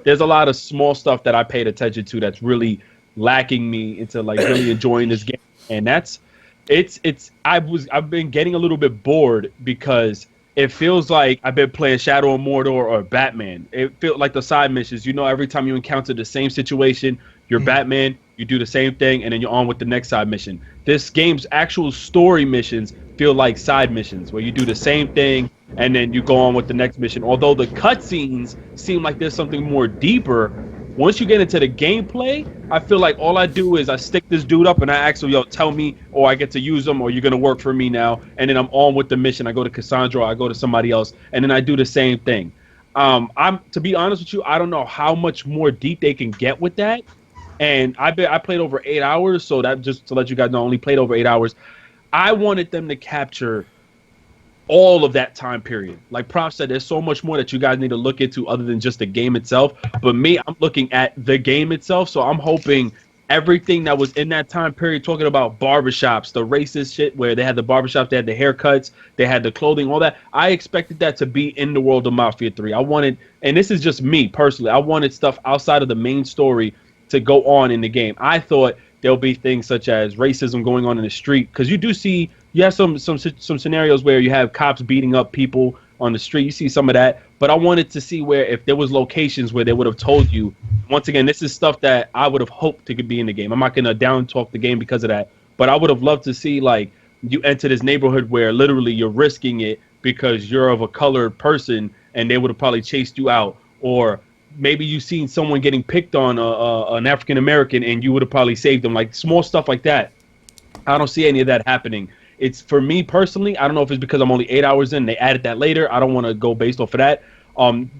there's a lot of small stuff that I paid attention to that's really lacking me into like really enjoying this game. And I've been getting a little bit bored because it feels like I've been playing Shadow of Mordor or Batman. It feels like the side missions, every time you encounter the same situation, you're Batman, you do the same thing, and then you're on with the next side mission. This game's actual story missions feel like side missions where you do the same thing and then you go on with the next mission. Although the cutscenes seem like there's something more deeper, once you get into the gameplay, I feel like all I do is I stick this dude up and I ask him, tell me, or I get to use him, or you're going to work for me now. And then I'm on with the mission. I go to Cassandra, I go to somebody else, and then I do the same thing. To be honest with you, I don't know how much more deep they can get with that. And I played over 8 hours, so that just to let you guys know, I only played over 8 hours. I wanted them to capture all of that time period. Like Prof said, there's so much more that you guys need to look into other than just the game itself. But me, I'm looking at the game itself, so I'm hoping everything that was in that time period, talking about barbershops, the racist shit where they had the barbershops, they had the haircuts, they had the clothing, all that. I expected that to be in the world of Mafia 3. I wanted, and this is just me personally, I wanted stuff outside of the main story to go on in the game. I thought there'll be things such as racism going on in the street, because you have some scenarios where you have cops beating up people on the street. You see some of that, but I wanted to see where if there was locations where they would have told you. Once again, this is stuff that I would have hoped to be in the game. I'm not gonna down talk the game because of that, but I would have loved to see like you enter this neighborhood where literally you're risking it because you're of a colored person and they would have probably chased you out, or maybe you've seen someone getting picked on, an African American, and you would have probably saved them. Like small stuff like that. I don't see any of that happening. It's for me personally. I don't know if it's because I'm only 8 hours in. They added that later. I don't want to go based off of that.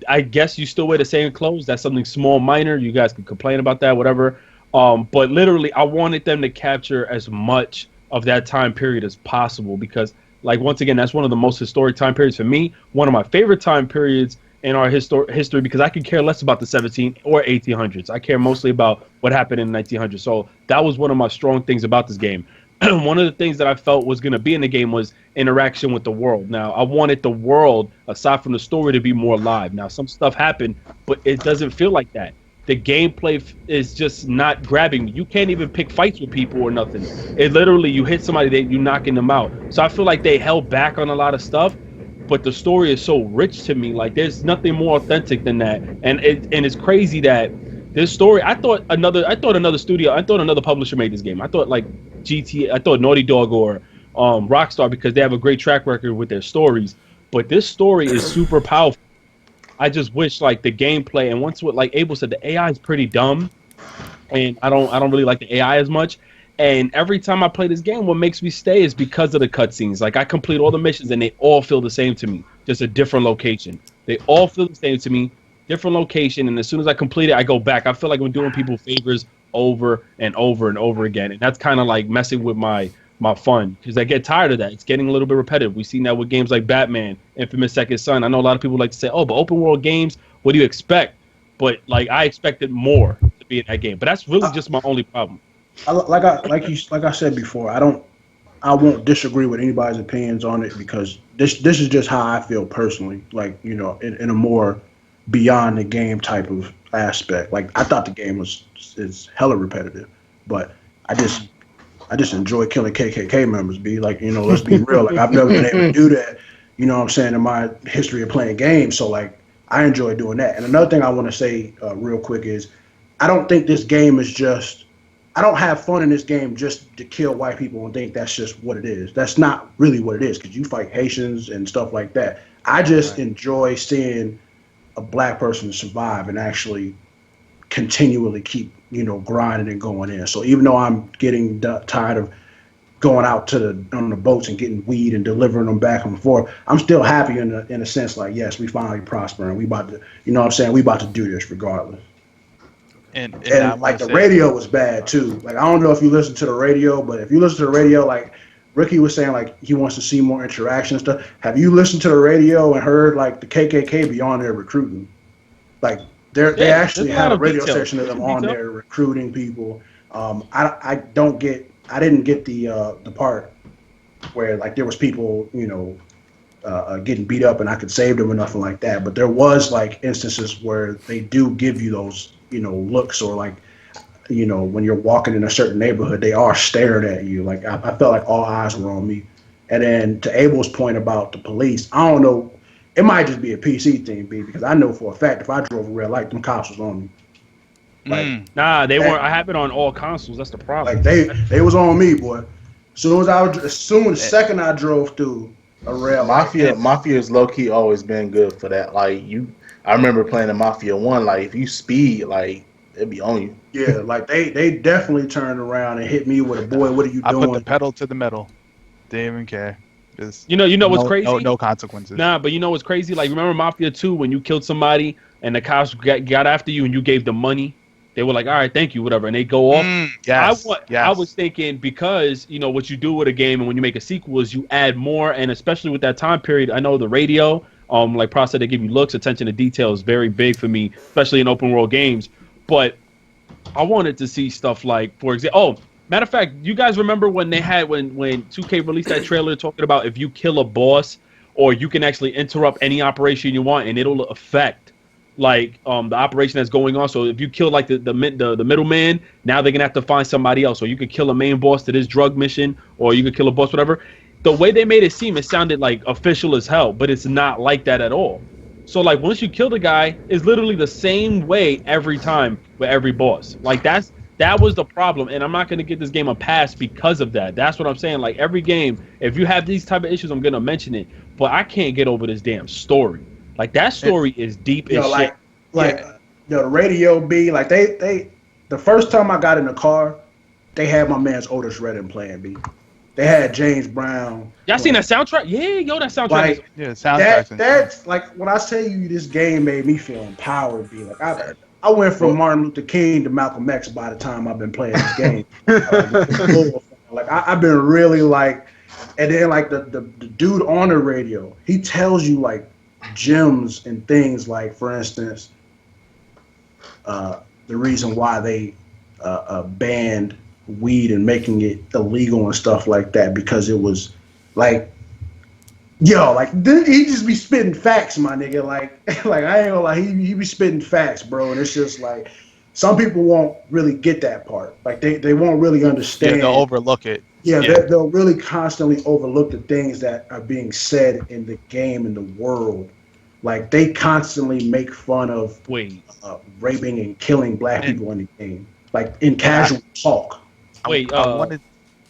I guess you still wear the same clothes. That's something small, minor. You guys can complain about that, whatever. But literally, I wanted them to capture as much of that time period as possible because, like, once again, that's one of the most historic time periods for me. One of my favorite time periods in our history, because I could care less about the 17 or 1800s. I care mostly about what happened in the 1900s. So that was one of my strong things about this game. One of the things that I felt was going to be in the game was interaction with the world. Now, I wanted the world, aside from the story, to be more live. Now, some stuff happened, but it doesn't feel like that. The gameplay is just not grabbing me. You can't even pick fights with people or nothing. It literally, you hit somebody, you're knocking them out. So I feel like they held back on a lot of stuff. But the story is so rich to me. Like there's nothing more authentic than that. And it's crazy that this story. I thought another publisher made this game. I thought like GTA. I thought Naughty Dog or Rockstar, because they have a great track record with their stories. But this story is super powerful. I just wish like the gameplay, and once what like Abel said, the AI is pretty dumb, and I don't really like the AI as much. And every time I play this game, what makes me stay is because of the cutscenes. Like I complete all the missions and they all feel the same to me, just a different location. They all feel the same to me, different location. And as soon as I complete it, I go back. I feel like I'm doing people favors over and over and over again. And that's kind of like messing with my fun, because I get tired of that. It's getting a little bit repetitive. We've seen that with games like Batman, Infamous Second Son. I know a lot of people like to say, oh, but open world games, what do you expect? But like I expected more to be in that game. But that's really just my only problem. Like I said before, I won't disagree with anybody's opinions on it, because this is just how I feel personally. Like, you know, in a more beyond the game type of aspect. Like I thought the game is hella repetitive, but I just enjoy killing KKK members. Like, you know, let's be real. Like I've never been able to do that. You know what I'm saying, in my history of playing games. So like I enjoy doing that. And another thing I want to say real quick is I don't think this game is just. I don't have fun in this game just to kill white people and think that's just what it is. That's not really what it is, because you fight Haitians and stuff like that. I just enjoy seeing a black person survive and actually continually keep, you know, grinding and going in. So even though I'm getting tired of going out on the boats and getting weed and delivering them back and forth, I'm still happy in a sense, like, yes, we finally prosper and we about to, you know what I'm saying, we about to do this regardless. And And like the radio was bad too. Like I don't know if you listen to the radio, but if you listen to the radio, like Ricky was saying, like he wants to see more interaction and stuff. Have you listened to the radio and heard like the KKK be on there recruiting? Like they actually have a radio station of them on there recruiting people. I didn't get the part where like there was people, you know, getting beat up and I could save them or nothing like that. But there was like instances where they do give you those, you know, looks or like, you know, when you're walking in a certain neighborhood, they are staring at you. Like I felt like all eyes were on me. And then to Abel's point about the police, I don't know. It might just be a PC thing, B, because I know for a fact if I drove a red light, them cops was on me. Like, nah, they weren't. I have it on all consoles. That's the problem. Like they was on me, boy. The second I drove through a red light. Mafia's low key always been good for that. Like I remember playing the Mafia 1. Like if you speed, like it'd be on you. Yeah, like they definitely turned around and hit me with a boy. What are you doing? I put the pedal to the metal. Didn't even care. Just you know what's crazy? No consequences. Nah, but you know what's crazy? Like remember Mafia 2 when you killed somebody and the cops got after you and you gave them money? They were like, all right, thank you, whatever, and they go off. Yes, I was thinking because, you know, what you do with a game and when you make a sequel is you add more, and especially with that time period, I know the radio, like process they give you looks, attention to detail is very big for me, especially in open world games. But I wanted to see stuff like, for example, matter of fact, you guys remember when they had when 2K released that trailer talking about if you kill a boss, or you can actually interrupt any operation you want and it'll affect like the operation that's going on. So if you kill like the middleman, now they're gonna have to find somebody else. Or you could kill a main boss to this drug mission, or you could kill a boss, whatever. The way they made it seem, it sounded like official as hell, but it's not like that at all. So like once you kill the guy, it's literally the same way every time with every boss. Like that was the problem, and I'm not gonna give this game a pass because of that. That's what I'm saying. Like every game, if you have these type of issues, I'm gonna mention it, but I can't get over this damn story. Like that story is deep as shit. The radio B, like they the first time I got in the car, they had my man's Otis Redding playing B. They had James Brown. Y'all seen that soundtrack? Yeah, that soundtrack. Like, soundtrack. That's like when I tell you this game made me feel empowered. B. Like I went from Martin Luther King to Malcolm X by the time I've been playing this game. Like I've been really like, and then like the dude on the radio, he tells you like gems and things like, for instance, the reason why they banned weed and making it illegal and stuff like that, because it was like, like he just be spitting facts, my nigga. Like I ain't gonna lie, he be spitting facts, bro. And it's just like some people won't really get that part. Like they won't really understand. Yeah, they'll overlook it. Yeah, they'll really constantly overlook the things that are being said in the game, in the world. Like, they constantly make fun of raping and killing black people in the game. Like, in casual talk. Go ahead.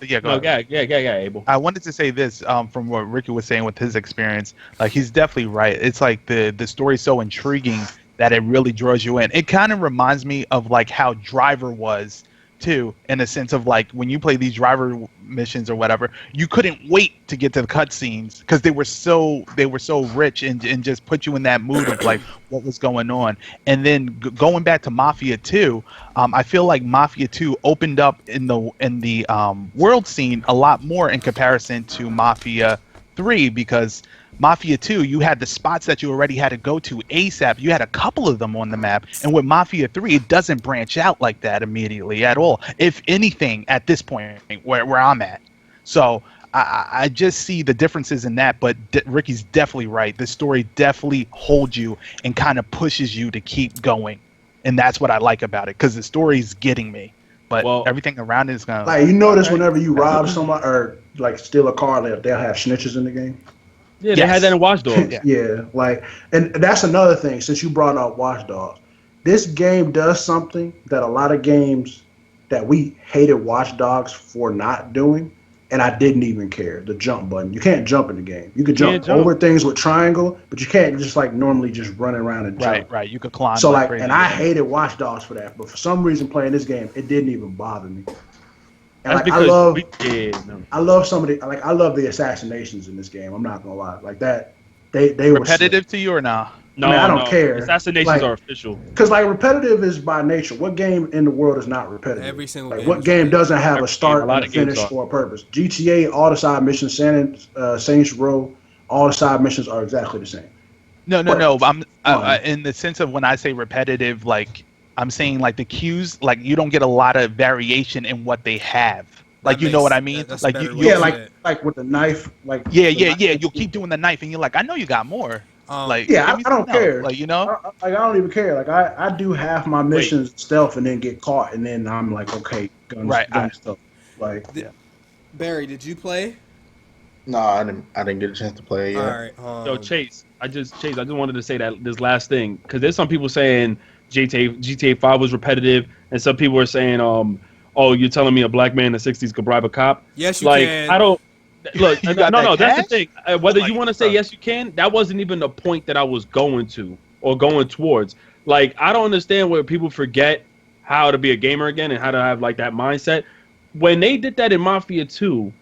Abel. I wanted to say this from what Ricky was saying with his experience. Like, he's definitely right. It's like the story's so intriguing that it really draws you in. It kind of reminds me of, like, how Driver was too, in a sense of like when you play these driver missions or whatever, you couldn't wait to get to the cutscenes because they were so rich and just put you in that mood of like what was going on. And then going back to Mafia 2, I feel like Mafia 2 opened up in the world scene a lot more in comparison to Mafia 3, because Mafia 2, you had the spots that you already had to go to ASAP. You had a couple of them on the map. And with Mafia 3, it doesn't branch out like that immediately at all. If anything, at this point, where I'm at. So I just see the differences in that. But Ricky's definitely right. The story definitely holds you and kind of pushes you to keep going. And that's what I like about it, because the story's getting me. But everything around it is going to... Like, you notice whenever you rob somebody or, like, steal a car, they'll have snitches in the game? Yeah, they had that in Watch Dogs. Yeah, like, and that's another thing, since you brought up Watch Dogs. This game does something that a lot of games that we hated Watch Dogs for not doing, and I didn't even care. The jump button. You can't jump in the game. You could jump over things with triangle, but you can't just like normally just run around and jump. Right. You could climb. So like, and I hated Watch Dogs for that, but for some reason playing this game, it didn't even bother me. And like, I love some of the I love the assassinations in this game. I'm not gonna lie, like that. They repetitive were to you or not? No, I mean, I don't no. care. Assassinations Like, are official. Because like repetitive is by nature. What game in the world is not repetitive? Every single like, game what is game repetitive. doesn't have Every a start, game, a lot and a of games finish, are. or a purpose? GTA, all the side missions, Saints Row, all the side missions are exactly the same. No. But I'm fun. in the sense of when I say repetitive, like I'm saying like the cues, like you don't get a lot of variation in what they have. Like That you know what makes- I mean? that's a Like better you, way you to Yeah, say it. like with the knife, like yeah, the knife- You'll keep doing the knife, and you're like, I know you got more. Like Yeah, give me I don't something else. care. Like you know. I don't even care. Like I do half my missions stealth and then get caught, and then I'm like, okay, gun stuff. Like Barry, did you play? No, I didn't get a chance to play it yet. All right. Yo, Chase, I just wanted to say that this last thing because there's some people saying GTA 5 was repetitive, and some people are saying, oh, you're telling me a black man in the '60s could bribe a cop? Yes, you like, can. I don't. Look, You got that no, that's the cash? thing. Whether Like, you want to say yes, you can. That wasn't even the point that I was going to or going towards. Like, I don't understand where people forget how to be a gamer again and how to have like that mindset. When they did that in Mafia 2,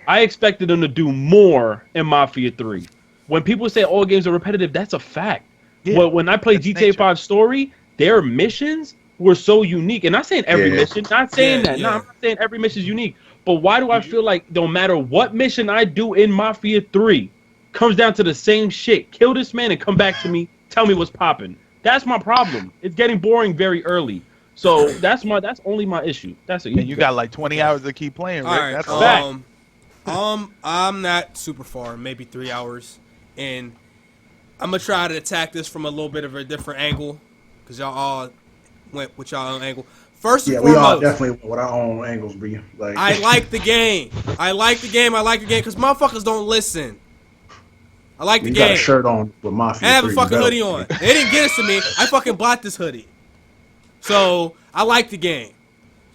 I expected them to do more in Mafia 3. When people say all games are repetitive, that's a fact. Yeah, Well, when I played that's GTA nature. 5 Story, their missions were so unique. And not saying every Yeah. mission, not saying Yeah, that. No, yeah. I'm not saying every mission is unique. But why do I feel like no matter what mission I do in Mafia 3, comes down to the same shit. Kill this man and come back to me, tell me what's popping. That's my problem. It's getting boring very early. So that's only my issue. That's it. And you got like 20 hours to keep playing, Rick. All right. That's fact. I'm not super far, maybe 3 hours, and I'm gonna try to attack this from a little bit of a different angle, because y'all all went with y'all own angle. First and yeah, we all foremost, definitely went with our own angles, be like. I like the game. I like the game because motherfuckers don't listen. I like the you game. got a shirt on with Mafia. I have a 3, fucking you hoodie better- on. They didn't get it to me. I fucking bought this hoodie. So, I like the game.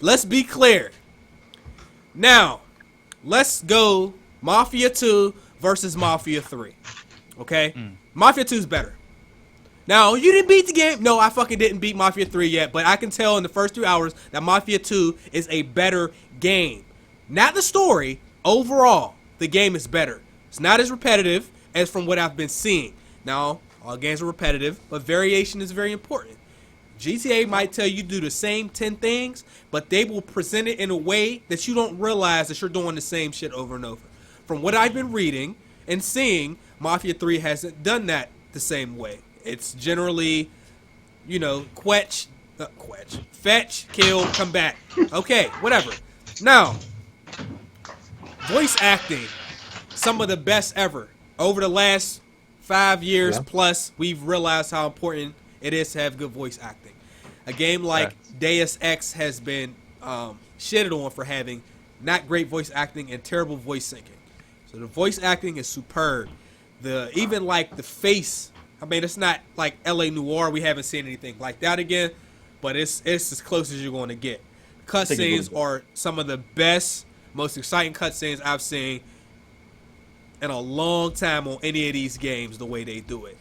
Let's be clear. Now, let's go Mafia 2 versus Mafia 3. Okay? Mafia 2 is better. Now, you didn't beat the game. No, I fucking didn't beat Mafia 3 yet, but I can tell in the first 2 hours that Mafia 2 is a better game. Not the story. Overall, the game is better. It's not as repetitive as from what I've been seeing. Now, all games are repetitive, but variation is very important. GTA might tell you to do the same 10 things, but they will present it in a way that you don't realize that you're doing the same shit over and over. From what I've been reading and seeing, Mafia 3 hasn't done that the same way. It's generally, fetch, kill, come back. Okay, whatever. Now, voice acting, some of the best ever. Over the last 5 years plus, we've realized how important it is to have good voice acting. A game like Deus Ex has been shitted on for having not great voice acting and terrible voice syncing. So the voice acting is superb. Even like the face, I mean, it's not like LA Noire. We haven't seen anything like that again, but it's as close as you're going to get. Cutscenes are some of the best, most exciting cutscenes I've seen in a long time on any of these games. The way they do it,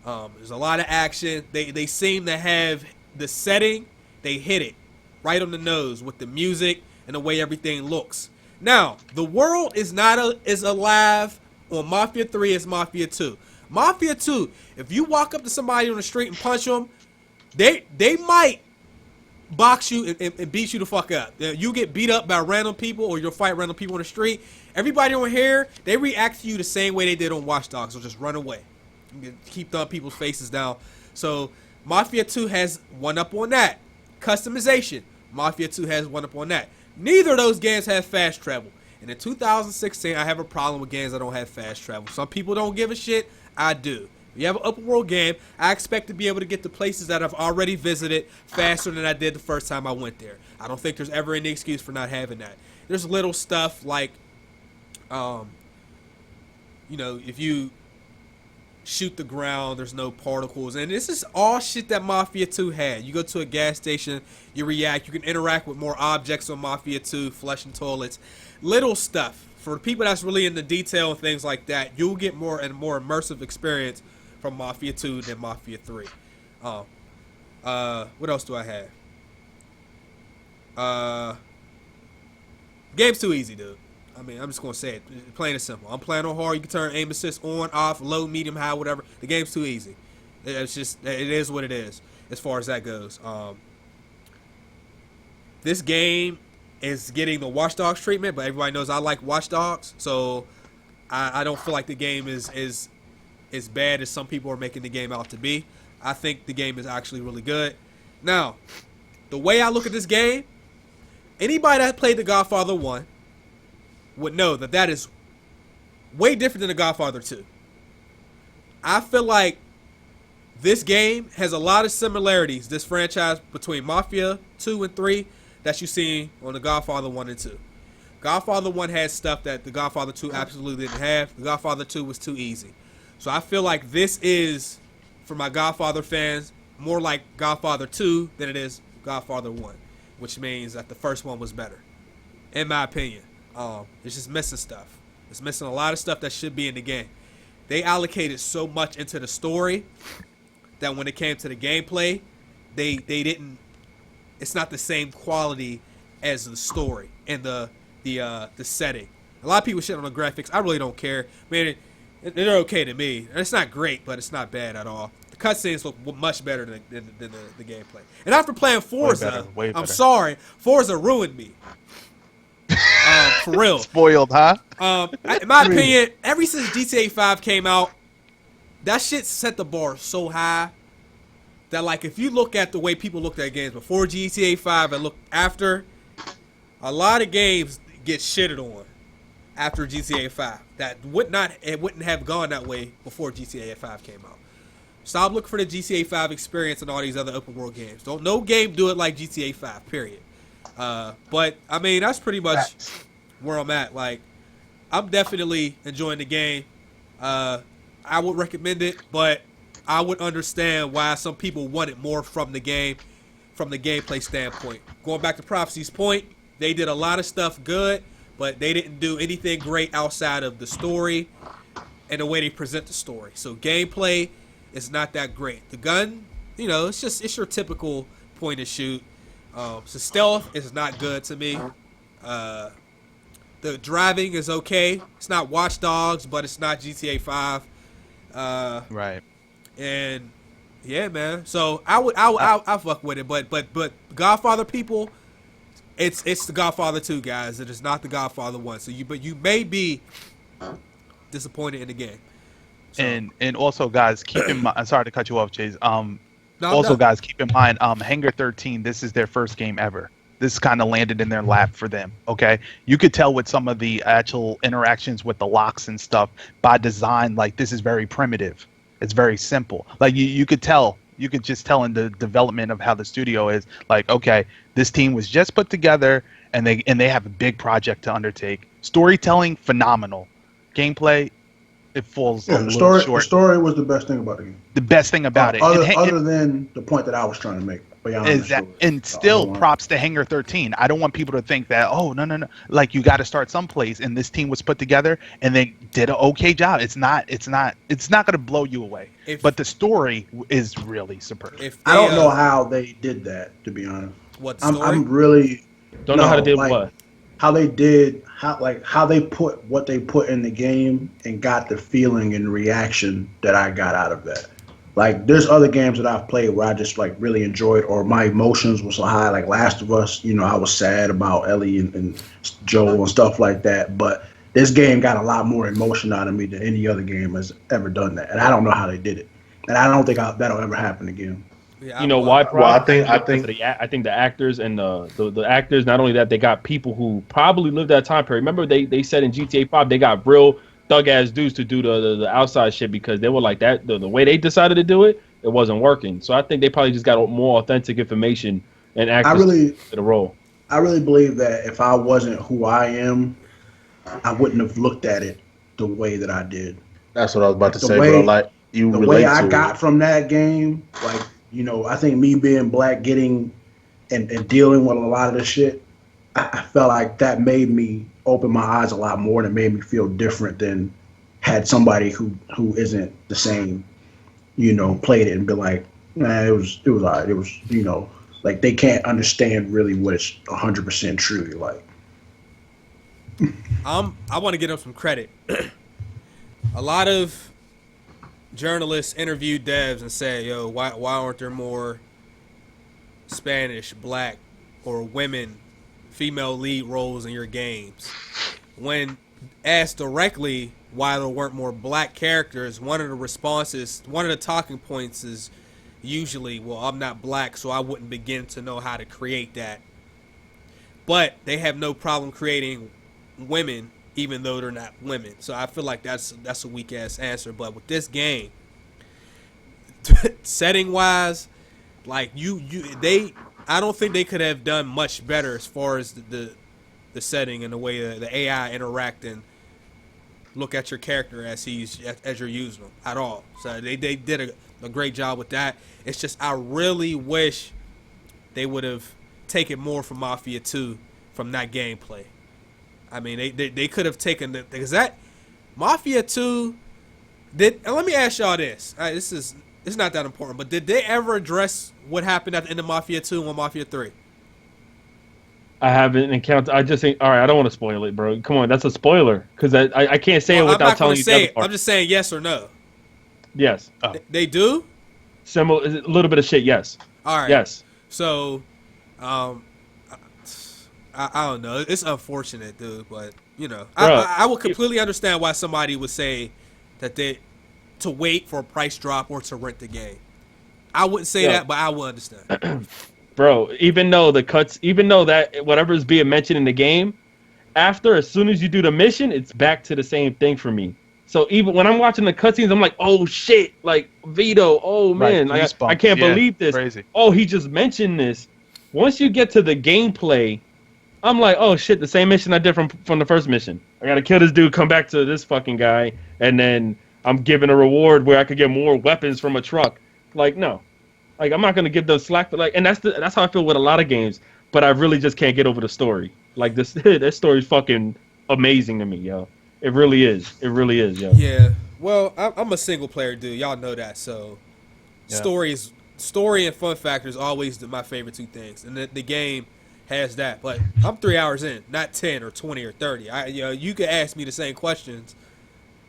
there's a lot of action. They seem to have the setting. They hit it right on the nose with the music and the way everything looks. Now, the world is not as alive on Mafia 3 as Mafia 2. Mafia 2, if you walk up to somebody on the street and punch them, they might box you and beat you the fuck up. You get beat up by random people or you'll fight random people on the street. Everybody on here, they react to you the same way they did on Watch Dogs, so just run away. You can keep throwing people's faces down. So Mafia 2 has one up on that. Customization, Mafia 2 has one up on that. Neither of those games have fast travel. And in 2016, I have a problem with games that don't have fast travel. Some people don't give a shit. I do. If you have an open world game, I expect to be able to get to places that I've already visited faster than I did the first time I went there. I don't think there's ever any excuse for not having that. There's little stuff like, if you shoot the ground, there's no particles. And this is all shit that Mafia 2 had. You go to a gas station, you react. You can interact with more objects on Mafia 2, flushing toilets. Little stuff. For people that's really into detail and things like that, you'll get more and more immersive experience from Mafia 2 than Mafia 3. What else do I have? Game's too easy, dude. I mean, I'm just going to say it. Plain and simple. I'm playing on hard. You can turn aim assist on, off, low, medium, high, whatever. The game's too easy. It's just, it is what it is as far as that goes. This game is getting the Watch Dogs treatment, but everybody knows I like Watch Dogs, so I don't feel like the game is as bad as some people are making the game out to be. I think the game is actually really good. Now, the way I look at this game, anybody that played The Godfather 1 would know that that is way different than The Godfather 2. I feel like this game has a lot of similarities, this franchise, between Mafia 2 and 3 that you see on The Godfather 1 and 2. Godfather 1 had stuff that The Godfather 2 absolutely didn't have. The Godfather 2 was too easy. So I feel like this is, for my Godfather fans, more like Godfather 2 than it is Godfather 1, which means that the first one was better, in my opinion. It's just missing stuff. It's missing a lot of stuff that should be in the game. They allocated so much into the story that when it came to the gameplay, they didn't. It's not the same quality as the story and the setting. A lot of people shit on the graphics. I really don't care. Man, they're okay to me. It's not great, but it's not bad at all. The cutscenes look much better than the gameplay. And after playing Forza, way better. I'm sorry, Forza ruined me. For real. Spoiled, huh? In my opinion, ever since GTA 5 came out, that shit set the bar so high that, like, if you look at the way people looked at games before GTA 5 and look after, a lot of games get shitted on after GTA 5. It wouldn't have gone that way before GTA 5 came out. Stop looking for the GTA 5 experience and all these other open world games. No game do it like GTA 5, period. But, I mean, that's pretty much where I'm at. Like, I'm definitely enjoying the game. I would recommend it, but I would understand why some people wanted more from the game, from the gameplay standpoint. Going back to Prophecy's point, they did a lot of stuff good, but they didn't do anything great outside of the story and the way they present the story. So gameplay is not that great. The gun, it's your typical point and shoot. So stealth is not good to me. The driving is okay. It's not Watch Dogs, but it's not GTA 5. Right. And yeah, man. So I fuck with it, but Godfather people, it's the Godfather 2, guys. It is not the Godfather 1. So you may be disappointed in the game. So. And also, guys, keep in mind. Sorry to cut you off, Chase. No. Guys, keep in mind, Hangar 13. This is their first game ever. This kind of landed in their lap for them. Okay, you could tell with some of the actual interactions with the locks and stuff by design. Like, this is very primitive. It's very simple. Like, you could tell. You could just tell in the development of how the studio is. Like, okay, this team was just put together, and they have a big project to undertake. Storytelling, phenomenal. Gameplay, it falls a little short. The story was the best thing about the game. The best thing about it. Other than the point that I was trying to make. And still props to Hangar 13. I don't want people to think that, oh, no. Like, you got to start someplace, and this team was put together, and they did an okay job. It's not going to blow you away. But the story is really superb. I don't know how they did that, to be honest. What story? I'm really don't know how to do what. How they put what they put in the game and got the feeling and reaction that I got out of that. Like, there's other games that I've played where I just, like, really enjoyed, or my emotions were so high, like Last of Us. I was sad about Ellie and Joel and stuff like that. But this game got a lot more emotion out of me than any other game has ever done that. And I don't know how they did it. And I don't think that'll ever happen again. Yeah, you know why? Well, I think the actors and the actors. Not only that, they got people who probably lived that time period. Remember, they said in GTA 5 they got real thug ass dudes to do the outside shit because they were like that. The way they decided to do it, it wasn't working. So I think they probably just got more authentic information and actors to the role. I really believe that if I wasn't who I am, I wouldn't have looked at it the way that I did. That's what I was about to say, bro. Like, the way I got from that game, like, I think me being black, getting and dealing with a lot of this shit, I felt like that made me open my eyes a lot more and it made me feel different than had somebody who isn't the same, played it and be like, nah, it was all right. It was, like, they can't understand really what it's 100% true. Like, I want to give them some credit. A lot of journalists interviewed devs and said, "Yo, why aren't there more Spanish, black, or women, female lead roles in your games?" When asked directly why there weren't more black characters, one of the talking points is usually, "Well, I'm not black, so I wouldn't begin to know how to create that." But they have no problem creating women, even though they're not women. So I feel like that's a weak ass answer. But with this game, setting wise, like I don't think they could have done much better as far as the setting and the way the AI interact and look at your character as you're using them at all. So they did a great job with that. It's just I really wish they would have taken more from Mafia 2 from that gameplay. I mean, they could have taken because that Mafia 2 did. And let me ask y'all this. It's not that important, but did they ever address what happened at the end of Mafia 2 and Mafia 3? I haven't encountered. I just think. All right, I don't want to spoil it, bro. Come on, that's a spoiler because I can't say it without telling you the other part. I'm just saying yes or no. Yes. They do. Similar, a little bit of shit. Yes. All right. Yes. So, I don't know. It's unfortunate, dude, but you know, I would completely understand why somebody would say that to wait for a price drop or to rent the game. I wouldn't say that, but I would understand. Bro, even though that whatever is being mentioned in the game, as soon as you do the mission, it's back to the same thing for me. So even when I'm watching the cutscenes, I'm like, oh shit, like Vito, oh man, right, I can't believe this. Crazy. Oh, he just mentioned this. Once you get to the gameplay, I'm like, oh shit, the same mission I did from the first mission. I gotta kill this dude, come back to this fucking guy, and then I'm given a reward where I could get more weapons from a truck. Like, no. Like, I'm not gonna give those slack, but and that's how I feel with a lot of games. But I really just can't get over the story. Like this story is fucking amazing to me, yo. It really is. It really is, yo. Yeah. Well, I'm a single player dude. Y'all know that. So, story and fun factor is always my favorite two things, and the game has that. But I'm 3 hours in, not 10 or 20 or 30. You could ask me the same questions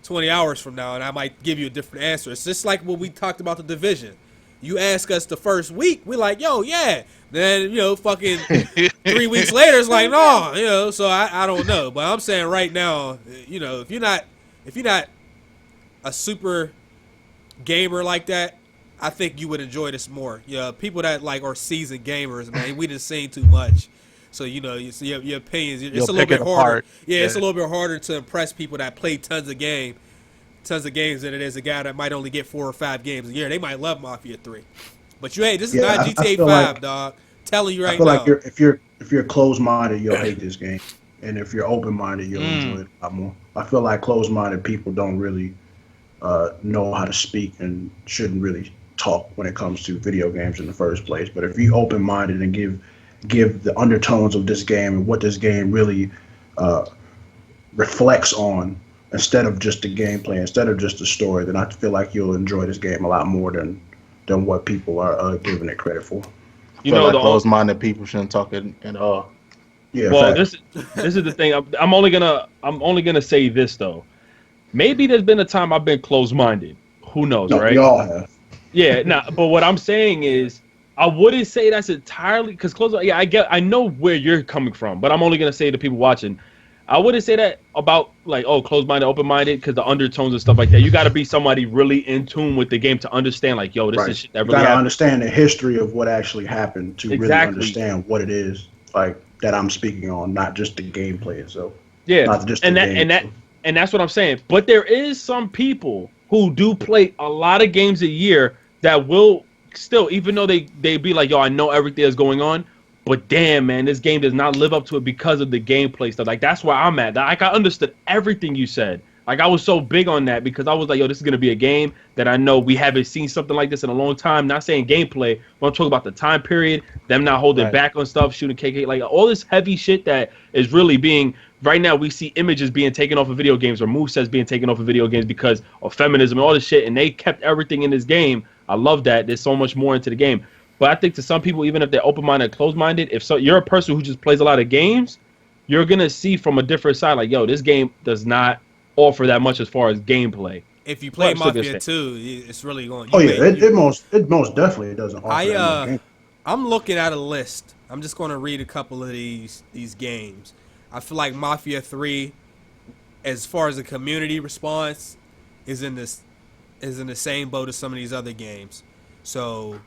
20 hours from now, and I might give you a different answer. It's just like when we talked about the Division. You ask us the first week, we're like, yo, yeah. Then, fucking 3 weeks later, it's like, no, so I don't know. But I'm saying right now, if you're not a super gamer like that, I think you would enjoy this more. People that are seasoned gamers, man, we just seen too much. So, your opinions, it's a little bit harder. Yeah, it's a little bit harder to impress people that play tons of games than it is a guy that might only get 4 or 5 games a year. They might love Mafia 3. But this is not GTA 5, dog. Telling you right now. I feel like if you're closed-minded, you'll hate this game. And if you're open-minded, you'll enjoy it a lot more. I feel like closed-minded people don't really know how to speak and shouldn't really talk when it comes to video games in the first place. But if you're open-minded and give the undertones of this game and what this game really reflects on, instead of just the gameplay, instead of just the story, then I feel like you'll enjoy this game a lot more than what people are giving it credit for. Closed-minded people shouldn't talk at all. Yeah. Well, this is the thing. I'm only gonna say this though. Maybe there's been a time I've been closed-minded. Who knows, right? We all have. Yeah. But what I'm saying is, I wouldn't say that's entirely because I know where you're coming from, but I'm only gonna say to people watching. I wouldn't say that about closed-minded, open-minded, because the undertones and stuff like that. You got to be somebody really in tune with the game to understand, this is shit that really happened. You got to understand the history of what actually happened to really understand what it is that I'm speaking on, not just the gameplay itself. Yeah, not just and that's what I'm saying. But there is some people who do play a lot of games a year that will still, even though they be like, yo, I know everything that's going on. But damn, man, this game does not live up to it because of the gameplay stuff. Like, that's where I'm at. Like, I understood everything you said. Like, I was so big on that because I was like, yo, this is going to be a game that I know we haven't seen something like this in a long time. Not saying gameplay, but I'm talking about the time period, them not holding back on stuff, shooting KK. Like, all this heavy shit that is really being... Right now, we see images being taken off of video games or movesets being taken off of video games because of feminism and all this shit, and they kept everything in this game. I love that. There's so much more into the game. But I think to some people, even if they're open-minded, closed-minded, you're a person who just plays a lot of games, you're going to see from a different side, like, yo, this game does not offer that much as far as gameplay. if you play Well, I'm still Mafia gonna 2, it's really going. Oh yeah, it most definitely doesn't offer that much game. I'm looking at a list. I'm just going to read a couple of these games. I feel like Mafia 3, as far as the community response, is in the same boat as some of these other games. So,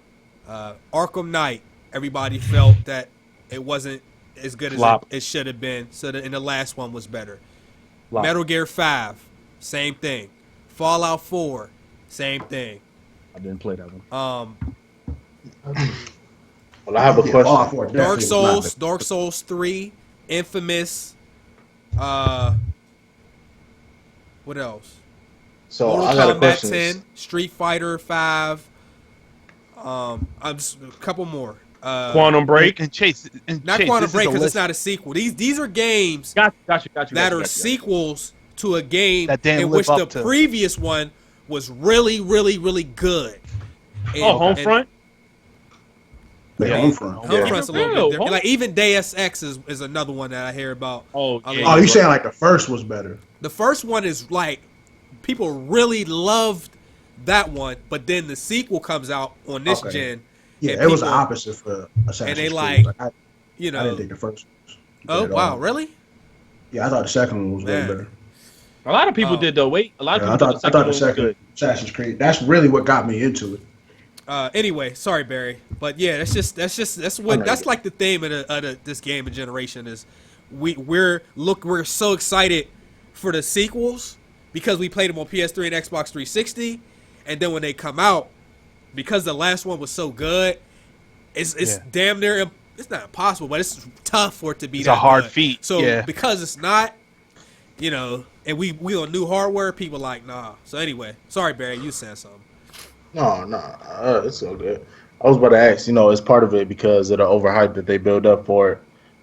Arkham Knight, everybody felt that it wasn't as good as it should have been. So, and the last one was better. Flop. Metal Gear 5, same thing. Fallout 4, same thing. I didn't play that one. Well, I have a question. Dark Souls 3, Infamous. What else? So Mortal I got a Kombat question. 10, Street Fighter 5. I'm just a couple more. Quantum Break. And Chase. Not Quantum Break because it's not a sequel. These are games Got you. that are sequels to a game That didn't in live which the up to. previous one was really, really, really good. And, Homefront. Homefront. Homefront's a little Real, bit different. Like even Deus Ex is another one that I hear about. Oh, a yeah. lot. Oh, you saying like the first was better? The first one is like people really loved that one, but then the sequel comes out on this gen. Yeah, and it was the people- opposite for Assassin's and they Creed. like, I You know. didn't think the first one was Oh good at wow, all. really? Yeah, I thought the second one was way Man. better. A lot of people Oh. did though. Wait, a lot of Yeah, people I thought thought the the second one was second good. Assassin's Creed. That's really what got me into it. Anyway, sorry Barry, but yeah, that's like the theme of this game of generation is we're so excited for the sequels because we played them on PS3 and Xbox 360, and then when they come out, because the last one was so good, it's damn near, it's not impossible, but it's tough for it to be. It's that a hard good. feat. So Yeah. because it's not, and we on new hardware, people like nah. So anyway, sorry Barry, you saying something. No, it's so good. I was about to ask, it's part of it because of the overhype that they built up for it.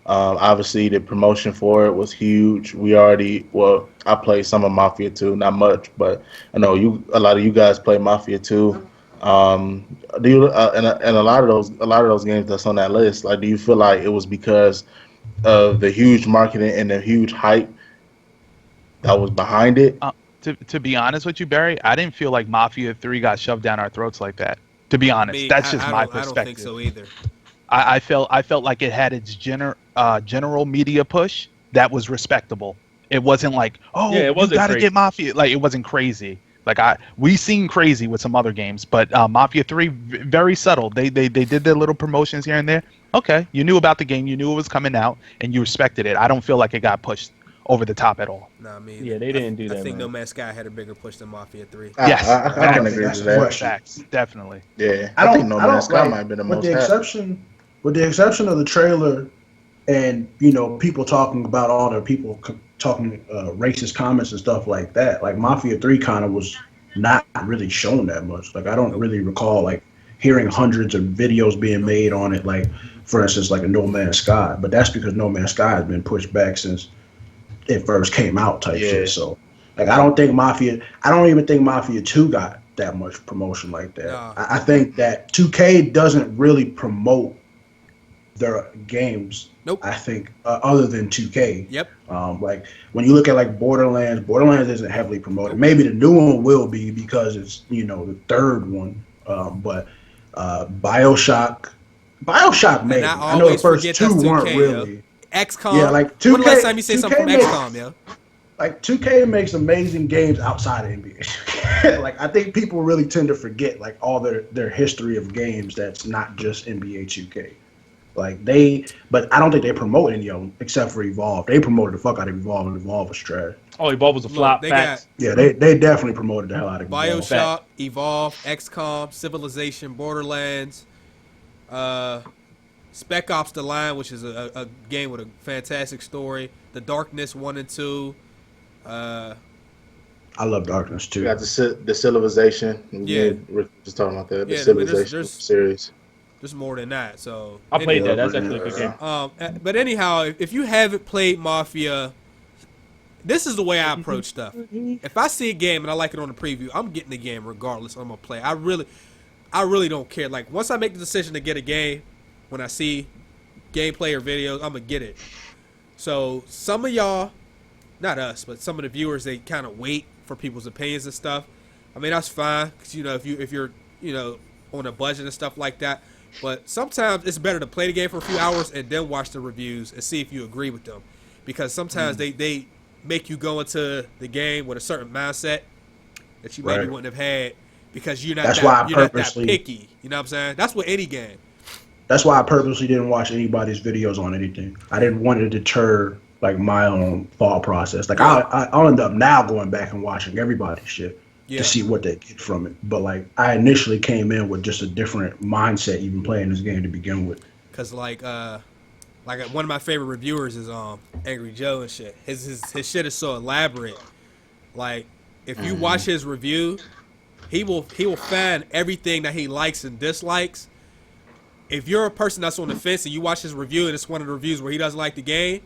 Obviously, the promotion for it was huge. I played some of Mafia 2, not much, but I know a lot of you guys play Mafia 2. Do you and a lot of those games that's on that list, like, do you feel like it was because of the huge marketing and the huge hype that was behind it? To be honest with you, Barry, I didn't feel like Mafia 3 got shoved down our throats like that. To be honest, that's just my perspective. I don't think so either. I felt like it had its general media push that was respectable. It wasn't like, you got to get Mafia. Like, it wasn't crazy. Like we seen crazy with some other games, but Mafia 3 very subtle. They did their little promotions here and there. Okay, you knew about the game, you knew it was coming out, and you respected it. I don't feel like it got pushed over the top at all. Nah, me. Yeah, they didn't do that. I think man. No Man's Sky had a bigger push than Mafia 3. Yes, I can agree with that. Facts, definitely. Yeah, I think No Man's Sky might have been the most. With the exception of the trailer, and people talking about all the people talking racist comments and stuff like that. Like Mafia 3 kind of was not really shown that much. Like I don't really recall like hearing hundreds of videos being made on it. Like for instance, like a No Man's Sky, but that's because No Man's Sky has been pushed back since it first came out type shit. So like I don't even think Mafia 2 got that much promotion like that. Nah. I think that 2K doesn't really promote their games. Nope. I think other than 2K. Yep. Like when you look at like Borderlands isn't heavily promoted. Maybe the new one will be because it's the third one. But BioShock maybe. I know the first two weren't really. XCOM. Yeah, like 2K. When the last time you say something from makes- XCOM, yo? Like 2K makes amazing games outside of NBA. Like I think people really tend to forget like all their history of games that's not just NBA 2K. Like but I don't think they promote any of them except for Evolve. They promoted the fuck out of Evolve, and Evolve was trash. Oh, Evolve was a flop. they Facts. Yeah, they definitely promoted the hell out of Evolve. BioShock, Evolve, XCOM, Civilization, Borderlands, Spec Ops: The Line, which is a game with a fantastic story. The Darkness 1 and 2. I love Darkness too. You got the Civilization. Yeah. We're just talking about that. The Yeah, Civilization there's- series. There's more than that. So I played anyway, that. That's actually a good game. But anyhow, if you haven't played Mafia, this is the way I approach stuff. If I see a game and I like it on the preview, I'm getting the game regardless. I'm gonna play. I really don't care. Like once I make the decision to get a game, when I see gameplay or videos, I'm gonna get it. So some of y'all, not us, but some of the viewers, they kind of wait for people's opinions and stuff. I mean, that's fine, because, you know, if you're, you know, on a budget and stuff like that. But sometimes it's better to play the game for a few hours and then watch the reviews and see if you agree with them. Because sometimes they make you go into the game with a certain mindset that you maybe wouldn't have had because you're not that picky. You know what I'm saying? That's with any game. That's why I purposely didn't watch anybody's videos on anything. I didn't want to deter like my own thought process. Like I'll end up now going back and watching everybody's shit to see what they get from it. But like I initially came in with just a different mindset, even playing this game to begin with. Cause like one of my favorite reviewers is Angry Joe and shit. His shit is so elaborate. Like if you watch his review, he will find everything that he likes and dislikes. If you're a person that's on the fence and you watch his review and it's one of the reviews where he doesn't like the game,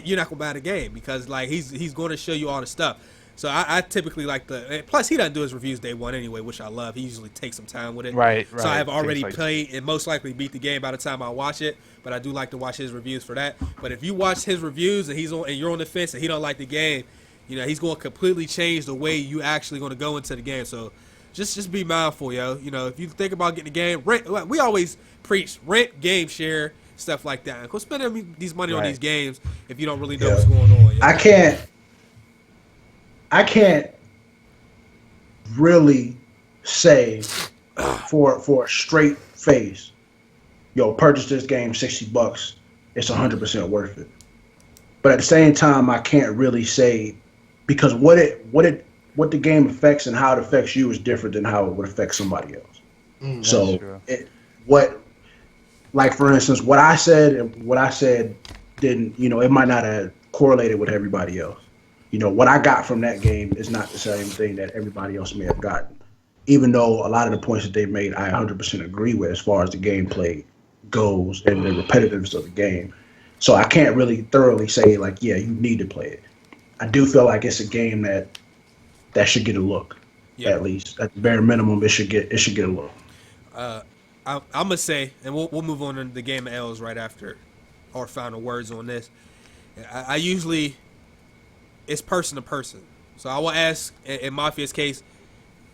you're not gonna buy the game because like he's going to show you all the stuff. So I typically like plus he doesn't do his reviews day one anyway, which I love. He usually takes some time with it. Right. So I have already played and most likely beat the game by the time I watch it. But I do like to watch his reviews for that. But if you watch his reviews and you're on the fence and he don't like the game, you know he's going to completely change the way you actually going to go into the game. So just be mindful, yo. You know, if you think about getting the game, rent. We always preach rent, game share, stuff like that. Go spend these money on these games if you don't really know what's going on. Yo. I can't really say for a straight face, yo, purchase this game $60. It's 100% worth it. But at the same time, I can't really say because what the game affects and how it affects you is different than how it would affect somebody else. So like for instance, what I said didn't, you know, it might not have correlated with everybody else. You know, what I got from that game is not the same thing that everybody else may have gotten. Even though a lot of the points that they made, I 100% agree with as far as the gameplay goes and the repetitiveness of the game. So I can't really thoroughly say, like, yeah, you need to play it. I do feel like it's a game that should get a look, at least. At the bare minimum, it should get a look. I'm going to say, and we'll move on to the game of L's right after our final words on this. I usually... It's person to person. So I will ask, in Mafia's case,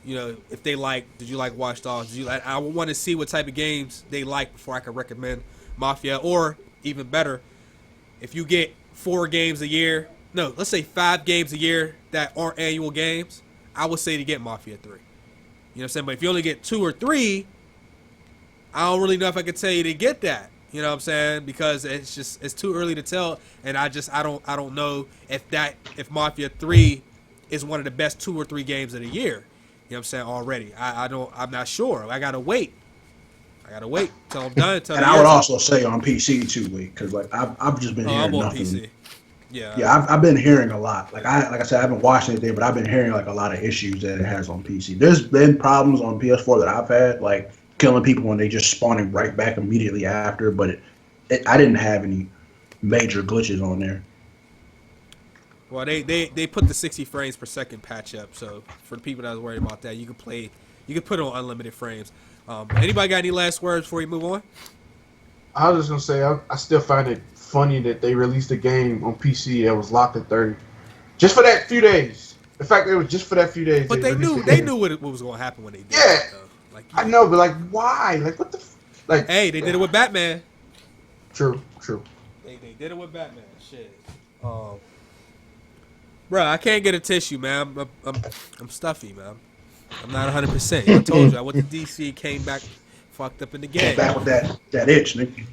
you know, if they did you like Watch Dogs? I want to see what type of games they like before I can recommend Mafia. Or, even better, if you get 4 games a year, no, let's say 5 games a year that aren't annual games, I would say to get Mafia 3. You know what I'm saying? But if you only get 2 or 3, I don't really know if I could tell you to get that. You know what I'm saying? Because it's too early to tell, and I don't know if Mafia 3 is one of the best 2 or 3 games of the year. You know what I'm saying? Already, I'm not sure. I gotta wait till I'm done. And I would also say on PC too, because like I've just been hearing nothing. PC. Yeah, I've been hearing a lot. Like I said, I haven't watched anything, but I've been hearing like a lot of issues that it has on PC. There's been problems on PS4 that I've had, like killing people when they just spawning right back immediately after, but I didn't have any major glitches on there. Well, they put the 60 frames per second patch up, so for the people that was worried about that, you could put it on unlimited frames. Anybody got any last words before we move on? I was just gonna say I still find it funny that they released a game on PC that was locked at 30, just for that few days. In fact, it was just for that few days. But they knew what was gonna happen when they did. Yeah. It, like, I know, but like, why? Like, what the? Like, hey, they did it with Batman. True. They did it with Batman. Shit. Bro, I can't get a tissue, man. I'm stuffy, man. I'm not 100%. I told you, I went to DC, came back, fucked up in the game. Came back with that itch, nigga.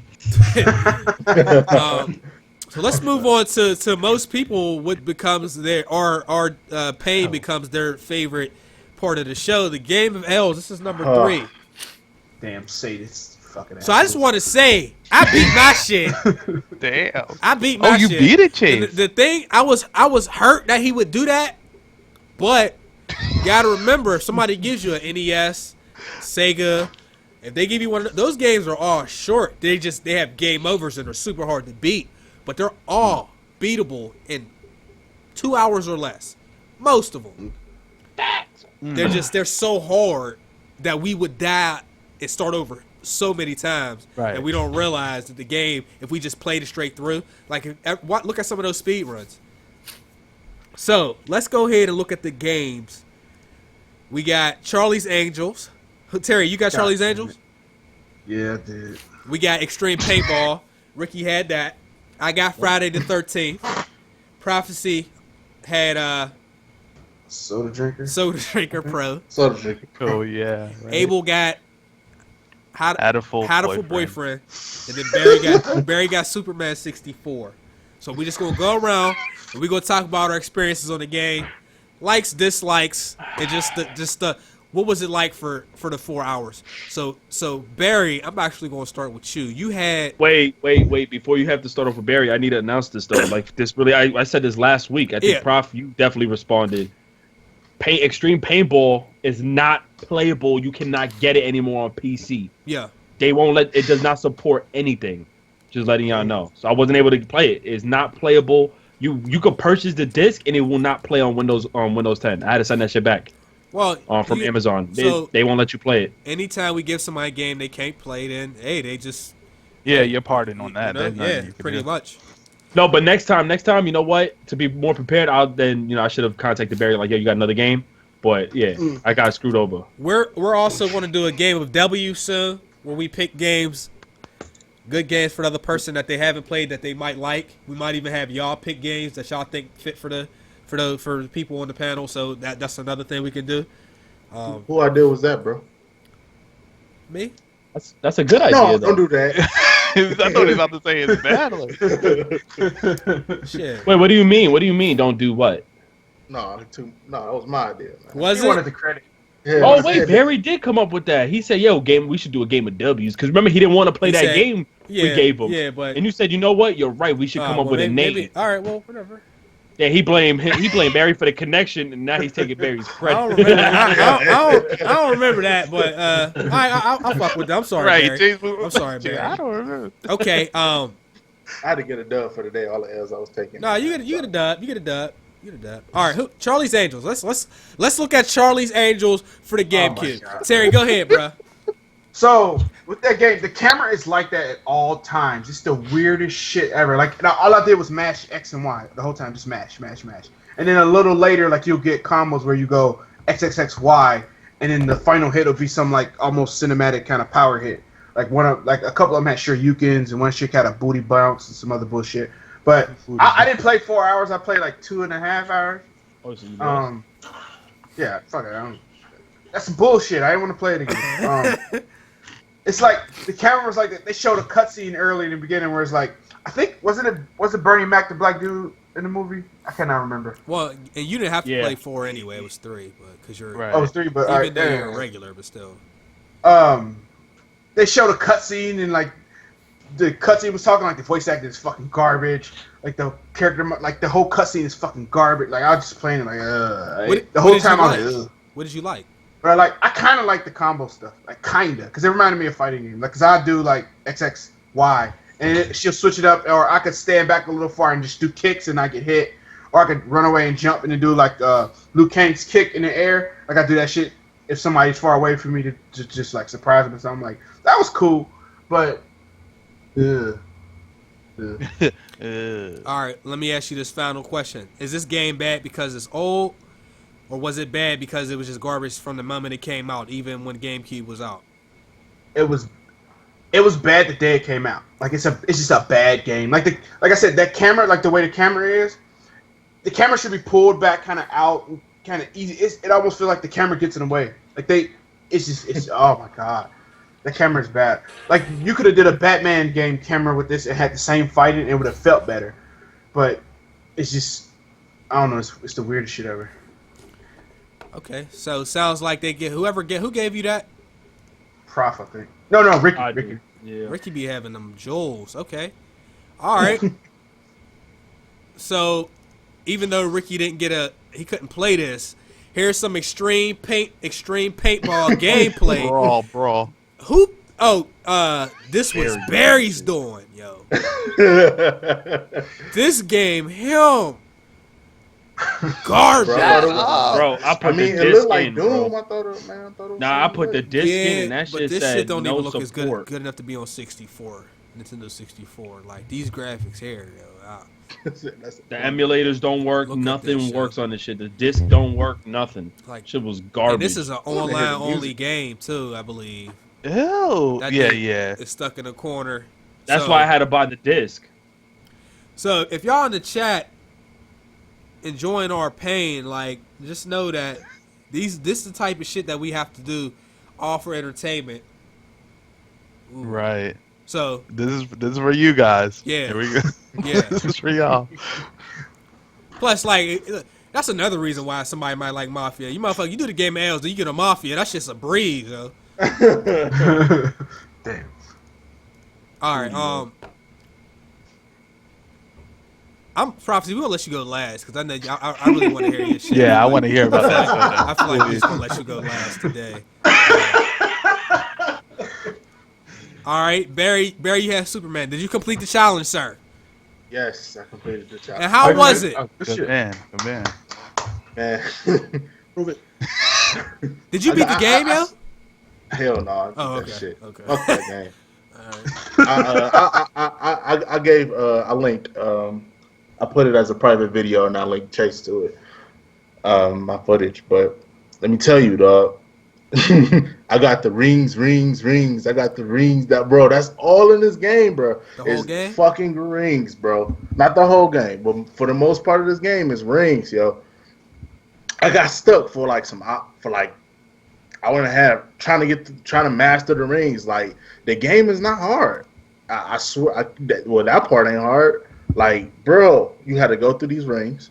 So let's move on to most people. What becomes our pain becomes their favorite part of the show, the game of L's. This is number 3. Damn, say this fucking. So I just want to say, I beat my shit. Damn. I beat my shit. Oh, you beat it, Chase. The thing, I was hurt that he would do that, but you gotta remember, if somebody gives you an NES, Sega, if they give you one of those games are all short. They have game overs and are super hard to beat, but they're all beatable in 2 hours or less. Most of them. They're so hard that we would die and start over so many times, and we don't realize that the game, if we just played it straight through, like look at some of those speed runs. So let's go ahead and look at the games We got Charlie's Angels. Terry, you got Charlie's Angels? Yeah, I did. We got Extreme Paintball. Ricky had that. I got Friday the 13th. Prophecy had Soda Drinker. Soda Drinker Pro. Soda Drinker. Oh yeah. Right. Abel got Hatoful Boyfriend. And then Barry got Superman 64. So we just gonna go around and we gonna talk about our experiences on the game, likes, dislikes, and just the what was it like for the 4 hours. So Barry, I'm actually gonna start with you. You had Wait. Before you have to start off with Barry, I need to announce this though. Like this really, I said this last week. I think Yeah. Prof, you definitely responded. Extreme Paintball is not playable. You cannot get it anymore on PC. yeah. They won't let it. Does not support anything. Just letting y'all know. So I wasn't able to play it. It's not playable. You could purchase the disc and it will not play on Windows 10. I had to send that shit back. Well, From Amazon. so- They won't let you play it. Anytime we give somebody a game they can't play, then hey, they just Yeah, you're pardoned on that. you know, There's nothing yeah, you can pretty do. much. No, but next time, you know what? To be more prepared, I should have contacted Barry. Like, yeah, you got another game. But yeah, I got screwed over. We're also going to do a game of W soon, where we pick games, good games for the other person that they haven't played that they might like. We might even have y'all pick games that y'all think fit for the people on the panel. So that's another thing we can do. Who idea was that, bro? Me? That's a good idea. No, though. don't do that. I thought he was about to say it's bad. Shit. Wait, what do you mean? What do you mean? Don't do what? No, that was my idea. Man. Was He it? wanted the credit. Yeah, Oh I wait, said Barry did come up with that. He said, "Yo, we should do a game of W's." Because remember, he didn't want to play He that said- game we gave him. Yeah, but And you said, "You know what? You're right. We should come up with a name." All right, well, whatever. Yeah, he blamed Barry for the connection, and now he's taking Barry's I credit. don't remember. I don't remember that, but I'll fuck with that. I'm sorry, Right, Barry. James, I'm sorry, Barry. I don't remember. Okay. I had to get a dub for the day. All the L's I was taking. No, you get a dub. You get a dub. All right, Charlie's Angels. Let's look at Charlie's Angels for the GameCube. God. Terry, go ahead, bro. So with that game, the camera is like that at all times. It's the weirdest shit ever. Like all I did was mash X and Y the whole time, just mash. And then a little later, like you'll get combos where you go XXXY, and then the final hit will be some like almost cinematic kind of power hit. Like a couple of them had Shoryukens, and one shit had a booty bounce and some other bullshit. But I didn't play 4 hours. I played like 2.5 hours. Yeah, fuck it. That's some bullshit. I didn't want to play it again. It's like the camera was like they showed a cutscene early in the beginning where it's like I think was it Bernie Mac the black dude in the movie? I cannot remember. Well, and you didn't have to Yeah. play 4 anyway. It was 3, but because you're Right. Oh, it was 3, but even alright, though you're a regular, but still. They showed a cutscene and like the cutscene was talking like the voice acting is fucking garbage. Like the character, like the whole cutscene is fucking garbage. Like I was just playing it like the whole did you time I like? was like, ugh. What did you like? But I kind of like the combo stuff, like kinda, because it reminded me of fighting game. Like, cause I do like XXY, and she'll switch it up, or I could stand back a little far and just do kicks and I get hit, or I could run away and jump and then do like Liu Kang's kick in the air. Like I do that shit if somebody's far away from me to just like surprise them or something. Like that was cool, but All right, let me ask you this final question: is this game bad because it's old? Or was it bad because it was just garbage from the moment it came out, even when GameCube was out? it was bad the day it came out. Like it's just a bad game. Like I said, that camera, like the way the camera is, the camera should be pulled back kind of out, kind of easy. It almost feels like the camera gets in the way. Like it's oh my god, that camera is bad. Like you could have did a Batman game camera with this and had the same fighting, and it would have felt better. But it's just I don't know. It's the weirdest shit ever. Okay, so sounds like who gave you that? Prof, I think. No, Ricky. I Ricky. do. Yeah. Ricky be having them jewels. Okay, all right. So even though Ricky he couldn't play this, here's some extreme paintball gameplay. Brawl. Who? Oh, this was Barry's doing, yo. This game, him. Garbage. Bro, I put the it disc looked like in, Doom. bro. I thought it was Nah, I put the disc in, and that but shit this said shit don't no even look as support. good enough to be on 64. Nintendo 64. Like these graphics here, yo. The emulators don't work. Look at Nothing this works shit. on this shit. The disc don't work. Nothing. Like, Shit was garbage. and this is an Who the hell online the only music? game too, I believe. Ew. That Yeah, thing yeah. is stuck in a corner. That's So- why I had to buy the disc. So if y'all in the chat enjoying our pain, like just know that this is the type of shit that we have to do, all for entertainment. Ooh. Right. So This is for you guys. Yeah. Here we go. yeah. This is for y'all. Plus, like that's another reason why somebody might like Mafia. You motherfucker, you do the game of L's, then you get a Mafia. That's just a breeze, yo. Damn. All right. I'm Prophecy. We're gonna let you go last because I know I really want to hear your shit. Yeah, I want to hear about that. I feel like we're just gonna let you go last today. All right, Barry, you have Superman. Did you complete the challenge, sir? Yes, I completed the challenge. And how was it? Oh, Good man. Good man. Man. Prove it. Did you beat the game, yo? Hell no. I beat Oh, that okay. shit. Okay. Fuck that game. All right. I gave I linked I put it as a private video and I linked Chase to it. My footage, but let me tell you, dog. I got the rings. I got the rings. That's all in this game, bro. The whole It's game? fucking rings, bro. Not the whole game, but for the most part of this game is rings, yo. I got stuck for like I want to have trying to master the rings. Like the game is not hard. I swear. That part ain't hard. Like, bro, you had to go through these rings.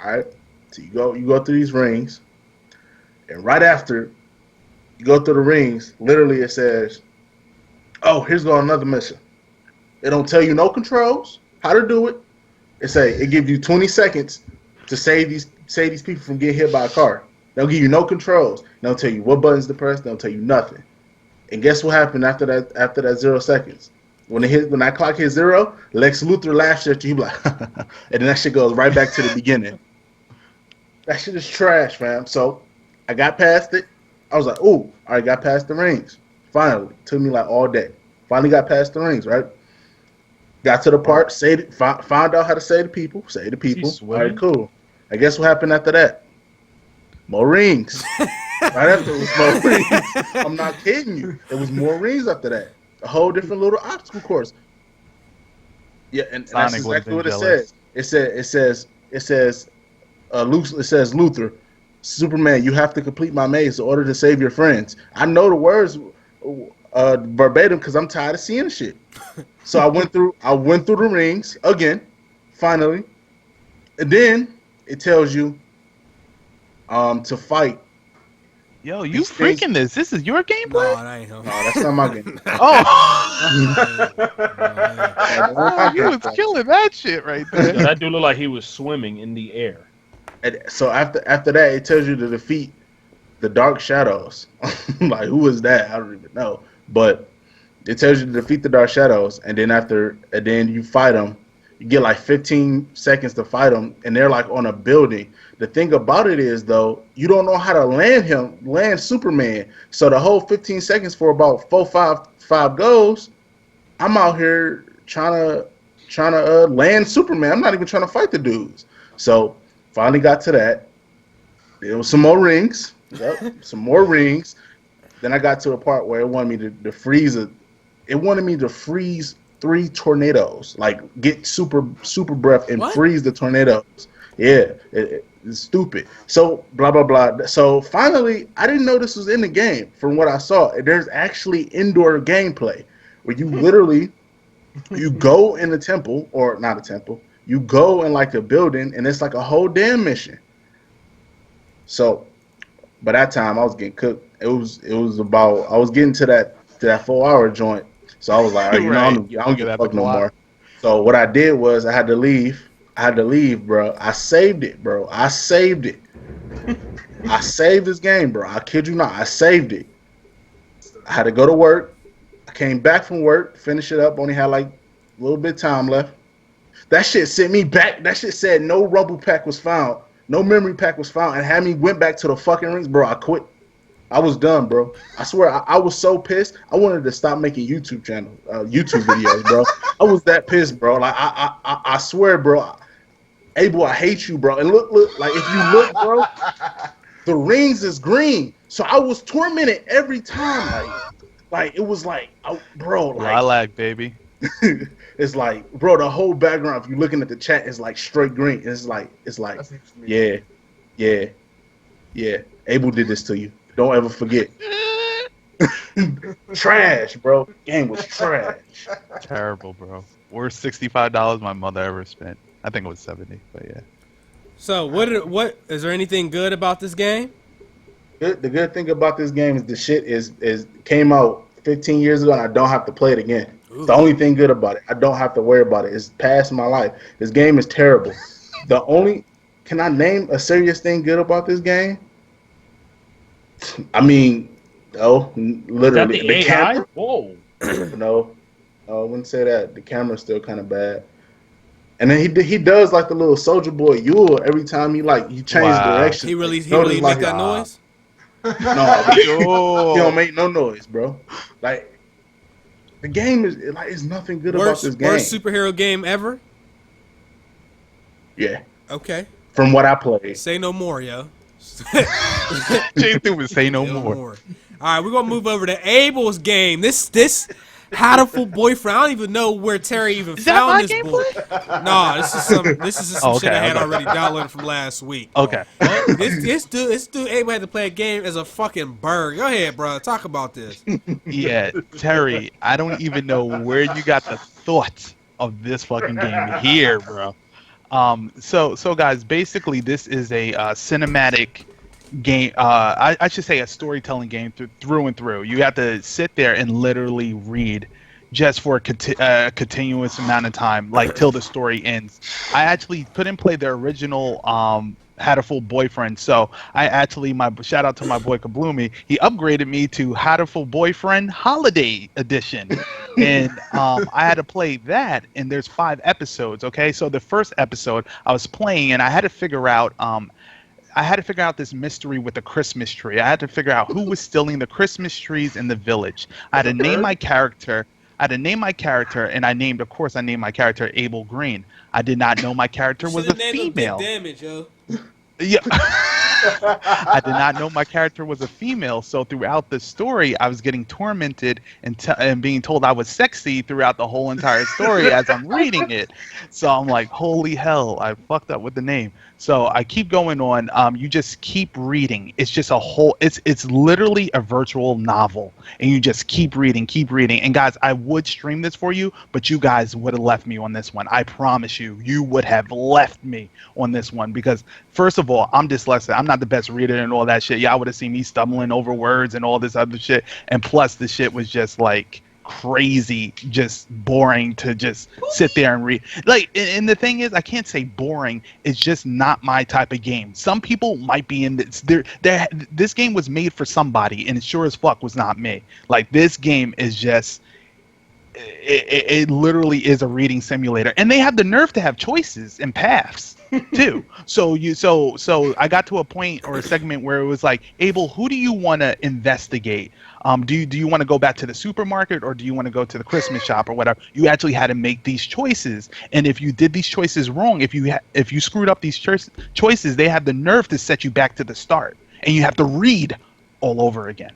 All right, so you go through these rings, and right after you go through the rings, literally it says, "Oh, here's going another mission." It don't tell you no controls, how to do it. It gives you 20 seconds to save these people from getting hit by a car. They'll give you no controls. They'll tell you what buttons to press. They'll tell you nothing. And guess what happened after that 0 seconds? When that clock hits 0, Lex Luthor laughs at you. He be like, and then that shit goes right back to the beginning. That shit is trash, fam. So I got past it. I was like, ooh, I got past the rings. Finally. Took me like all day. Finally got past the rings, right? Got to the part, found out how to say the people. Say the people. All right, cool. I guess what happened after that? More rings. Right after it was more rings. I'm not kidding you. It was more rings after that. A whole different little obstacle course. Yeah, and that's exactly what it says. It says Luthor, Superman, you have to complete my maze in order to save your friends. I know the words verbatim because I'm tired of seeing shit. So I went through the rings again, finally, and then it tells you to fight. Yo, you freaking this. This is your gameplay? No, that ain't him. No, that's not my game. Oh, you was killing that shit right Yeah, there. that dude looked like he was swimming in the air. And so after that, it tells you to defeat the Dark Shadows. Like, who is that? I don't even know. But it tells you to defeat the Dark Shadows, and then you fight them. You get like 15 seconds to fight them, and they're like on a building. The thing about it is, though, you don't know how to land Superman. So the whole 15 seconds for about 5 goes, I'm out here trying to land Superman. I'm not even trying to fight the dudes. So finally got to that. There was some more rings. Yep, some more rings. Then I got to a part where it wanted me to freeze it. It wanted me to freeze 3 tornadoes, like get super breath and freeze the tornadoes. Yeah, it's stupid. So blah blah blah. So finally, I didn't know this was in the game. From what I saw, there's actually indoor gameplay where you literally you go in a temple, or not a temple. You go in like a building, and it's like a whole damn mission. So by that time, I was getting cooked. It was about, I was getting to that 4-hour joint. So I was like, all right, I don't give a fuck no more. So what I did was I had to leave, bro. I saved it, bro. I saved this game, bro. I kid you not. I saved it. I had to go to work. I came back from work, finish it up. Only had like a little bit of time left. That shit sent me back. That shit said no rumble pack was found. No memory pack was found. And had me went back to the fucking rings, bro. I quit. I was done, bro. I swear, I was so pissed. I wanted to stop making YouTube videos, bro. I was that pissed, bro. Like I swear, bro. Abel, I hate you, bro. And look, like if you look, bro, the rings is green. So I was tormented every time, like it was like, bro, like lilac, baby. It's like, bro, the whole background. If you're looking at the chat, is like straight green. It's like, yeah. Abel did this to you. Don't ever forget. Trash, bro. Game was trash. Terrible, bro. Worst $65 my mother ever spent. I think it was 70, but yeah. So what is there anything good about this game? The good thing about this game is the shit is came out 15 years ago and I don't have to play it again. Ooh. The only thing good about it, I don't have to worry about it. It's past my life. This game is terrible. Can I name a serious thing good about this game? I mean, no, literally. The camera. Whoa. No, I wouldn't say that. The camera's still kind of bad. And then he does like the little Soldier Boy Yule every time he changes direction. He really make that noise? No, he don't make no noise, bro. Like the game is nothing good about this game. Worst superhero game ever? Yeah. Okay. From what I played. Say no more, yo. Jay would say no more. All right, we're gonna move over to Abel's game. This Hatoful Boyfriend. I don't even know where Terry even found this book. No, this is some shit I had already downloaded from last week. Okay. This dude Abel had to play a game as a fucking bird. Go ahead, bro. Talk about this. Yeah, Terry, I don't even know where you got the thought of this fucking game here, bro. So guys, basically this is a cinematic game. I should say a storytelling game through and through. You have to sit there and literally read just for a continuous amount of time, like till the story ends. I actually couldn't play the original Hatoful Boyfriend, so I actually, shout out to my boy Kabloomy, he upgraded me to Hatoful Boyfriend Holiday Edition, and I had to play that, and there's 5 episodes. Okay, so the first episode I was playing, and I had to figure out this mystery with the Christmas tree. I had to figure out who was stealing the Christmas trees in the village. I had to name my character. and I named my character Abel Green. I did not know my character was a female. Damage, yo. Yeah. I did not know my character was a female, so throughout the story, I was getting tormented and being told I was sexy throughout the whole entire story as I'm reading it. So I'm like, holy hell, I fucked up with the name. So I keep going on. You just keep reading. It's just it's literally a virtual novel, and you just keep reading. And guys, I would stream this for you, but you guys would have left me on this one. I promise you would have left me on this one because, first of all, I'm dyslexic. I'm not the best reader and all that shit. Y'all would have seen me stumbling over words and all this other shit. And plus, the shit was just like crazy, just boring to just sit there and read. Like, and the thing is, I can't say boring. It's just not my type of game. Some people might be in this. This game was made for somebody, and it sure as fuck was not me. Like, this game is just. It literally is a reading simulator, and they have the nerve to have choices and paths too. So I got to a point or a segment where it was like, Abel, who do you want to investigate? Do you want to go back to the supermarket, or do you want to go to the Christmas shop or whatever? You actually had to make these choices, and if you did these choices wrong, if you screwed up these choices, they have the nerve to set you back to the start, and you have to read all over again.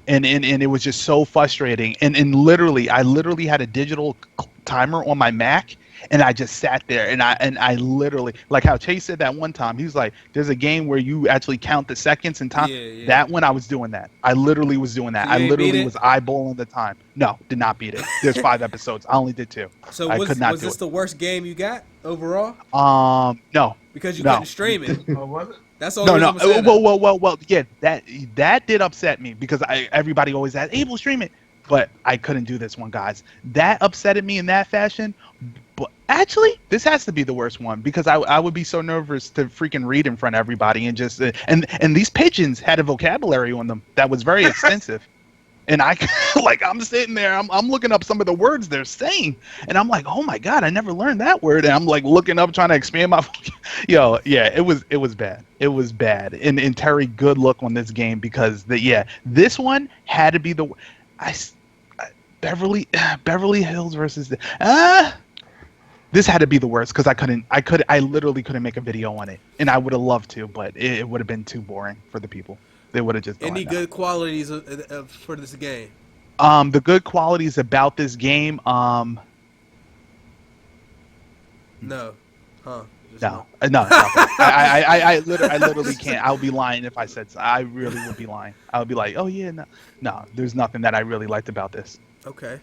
And it was just so frustrating. And I literally had a digital timer on my Mac, and I just sat there and I literally, like how Chase said that one time, he was like, there's a game where you actually count the seconds and time. Yeah. That one, I was doing that. I literally was doing that. I literally was eyeballing the time. No, did not beat it. There's 5 episodes. I only did 2. So was this the worst game you got overall? No. Because you couldn't stream it. Oh, was it? That's all. No. Well. Yeah, that did upset me because everybody always asked, Abel, stream it, but I couldn't do this one, guys. That upsetted me in that fashion. But actually, this has to be the worst one because I would be so nervous to freaking read in front of everybody and just and these pigeons had a vocabulary on them that was very extensive. And I like I'm sitting there, I'm looking up some of the words they're saying, and I'm like, oh my god, I never learned that word. And I'm like looking up, trying to expand my yo, yeah, it was bad. It was bad. And Terry, good luck on this game because this one had to be the Beverly Hills versus this had to be the worst because I literally couldn't make a video on it, and I would have loved to, but it would have been too boring for the people. They would have just any good qualities for this game? The good qualities about this game, no, huh? No. I literally can't. I would be lying if I said so. I really would be lying. I would be like, oh yeah, no. There's nothing that I really liked about this. Okay.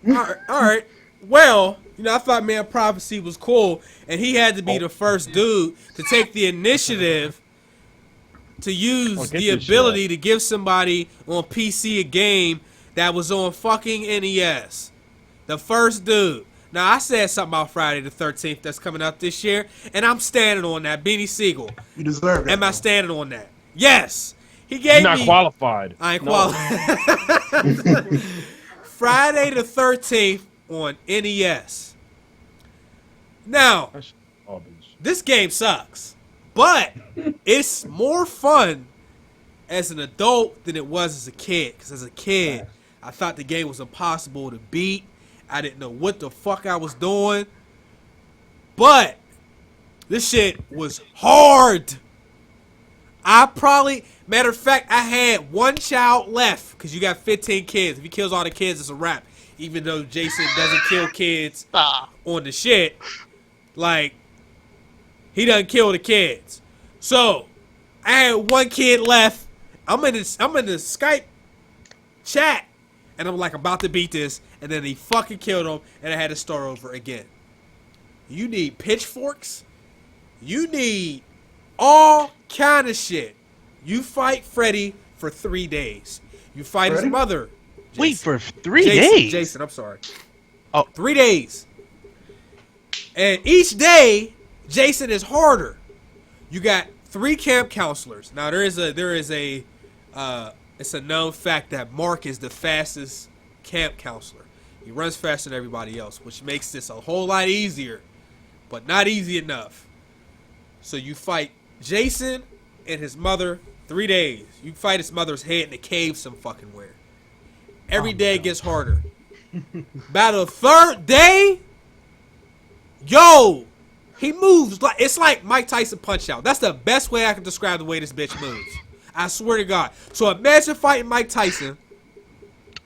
All right. Well, I thought Man Prophecy was cool, and he had to be the first dude to take the initiative to use the ability to give somebody on PC a game that was on fucking NES. The first dude. Now, I said something about Friday the 13th that's coming out this year, and I'm standing on that. Beanie Siegel. You deserve it. Am I standing on that? Yes. He gave me... You're not qualified. I ain't qualified. Friday the 13th on NES. Now, this game sucks, but it's more fun as an adult than it was as a kid. Because as a kid, I thought the game was impossible to beat. I didn't know what the fuck I was doing. But this shit was hard. Matter of fact, I had one child left because you got 15 kids. If he kills all the kids, it's a wrap. Even though Jason doesn't kill kids on the shit, like, he doesn't kill the kids. So, I had one kid left. I'm in the Skype chat, and I'm like about to beat this, and then he fucking killed him, and I had to start over again. You need pitchforks. You need all kind of shit. You fight Freddy for 3 days. You fight his mother. Jason. Wait, for 3 days? Jason, I'm sorry. Oh. 3 days. And each day, Jason is harder. You got 3 camp counselors. Now it's a known fact that Mark is the fastest camp counselor. He runs faster than everybody else, which makes this a whole lot easier, but not easy enough. So you fight Jason and his mother 3 days. You fight his mother's head in a cave some fucking where. Every day it gets harder. By the 3rd day, yo, he moves like it's like Mike Tyson Punch Out. That's the best way I can describe the way this bitch moves. I swear to God. So imagine fighting Mike Tyson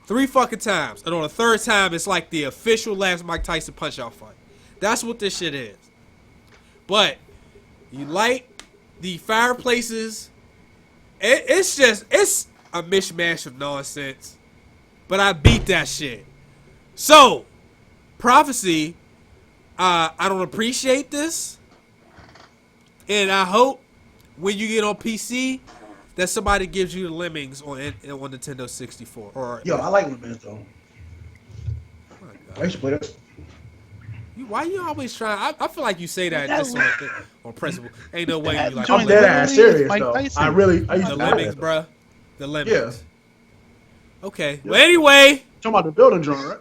3 fucking times, and on the 3rd time, it's like the official last Mike Tyson Punch Out fight. That's what this shit is. But you light the fireplaces. It's a mishmash of nonsense. But I beat that shit. So, Prophecy, I don't appreciate this. And I hope when you get on PC that somebody gives you the lemmings on Nintendo 64. I like Lemmings though. I used to play that. Why you always trying? I feel like you say that just on principle. Ain't no way you like. I'm dead ass serious though. I used the to lemmings, bruh. The lemmings. Yeah. Okay. Yeah. Well, anyway. Talking about the building joint, right?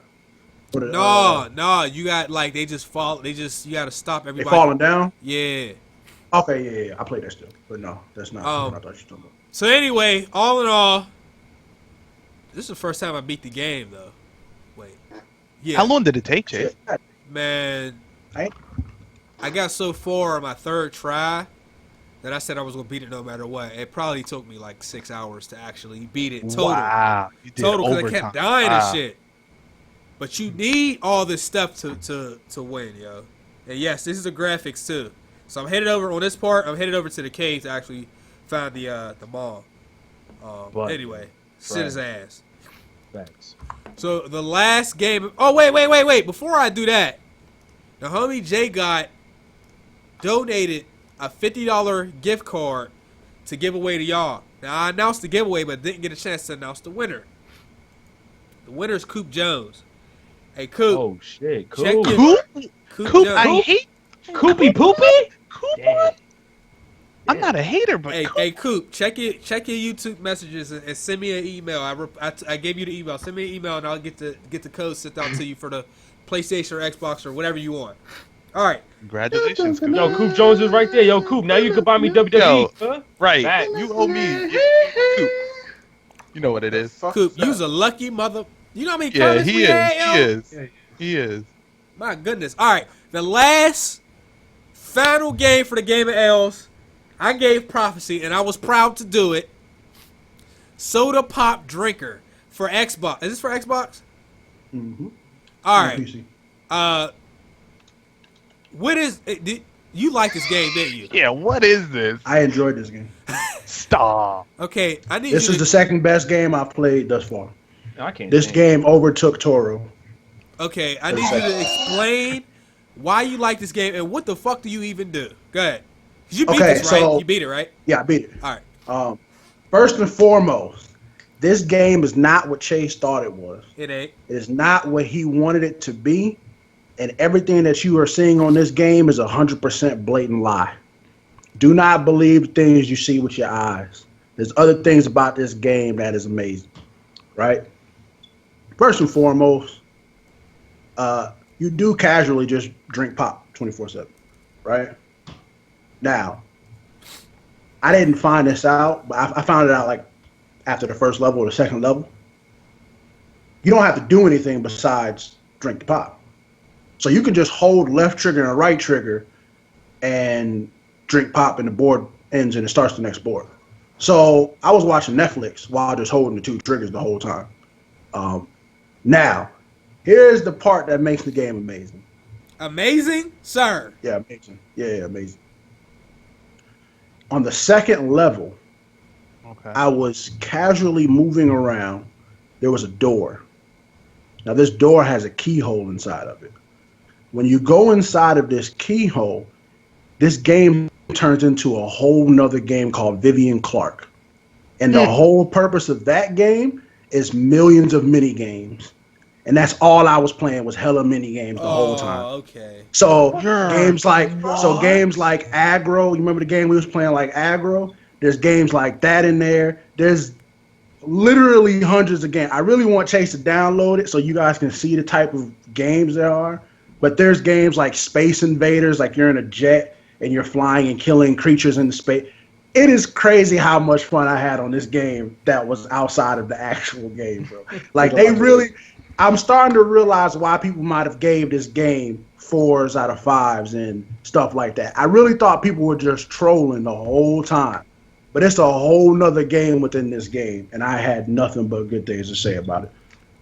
No. You got like they just fall. You got to stop everybody. They falling down. Yeah. Okay. Yeah. I played that still, but no, that's not what I thought you were talking about. So anyway, all in all, this is the first time I beat the game though. Wait. Yeah. How long did it take, Chase? Man, I got so far on my 3rd try that I said I was gonna beat it no matter what. It probably took me like 6 hours to actually beat it total. Wow, you did total because I overtime. kept dying and shit. But you need all this stuff to win, yo. And yes, this is the graphics too. So I'm headed over on this part. I'm headed over to the cave to actually find the mall. Anyway, sit his ass. Thanks. So the last game. Oh wait! Before I do that, the homie Jay got donated a $50 gift card to give away to y'all. Now I announced the giveaway, but didn't get a chance to announce the winner. The winner is Coop Jones. Hey Coop. Oh shit, Check Coop. Coop Coop, Jones. I hate Coopy Poopy. Coop. I'm not a hater, but Hey, Coop, check your YouTube messages and send me an email. I gave you the email. Send me an email and I'll get the code sent out to you for the PlayStation or Xbox or whatever you want. All right. Congratulations, Coop. Yo, Coop Jones is right there. Yo, Coop, now you can buy me WWE. Yo, Huh? right. Back. You owe me. Coop. You know what it is. Coop, you's a lucky mother. You know how many Yeah, comments he we is. had, He yo? is. He is. My goodness. All right. The last final game for the Game of L's, I gave Prophecy, and I was proud to do it. Soda Pop Drinker for Xbox. Is this for Xbox? Mm-hmm. All right. What is it? You like this game, didn't you? Yeah, what is this? I enjoyed this game. Stop. Okay, I need This you is to, the second best game I've played thus far. I can't. This think. game overtook Toro. Okay, I need you to explain why you like this game and what the fuck do you even do? Go ahead. 'Cause you beat this, right? so- You beat it, right? Yeah, I beat it. All right. First and foremost, this game is not what Chase thought it was. It ain't. It is not what he wanted it to be, and everything that you are seeing on this game is 100% blatant lie. Do not believe the things you see with your eyes. There's other things about this game that is amazing, right? First and foremost, you do casually just drink pop 24/7, right? Now, I didn't find this out, but I found it out like after the first level or the second level. You don't have to do anything besides drink the pop. So you can just hold left trigger and right trigger and drink pop and the board ends and it starts the next board. So I was watching Netflix while just holding the two triggers the whole time. Now, here's the part that makes the game amazing. Amazing, sir. Yeah, amazing. Yeah, amazing. On the second level, Okay. I was casually moving around. There was a door. Now, this door has a keyhole inside of it. When you go inside of this keyhole, this game turns into a whole nother game called Vivian Clark. And the whole purpose of that game is millions of mini games. And that's all I was playing was hella mini games the whole time. Okay. So games like Aggro, you remember the game we was playing like Aggro? There's games like that in there. There's literally hundreds of games. I really want Chase to download it so you guys can see the type of games there are. But there's games like Space Invaders, like you're in a jet and you're flying and killing creatures in the space. It is crazy how much fun I had on this game that was outside of the actual game, bro. Like they really, I'm starting to realize why people might have gave this game 4s out of 5s and stuff like that. I really thought people were just trolling the whole time. But it's a whole nother game within this game, and I had nothing but good things to say about it.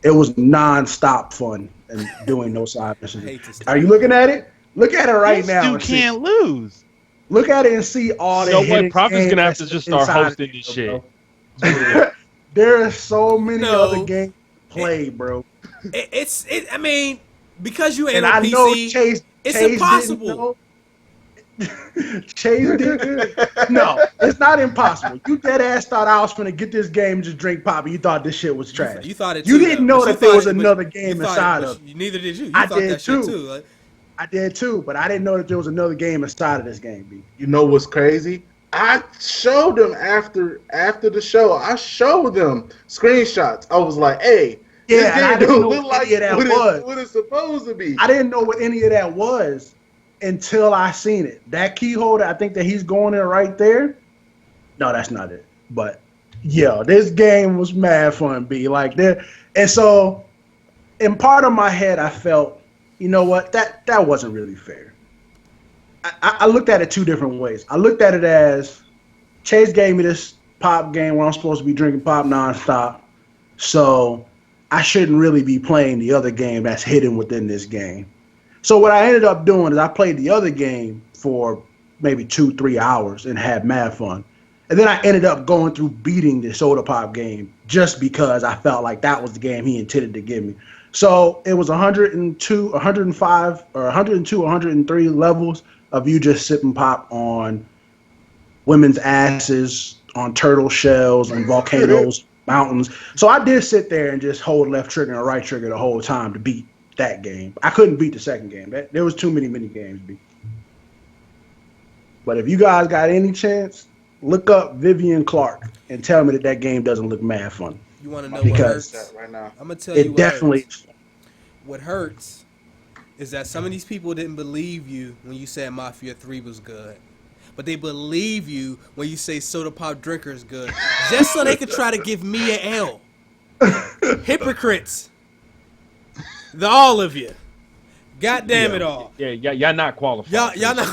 It was non-stop fun and doing no side missions. Are you looking at it? Look at it right now. You can't lose. Look at it and see all the So hidden what? Prophet's games gonna have to that's just start inside hosting of this it, shit. bro. There are so many No. other games to play, bro. I mean, because you ain't And on I know PC, Chase. it's Chase impossible. didn't know. Chase didn't. No, it's not impossible. You dead ass thought I was gonna get this game and just drink pop, and you thought this shit was trash. You thought it. You too, didn't though. know But that there was another game inside of it. Neither did you. You I thought did that shit too. too. Like, I did too, but I didn't know that there was another game inside of this game, B. You know what's crazy? I showed them after the show. I showed them screenshots. I was like, "Hey, Yeah, and I this didn't game know don't look what like any of that was. what it's supposed to be." I didn't know what any of that was until I seen it. That keyhole that I think that he's going in right there. No, that's not it. But yeah, this game was mad fun, B. Like there, and so in part of my head, I felt, you know what, that wasn't really fair. I looked at it two different ways. I looked at it as Chase gave me this pop game where I'm supposed to be drinking pop nonstop, so I shouldn't really be playing the other game that's hidden within this game. So what I ended up doing is I played the other game for maybe 2-3 hours and had mad fun. And then I ended up going through beating the soda pop game just because I felt like that was the game he intended to give me. So it was 102, 105, or 102, 103 levels of you just sipping pop on women's asses, on turtle shells, and volcanoes, mountains. So I did sit there and just hold left trigger and right trigger the whole time to beat that game. I couldn't beat the second game. There was too many mini games. But if you guys got any chance, look up Vivian Clark and tell me that game doesn't look mad fun. You want to know Because what hurts? Right now. I'm gonna tell you It what definitely. hurts. What hurts is that some of these people didn't believe you when you said Mafia 3 was good. But they believe you when you say Soda Pop Drinker is good. Just so they could try to give me an L. Hypocrites. All of you. God damn it all. Yeah, y'all not qualified. Y'all not.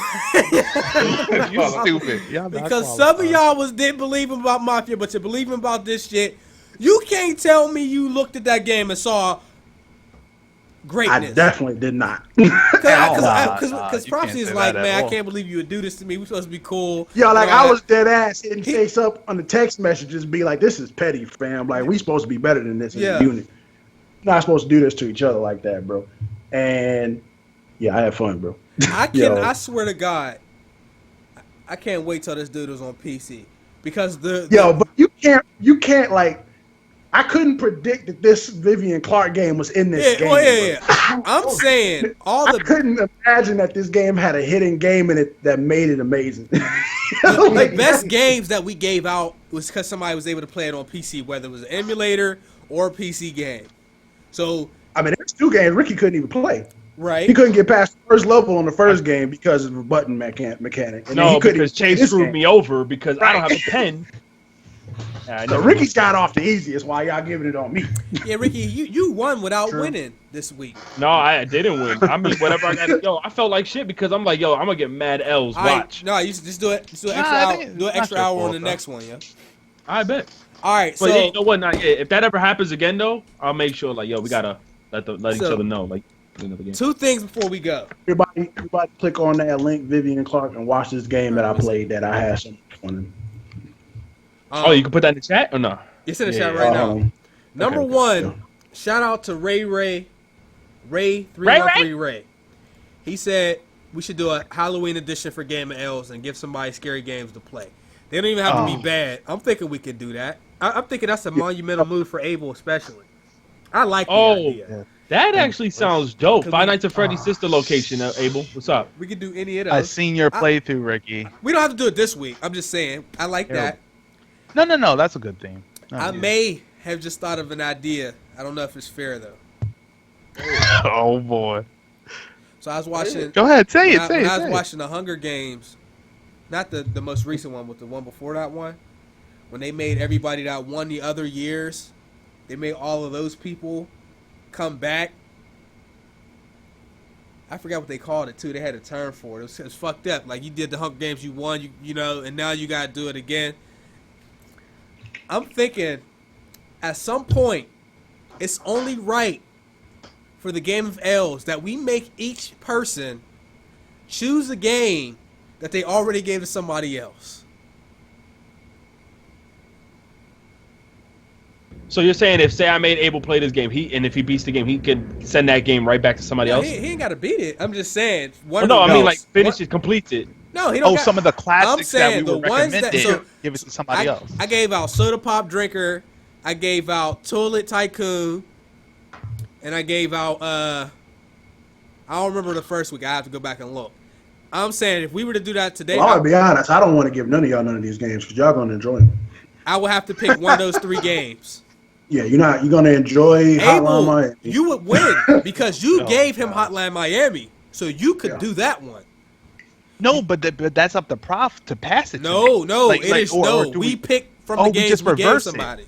You stupid. Y'all not Because some of qualified. y'all didn't believe about Mafia, but you're believing about this shit. You can't tell me you looked at that game and saw greatness. I definitely did not. Because you Prophecy can't is say like, that at man, I all. can't believe you would do this to me. We supposed to be cool. Yo, like Right. I was dead ass hitting face up on the text messages, be like, "This is petty, fam. Like we supposed to be better than this in Yeah. the unit. Not supposed to do this to each other like that, bro." And yeah, I had fun, bro. I swear to God, I can't wait till this dude was on PC because But you can't like. I couldn't predict that this Vivian Clark game was in this game. yeah. I'm saying I couldn't imagine that this game had a hidden game in it that made it amazing. the best games that we gave out was because somebody was able to play it on PC, whether it was an emulator or a PC game. So I mean, there's 2 games Ricky couldn't even play. right, He couldn't get past the first level on the first game because of a button mechanic. And No, he couldn't because even play Chase this screwed game. me over because I don't have a pen. So Ricky's got off the easiest. Why y'all giving it on me? yeah, Ricky, you won without winning this week. No, I didn't win. I mean, whatever I got. I felt like shit because I'm like, I'm gonna get mad L's. Watch. No, you just do it. Just do an Nah, extra I hour. think Do an it's extra not your hour on fault, the though. next one, yeah. I bet. All right, But so yeah, you know what? If that ever happens again, though, I'll make sure we gotta let each other know. Like, another game. 2 things before we go. Everybody click on that link, Vivian Clark, and watch this game that I played that I had so much fun in. Oh, you can put that in the chat or no? It's in the Yeah, chat right now. Um, Number okay. one, shout out to Ray 313 Ray. He said we should do a Halloween edition for Game of L's and give somebody scary games to play. They don't even have to be bad. I'm thinking we could do that. I'm thinking that's a monumental move for Abel, especially. I like the idea. That actually sounds dope. Could Five we- Nights at Freddy's sister location, Abel. What's up? We could do any of those. I seen your playthrough, Ricky. We don't have to do it this week. I'm just saying. I like that. No. That's a good thing. I may have just thought of an idea. I don't know if it's fair, though. Oh boy. So I was watching. Go ahead, say When it. Say I it. was watching the Hunger Games, not the most recent one, but the one before that one, when they made everybody that won the other years, they made all of those people come back. I forgot what they called it too. They had a term for it. It was fucked up. Like, you did the Hunger Games, you won, you know, and now you gotta do it again. I'm thinking, at some point, it's only right for the Game of L's that we make each person choose a game that they already gave to somebody else. So you're saying if, say, I made Abel play this game, if he beats the game, he can send that game right back to somebody No, else? he ain't got to beat it. I'm just saying. Finish it, completes it. No, he don't. Some of the classics that we the were ones recommending, give it to somebody else. I gave out Soda Pop Drinker, I gave out Toilet Tycoon, and I gave out I don't remember the first week. I have to go back and look. I'm saying if we were to do that today, Well, I'll be honest. I don't want to give none of y'all none of these games because y'all gonna enjoy them. I would have to pick one of those 3 games. Yeah, you're gonna enjoy Hotline Miami. You would win because you gave him Hotline Miami, so you could do that one. No, but that's up to Prof to pass it. No, to me. we pick from the games we gave reverse somebody. it.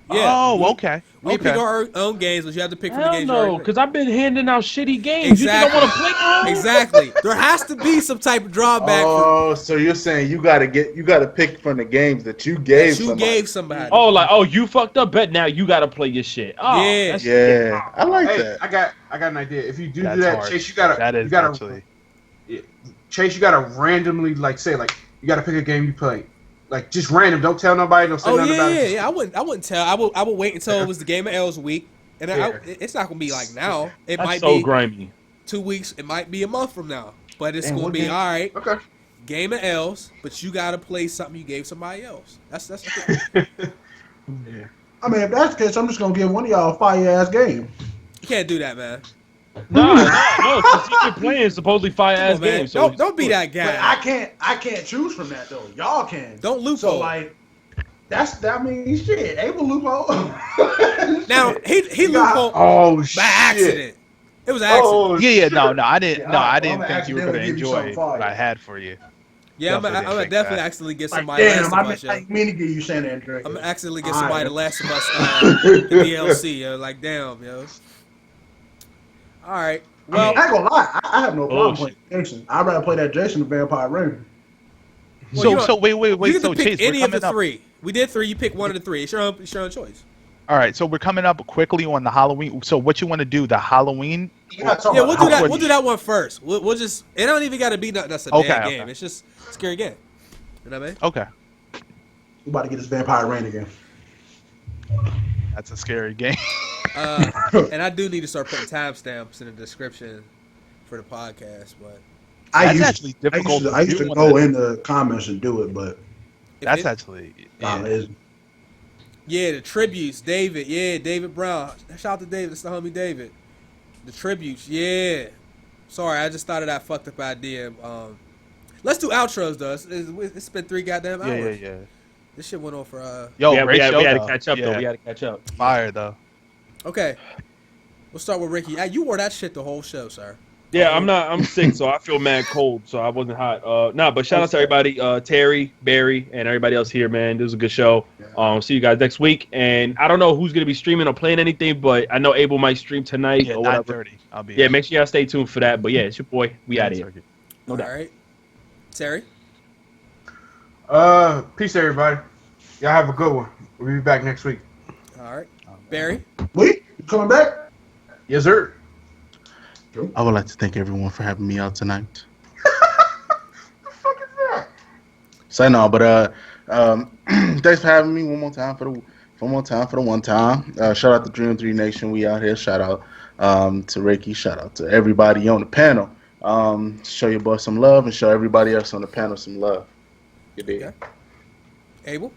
Yeah. Oh, okay. We pick our own games, but you have to pick from the Hell games. no, because I've been handing out shitty games. You think I want to play them? Exactly. There has to be some type of drawback. Oh, so you're saying you gotta pick from the games that you gave somebody. Oh, you fucked up, bet now you gotta play your shit. Oh, Yeah. Yeah, I like Hey, that. I got an idea. If you do That's that, hard. Chase, you gotta actually. Chase, you gotta randomly you gotta pick a game you play. Like, just random. Don't tell nobody. Don't say nothing about it. Yeah. I wouldn't tell. I would wait until it was the Game of L's week, and it's not gonna be like now. It That's might so be grimy. 2 weeks. It might be a month from now, but it's Damn, gonna what be game? all right. Okay. Game of L's, but you gotta play something you gave somebody else. That's I mean, if that's the case, I'm just gonna give one of y'all a fire ass game. you can't do that, man. No. Since you've been playing supposedly fire Come ass on, man. games. So Don't be that But guy. I can't choose from that though. Y'all can. Don't loophole. So like, I mean, shit. Abel loophole. Now he You got- loophole Oh by shit! accident. It was an accident. Oh, Yeah, no, I didn't. Yeah, No, I I'm didn't gonna think you were gonna accidentally give you something enjoy fire. what I had for you. Yeah, I'm Definitely gonna didn't think definitely that. accidentally get Like, somebody damn, Last I of Us, yo. didn't mean to give you San Andreas. I'm gonna accidentally get All somebody right. the Last of Us the DLC, yo. Like, damn, yo. All right. Well, I ain't gonna lie. I have no problem Bullshit. playing Jason. I'd rather play that Jason than Vampire Ranger. Well, you So wait. you get So to pick Chase, we're any of the coming up. three. We did three. You pick one of the three. It's your own choice. All right, so we're coming up quickly on the Halloween. So what you want to do? The Halloween? You're not talking Yeah, about we'll do that. Halloween. We'll do that one first. We'll just. It don't even got to be nothing that's a Okay, bad okay. game. It's just a scary game. You know what I mean? Okay, We about to get this Vampire Ranger again. that's a scary game. And I do need to start putting timestamps in the description for the podcast, but That's actually difficult I used to to do go on in the comments and do it, but That's actually. nah, Yeah. it isn't. yeah, the tributes, David. Yeah, David Brown. Shout out to David. It's the homie David. The tributes. Yeah. Sorry, I just thought of that fucked up idea. Let's do outros though. It's been 3 goddamn hours. Yeah. This shit went on for Yo, we great had show, to though. catch up though. Yeah. We had to catch up. Fire though. Okay. We'll start with Ricky. You wore that shit the whole show, sir. Yeah, I'm sick, so I feel mad cold, so I wasn't hot. But shout out to everybody, Terry, Barry, and everybody else here, man. This was a good show. See you guys next week. And I don't know who's gonna be streaming or playing anything, but I know Abel might stream tonight Yeah, or whatever. 9:30. I'll be. Yeah, make sure y'all stay tuned for that. But yeah, it's your boy. We out of here. No All doubt. right. Terry. peace, everybody. Y'all have a good one. We'll be back next week. All right. Barry. Wait, you coming back? Yes, sir. I would like to thank everyone for having me out tonight. The fuck is that? So no, but thanks for having me one more time for the one time. Shout out to Dream 3 Nation. We out here. Shout out to Ricky. Shout out to everybody on the panel. Show your boy some love and show everybody else on the panel some love. You dig? Okay. Abel.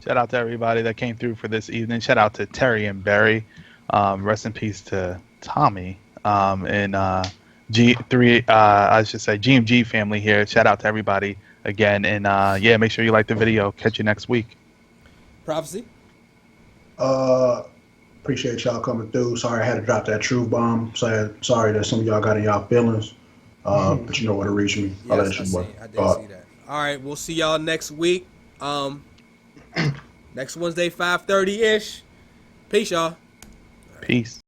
Shout out to everybody that came through for this evening. Shout out to Terry and Barry. Rest in peace to Tommy. And G3, I should say GMG family here. Shout out to everybody again. And yeah, make sure you like the video. Catch you next week. Prophecy. Appreciate y'all coming through. Sorry I had to drop that truth bomb. Sorry that some of y'all got in y'all feelings. But you know where to reach me. I'll let you know. I did see that. All right, we'll see y'all next week. Next Wednesday, 5:30 ish. Peace, y'all. Peace.